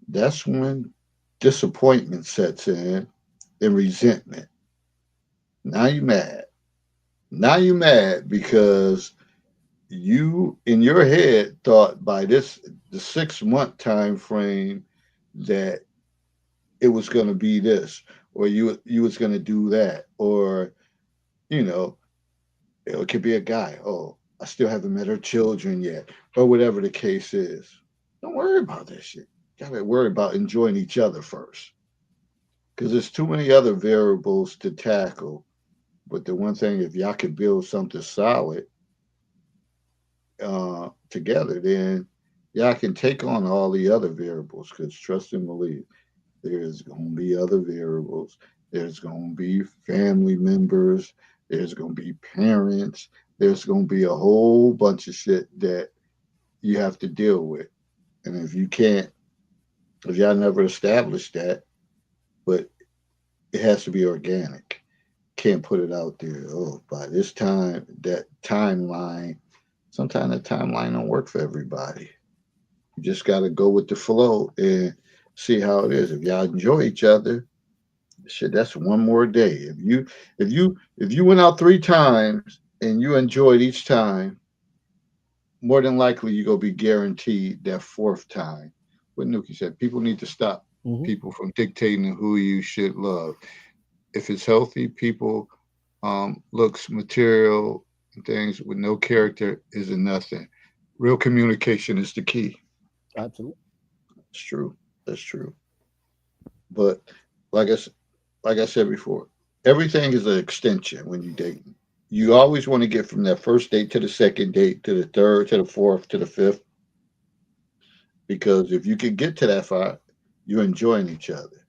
that's when disappointment sets in and resentment. Now you mad. Now you mad because you in your head thought by the 6 month time frame that it was going to be this, or you was going to do that, or you know, it could be a guy. Oh, I still haven't met her children yet, or whatever the case is. Don't worry about that shit. You gotta worry about enjoying each other first, because there's too many other variables to tackle. But the one thing, if y'all can build something solid together, then y'all can take on all the other variables. Because trust and believe, there's going to be other variables. There's going to be family members. There's going to be parents. There's going to be a whole bunch of shit that you have to deal with. And if you can't, if y'all never established that, but it has to be organic. Can't put it out there. Oh, by this time, that timeline, sometimes that timeline don't work for everybody. You just got to go with the flow and see how it is. If y'all enjoy each other, shit, that's one more day. If you went out 3 times and you enjoyed each time, more than likely you're gonna be guaranteed that fourth time. What Nuki said, people need to stop Mm-hmm. people from dictating who you should love. If it's healthy, people looks, material, and things with no character isn't nothing. Real communication is the key. Absolutely. It's true. That's true. But like I like I said before, everything is an extension when you date. You always want to get from that first date to the second date to the third to the fourth to the fifth, because if you can get to that far, you're enjoying each other.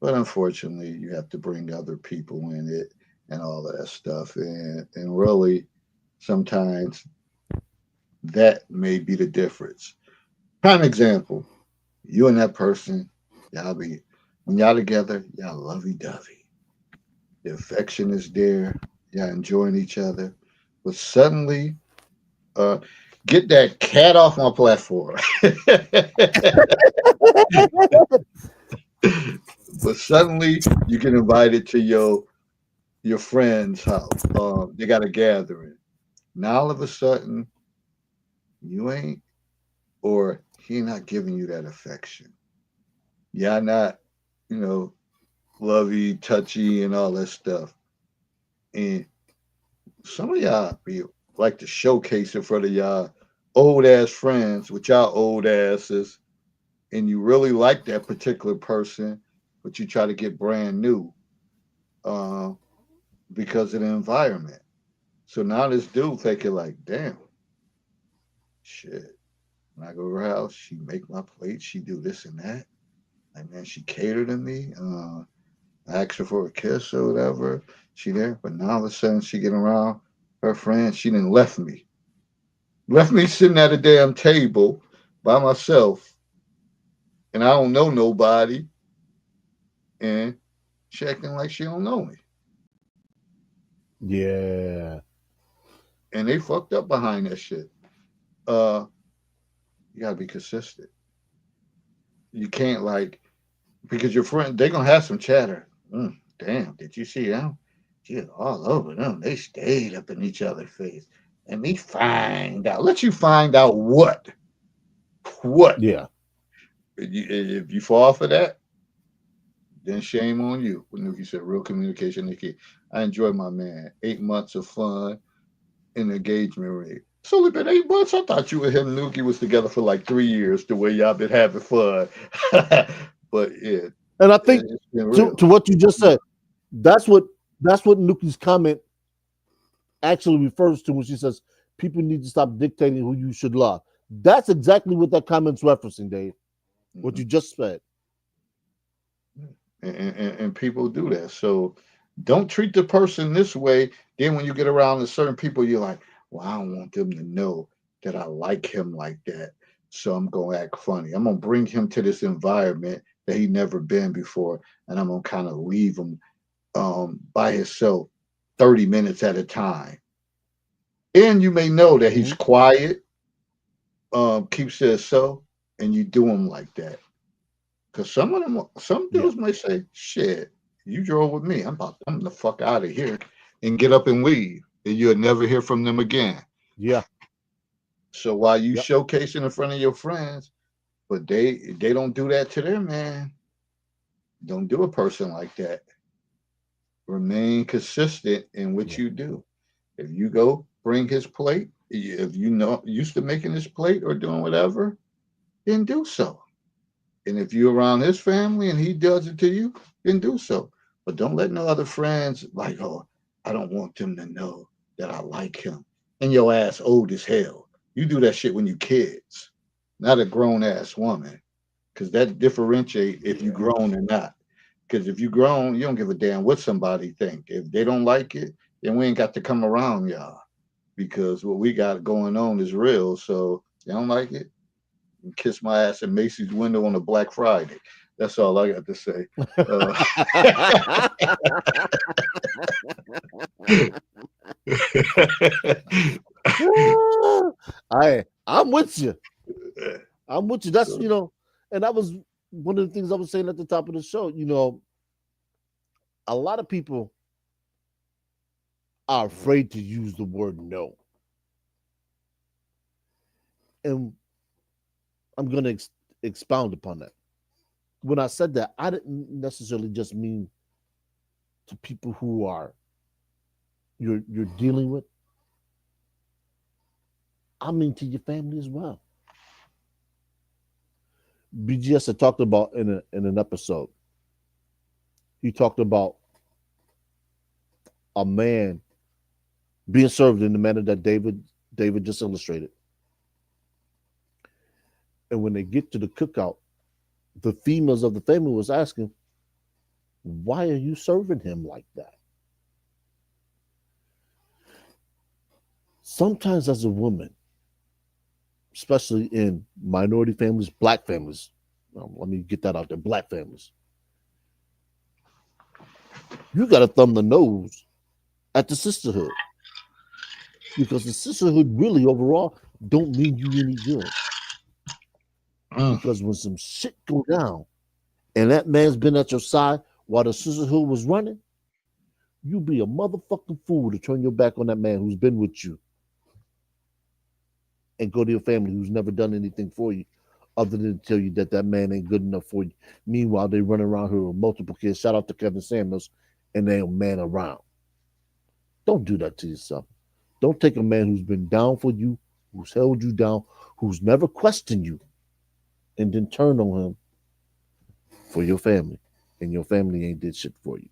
But unfortunately, you have to bring other people in it and all of that stuff. And really, sometimes that may be the difference. Prime example, you and that person, y'all be, when y'all together, y'all lovey dovey. The affection is there. Y'all enjoying each other. But suddenly, uh, get that cat off my platform. But suddenly, you get invited to your friend's house. They got a gathering. Now all of a sudden, you ain't, or he not giving you that affection. Y'all not, you know, lovey, touchy, and all that stuff. And some of y'all be like to showcase in front of y'all old ass friends with y'all old asses, and you really like that particular person, but you try to get brand new uh, because of the environment. So now this dude thinking like, damn, shit. When I go to her house, she make my plate, she do this and that. Like man, she catered to me. I asked her for a kiss or whatever. She there, but now all of a sudden she getting around her friends. She didn't left me sitting at a damn table by myself, and I don't know nobody, and she acting like she don't know me, Yeah. and they fucked up behind that shit. Uh, you gotta be consistent. You can't like because your friend they gonna have some chatter. Damn, did you see them? She was all over them. They stayed up in each other's face. Let me find out. Let you find out what? What? Yeah. If you fall for that, then shame on you. What Nuki said, real communication, Nikki. I enjoyed my man. 8 months of fun in the engagement ring. It's only been 8 months. I thought you and him, Nuki, was together for like 3 years. The way y'all been having fun, but And I think it's been to real. what you just said, that's what that's what Nuki's comment actually refers to when she says people need to stop dictating who you should love. That's exactly what that comment's referencing, Dave. What Mhm. you just said. And people do that. So don't treat the person this way. Then when you get around to certain people, you're like, well, I don't want them to know that I like him like that. So I'm gonna act funny. I'm gonna bring him to this environment that he never been before, and I'm gonna kind of leave him by himself 30 minutes at a time. And you may know that he's Mm-hmm. quiet, keeps to himself, and you do him like that. Because some Yeah. dudes might say, "Shit, you drove with me. I'm the fuck out of here," and get up and leave, and you'll never hear from them again. Yeah. So while you Yep. showcasing in front of your friends, but they don't do that to their man, Don't do a person like that. Remain consistent in what Yeah. you do. If you go bring his plate, if you know used to making his plate or doing whatever, then do so. And if you're around his family and he does it to you, then do so. But don't let no other friends like, oh, I don't want them to know that I like him. And your ass old as hell. You do that shit when you kids, not a grown ass woman. Cause that differentiate if you Yeah. grown or not. Because if you grown, you don't give a damn what somebody think. If they don't like it, then we ain't got to come around y'all. Because what we got going on is real. So you don't like it, kiss my ass in Macy's window on a Black Friday. That's all I got to say. Uh, I'm with you. I'm with you. That's so, and that was one of the things I was saying at the top of the show. A lot of people are afraid to use the word no, and I'm going to expound upon that. When I said that, I didn't necessarily just mean to people who are you're dealing with. I mean to your family as well. BGS had talked about in an episode. He talked about a man being served in the manner that David just illustrated. And when they get to the cookout, the females of the family was asking, "Why are you serving him like that?" Sometimes, as a woman, especially in minority families, black families, let me get that out there, black families, you got to thumb the nose at the sisterhood because the sisterhood really overall don't mean you any good. mm, Because when some shit go down and that man's been at your side while the sisterhood was running, you be a motherfucking fool to turn your back on that man who's been with you and go to your family who's never done anything for you other than tell you that that man ain't good enough for you. Meanwhile, they run around here with multiple kids. Shout out to Kevin Samuels, and they ain't man around. Don't do that to yourself. Don't take a man who's been down for you, who's held you down, who's never questioned you, and then turn on him for your family, and your family ain't did shit for you.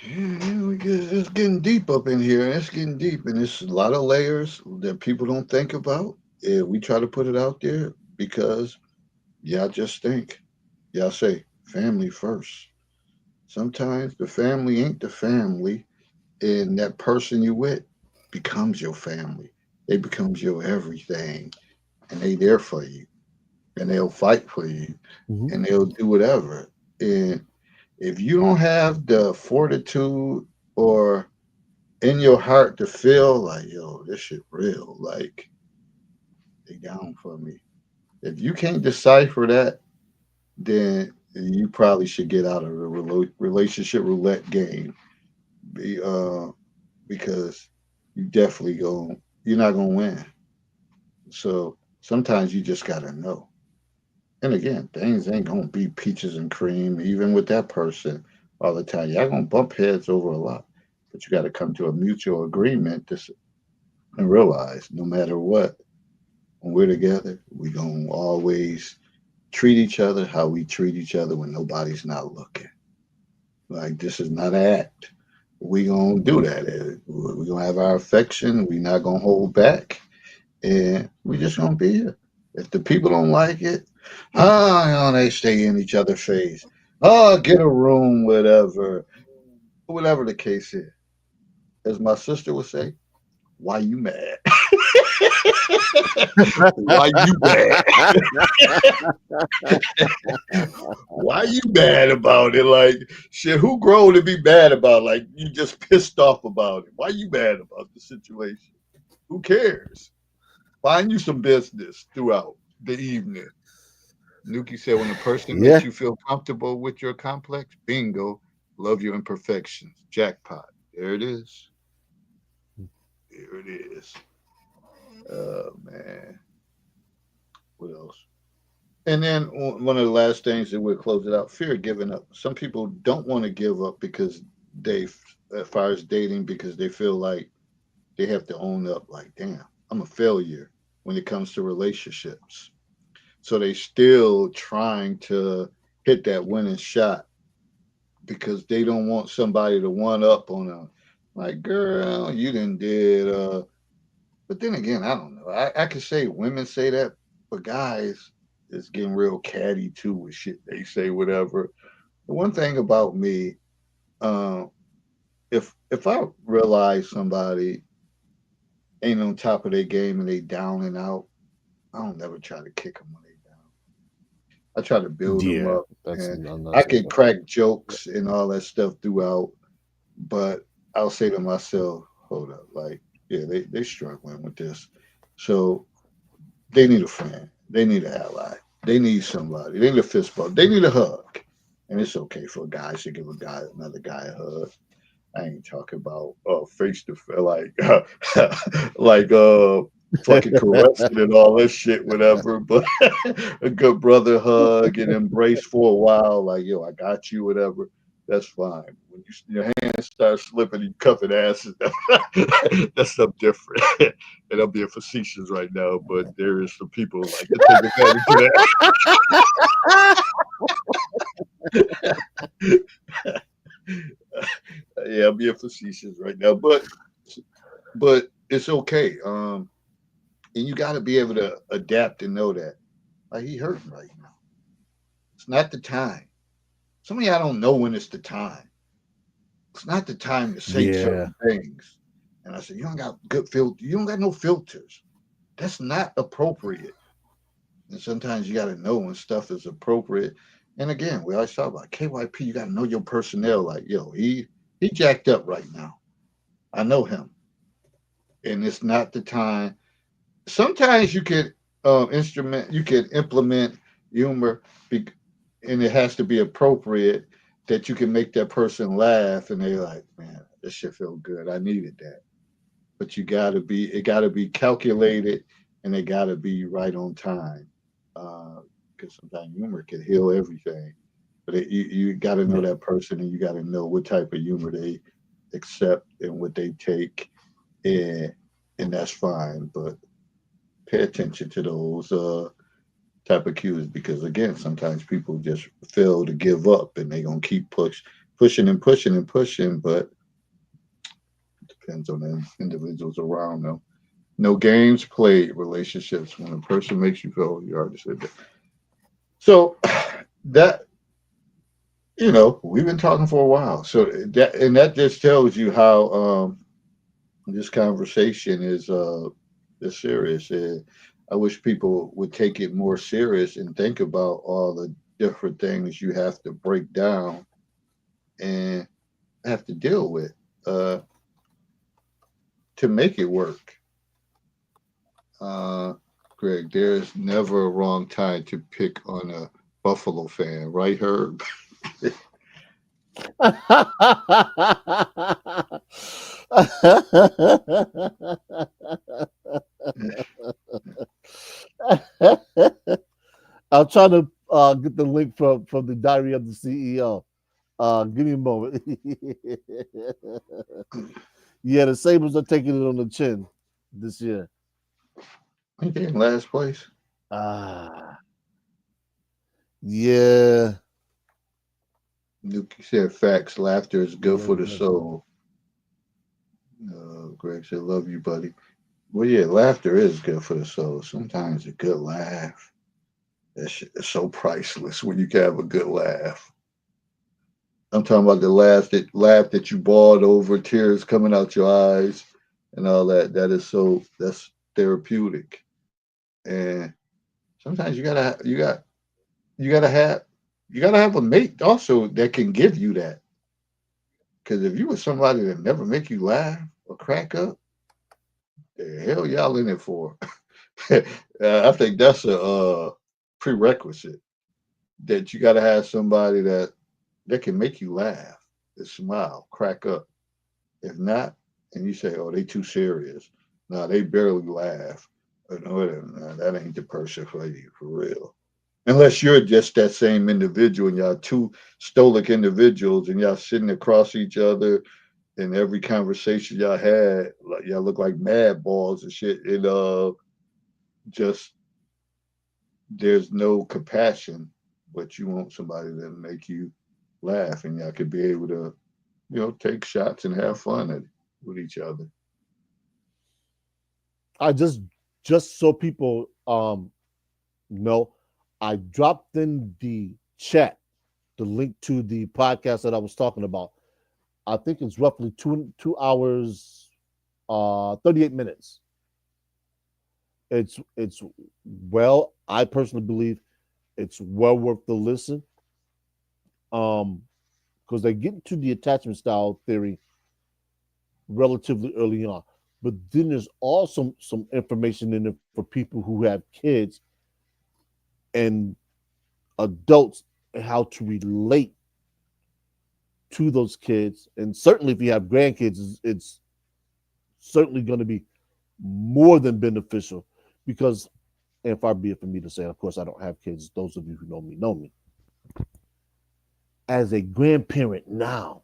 yeah, it's getting deep up in here. It's getting deep, and it's a lot of layers that people don't think about. Yeah, we try to put it out there because y'all just think, y'all say family first. Sometimes the family ain't the family, and that person you with becomes your family. They becomes your everything, and they there for you, and they'll fight for you, Mm-hmm. and they'll do whatever. And if you don't have the fortitude or in your heart to feel like, yo, this shit real, like they down for me. If you can't decipher that, then you probably should get out of the relationship roulette game. Be, because you definitely go, you're not gonna win. So sometimes you just gotta know. And again, things ain't gonna be peaches and cream, even with that person all the time. Y'all gonna bump heads over a lot, but you got to come to a mutual agreement and realize no matter what, when we're together, we gonna always treat each other how we treat each other when nobody's not looking. Like this is not an act. We gonna do that. We gonna have our affection. We not gonna hold back, and we just gonna be here. If the people don't like it, they stay in each other's face. Oh, get a room, whatever the case is. As my sister would say, why you mad? Why you mad? Why you mad about it? Like, shit, who grown to be mad about it? Like, you just pissed off about it. Why you mad about the situation? Who cares? Find you some business throughout the evening. Nuki said, when a person Yeah. makes you feel comfortable with your complex, bingo, love your imperfections. Jackpot. There it is. There it is. Oh, man. What else? And then one of the last things that we'll close it out: fear of giving up. Some people don't want to give up because they, as far as dating, because they feel like they have to own up. Like, damn, I'm a failure when it comes to relationships. So they still trying to hit that winning shot because they don't want somebody to one up on them. Like, girl, you didn't did. But then again, I don't know. I could say women say that, but guys is getting real catty too with shit they say, whatever. The one thing about me, uh, if I realize somebody ain't on top of their game and they down and out, I don't never try to kick them when they down. I try to build them Yeah, up, that's and I unnecessary. can crack jokes and all that stuff throughout. But I'll say to myself, hold up, like, yeah, they struggling with this. So they need a friend. They need an ally. They need somebody. They need a fist bump. They need a hug. And it's okay for guys to give a guy another guy a hug. I ain't talking about face to face like like fucking caressing and all that shit, whatever. But a good brother hug and embrace for a while, like yo, I got you, whatever. That's fine. When your hands start slipping and cuffing asses, that's something different. And I'm being facetious right now, but there is some people like to take advantage of that. Yeah, I'm being facetious right now, but it's okay. And you got to be able to adapt and know that. Like he hurting right now. It's not the time. Some of y'all don't know when it's the time. It's not the time to say Yeah, certain things. And I said, you don't got good filter. You don't got no filters. That's not appropriate. And sometimes you got to know when stuff is appropriate. And again, we always talk about KYP. You got to know your personnel. Like, yo, he jacked up right now. I know him, and it's not the time. Sometimes you could you could implement humor, be, and it has to be appropriate that you can make that person laugh, and they like, man, this shit feel good. I needed that. But it got to be calculated, and it got to be right on time. Because sometimes humor can heal everything. But you got to know yeah. that person, and you got to know what type of humor they accept and what they take, and that's fine. But pay attention to those type of cues because again, sometimes people just fail to give up and they gonna keep pushing and pushing and pushing. But it depends on the individuals around them. No games played, relationships. When a person makes you feel, you already said that. So that we've been talking for a while. So that just tells you how this conversation is serious. I wish people would take it more serious and think about all the different things you have to break down and have to deal with uh, to make it work. Uh, Greg, there's never a wrong time to pick on a Buffalo fan, right, Herb? I'm trying to get the link from the Diary of the CEO. Give me a moment. Yeah, the Sabres are taking it on the chin this year. Ain't they in last place? Ah, yeah, Nuke said facts. Laughter is good yeah, for the soul. Greg said, love you, buddy. Well, yeah, laughter is good for the soul. Sometimes a good laugh, that shit is so priceless when you can have a good laugh. I'm talking about the laugh that you bawled over, tears coming out your eyes, and all that. That's therapeutic. And sometimes you gotta have you gotta have a mate also that can give you that. Because if you were somebody that never make you laugh or crack up, the hell y'all in it for? I think that's a prerequisite that you got to have somebody that can make you laugh, that smile, crack up. If not, and you say, "Oh, they too serious," no, they barely laugh. No, that ain't the person for you for real. Unless you're just that same individual and y'all two stoic individuals and y'all sitting across each other in every conversation y'all had, like y'all look like mad balls and shit. And just there's no compassion, but you want somebody to make you laugh and y'all could be able to, take shots and have fun with each other. I just so people know, I dropped in the chat the link to the podcast that I was talking about. I think it's roughly 2 hours 38 minutes. It's well, I personally believe it's well worth the listen. Um because they get into the attachment style theory relatively early on. But then there's also some information in it for people who have kids and adults and how to relate to those kids. And certainly if you have grandkids, it's certainly going to be more than beneficial because, and far be it for me to say, of course, I don't have kids. Those of you who know me know me. As a grandparent now,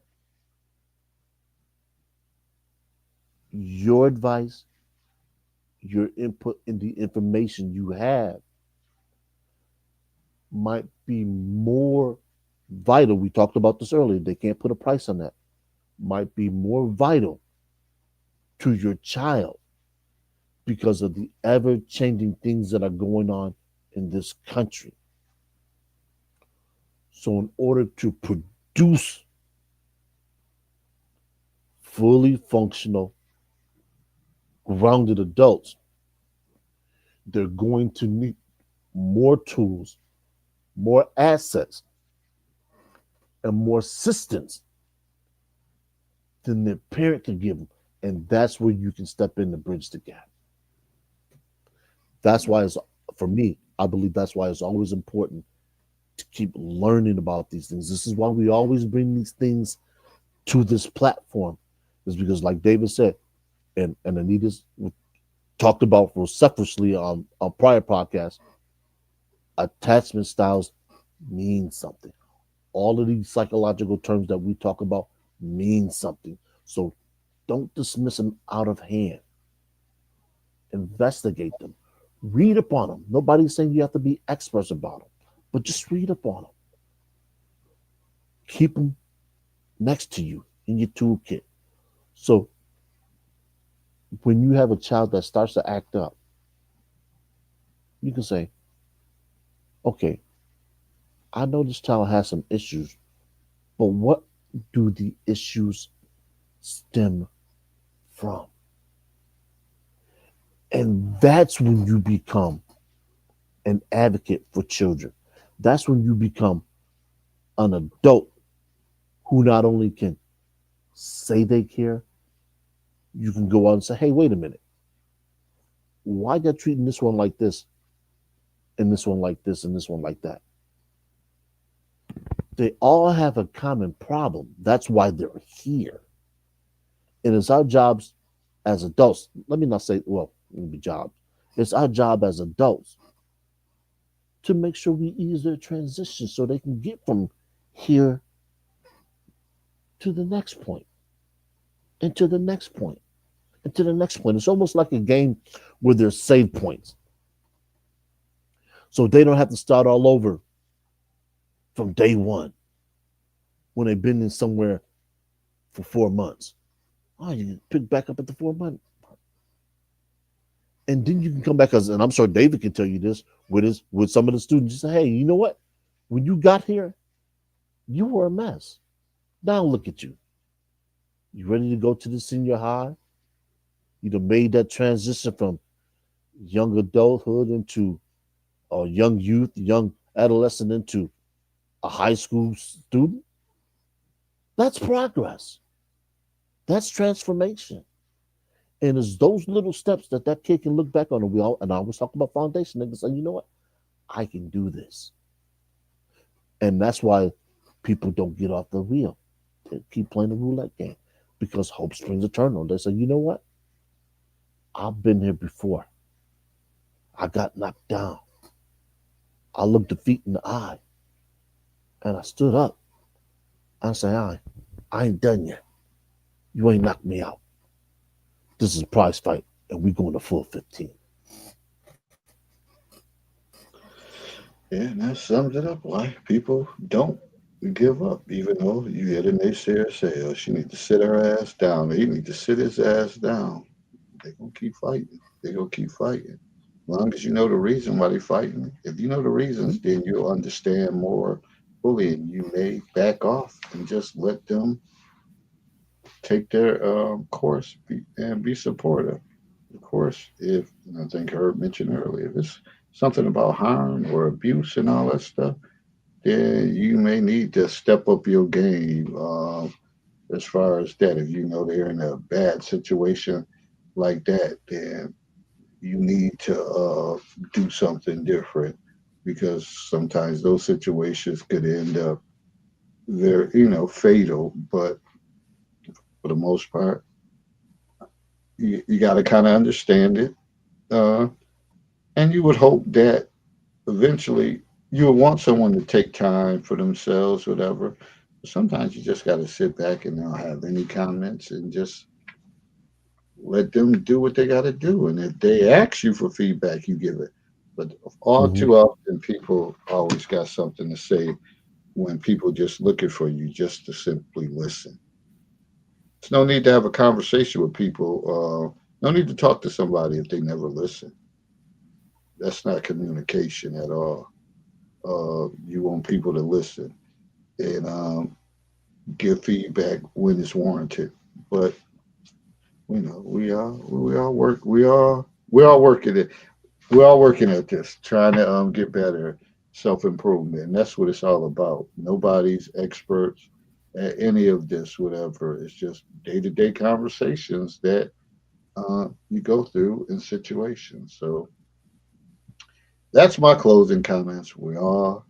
your advice, your input in the information you have might be more vital. We talked about this earlier. They can't put a price on that. Might be more vital to your child because of the ever changing things that are going on in this country. So, in order to produce fully functional, grounded adults, they're going to need more tools, more assets, and more assistance than their parent can give them. And that's where you can step in to bridge the gap. That's why it's, for me, I believe that's why it's always important to keep learning about these things. This is why we always bring these things to this platform, is because, like David said, and Anita's talked about vociferously on prior podcasts, attachment styles mean something. All of these psychological terms that we talk about mean something. So don't dismiss them out of hand. Investigate them. Read upon them. Nobody's saying you have to be experts about them, but just read upon them. Keep them next to you in your toolkit. So when you have a child that starts to act up, you can say, okay, I know this child has some issues, but what do the issues stem from? And that's when you become an advocate for children. That's when you become an adult who not only can say they care, you can go out and say, hey, wait a minute. Why they're treating this one like this and this one like this and this one like that? They all have a common problem. That's why they're here. And it's our jobs as adults. Let me not say, well, it would be jobs. It's our job as adults to make sure we ease their transition so they can get from here to the next point and to the next point and to the next point. It's almost like a game where there's save points. So they don't have to start all over from day one when they've been in somewhere for 4 months. Oh, you pick back up at the 4 month. And then you can come back, and I'm sure David can tell you this with some of the students. You say, hey, you know what? When you got here, you were a mess. Now look at you. You ready to go to the senior high? You done made that transition from young adulthood into a young youth, young adolescent into a high school student. That's progress. That's transformation. And it's those little steps that that kid can look back on. And I always talk about foundation. They can say, you know what? I can do this. And that's why people don't get off the wheel. They keep playing the roulette game because hope springs eternal. They say, you know what? I've been here before. I got knocked down. I looked defeat in the eye and I stood up. I said, I ain't done yet. You ain't knocked me out. This is a prize fight, and we going to full 15. Yeah, and that sums it up. Why people don't give up, even though you hear the naysayer say, "Oh, she need to sit her ass down," or he need to sit his ass down. They gonna keep fighting. They gonna keep fighting. As long as you know the reason why they fighting. If you know the reasons, then you'll understand more fully, and you may back off and just let them take their course and be supportive. Of course, if and I think Herb mentioned earlier, if it's something about harm or abuse and all that stuff, then you may need to step up your game as far as that. If you know they're in a bad situation like that, then you need to do something different because sometimes those situations could end up very, fatal. But for the most part, you got to kind of understand it. Uh, and you would hope that eventually you would want someone to take time for themselves, whatever. But sometimes you just got to sit back and not have any comments and just let them do what they got to do. And if they ask you for feedback, you give it. But all Mm-hmm. too often, people always got something to say when people just looking for you just to simply listen. There's no need to have a conversation with people. No need to talk to somebody if they never listen. That's not communication at all. You want people to listen and give feedback when it's warranted. But we all working it. We're all working at this, trying to get better, self improvement. And that's what it's all about. Nobody's experts at any of this, whatever. It's just day to day conversations that you go through in situations. So that's my closing comments. We are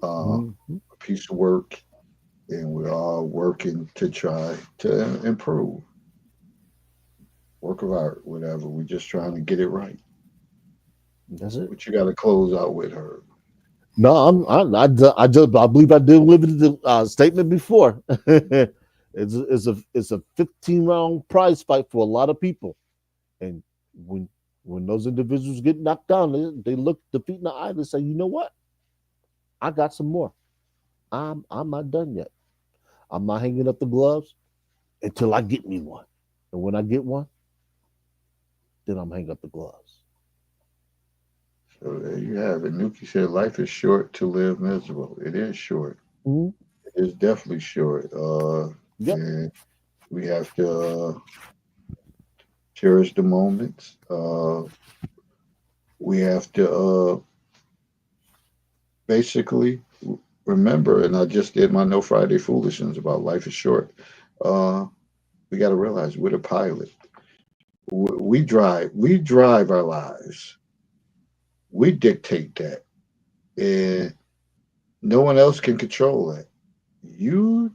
a Mm-hmm. piece of work, and we're all working to try to improve. Work of art, whatever. We're just trying to get it right. That's it. What you got to close out with her. No, I believe I delivered the statement before. It's a 15 round prize fight for a lot of people, and when when those individuals get knocked down, they look defeat in the eye and say, you know what, I got some more. I'm not done yet. I'm not hanging up the gloves until I get me one, and when I get one, then I'm hang up the gloves. So there you have it. Nuki said, "Life is short to live miserable." It is short. Mm-hmm. It is definitely short. Yep. And we have to cherish the moments. We have to basically remember, and I just did my No Friday Foolishness about life is short. Uh, we got to realize we're the pilot. We drive our lives. We dictate that, and no one else can control that. You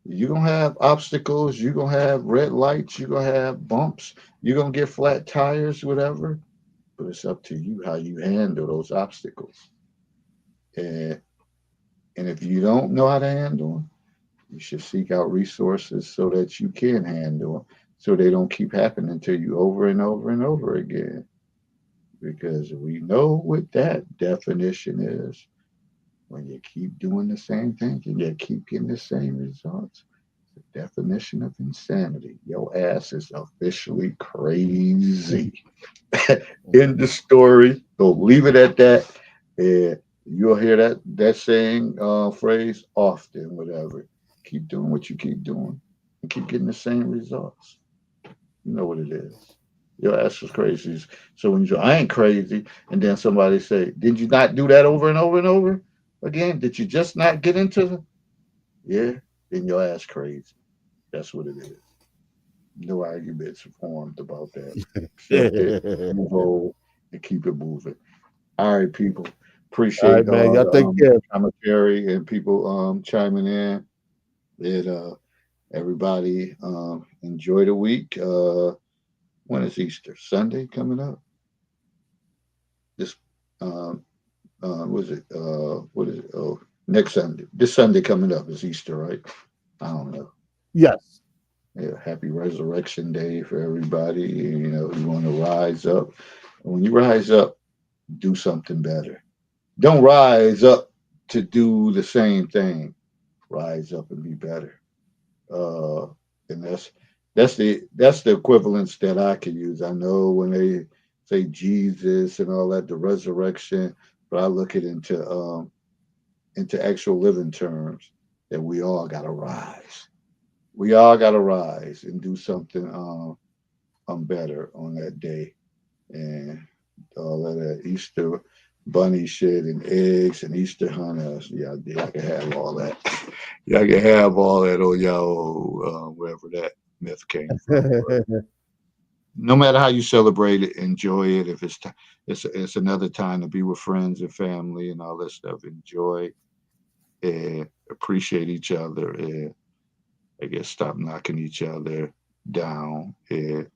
you're gonna have obstacles, you're gonna have red lights, you're gonna have bumps, you're gonna get flat tires, whatever. But it's up to you how you handle those obstacles. And and if you don't know how to handle them, you should seek out resources so that you can handle them, so they don't keep happening to you over and over and over again. Because we know what that definition is. When you keep doing the same thing and you keep getting the same results, the definition of insanity. Your ass is officially crazy. In the story, so leave it at that. And you'll hear that saying phrase often, whatever. Keep doing what you keep doing and keep getting the same results. You know what it is. Your ass is crazy. So when you say, I ain't crazy, and then somebody say, did you not do that over and over and over again? Did you just not get into the yeah, then your ass crazy. That's what it is. No arguments formed about that. Accept it, move on, and keep it moving. All right, people. All Appreciate right, man. Y'all the take care. commentary and people chiming in. It everybody enjoy the week. When is Easter? Sunday coming up. This um, Was it what is it? Oh, next Sunday. This Sunday coming up is Easter, right? I don't know. Yes. Yeah, happy Resurrection Day for everybody. You know, you want to rise up. And when you rise up, do something better. Don't rise up to do the same thing. Rise up and be better. Uh, and that's the equivalence that I can use. I know when they say Jesus and all that, the resurrection, but I look it into actual living terms that we all gotta rise. We all gotta rise and do something better on that day. And all of that Easter bunny shit and eggs and Easter honey. Yeah, I can have all that. Yeah, I can have all that on y'all, wherever that myth came from. But no matter how you celebrate it, enjoy it. If it's another time to be with friends and family and all that stuff. Enjoy and appreciate each other, and I guess stop knocking each other down and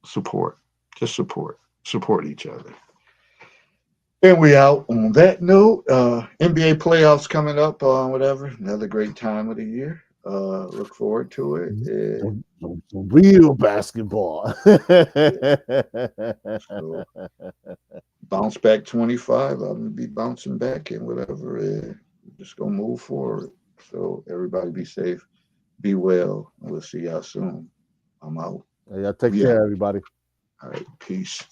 support. Just support each other. And we out on that note. NBA playoffs coming up, whatever. Another great time of the year. Look forward to it. Some real basketball. So bounce back 25. I'm gonna be bouncing back and whatever. Just gonna move forward. So everybody be safe, be well, and we'll see y'all soon. I'm out. Yeah, take We care, out. everybody. All right. Peace.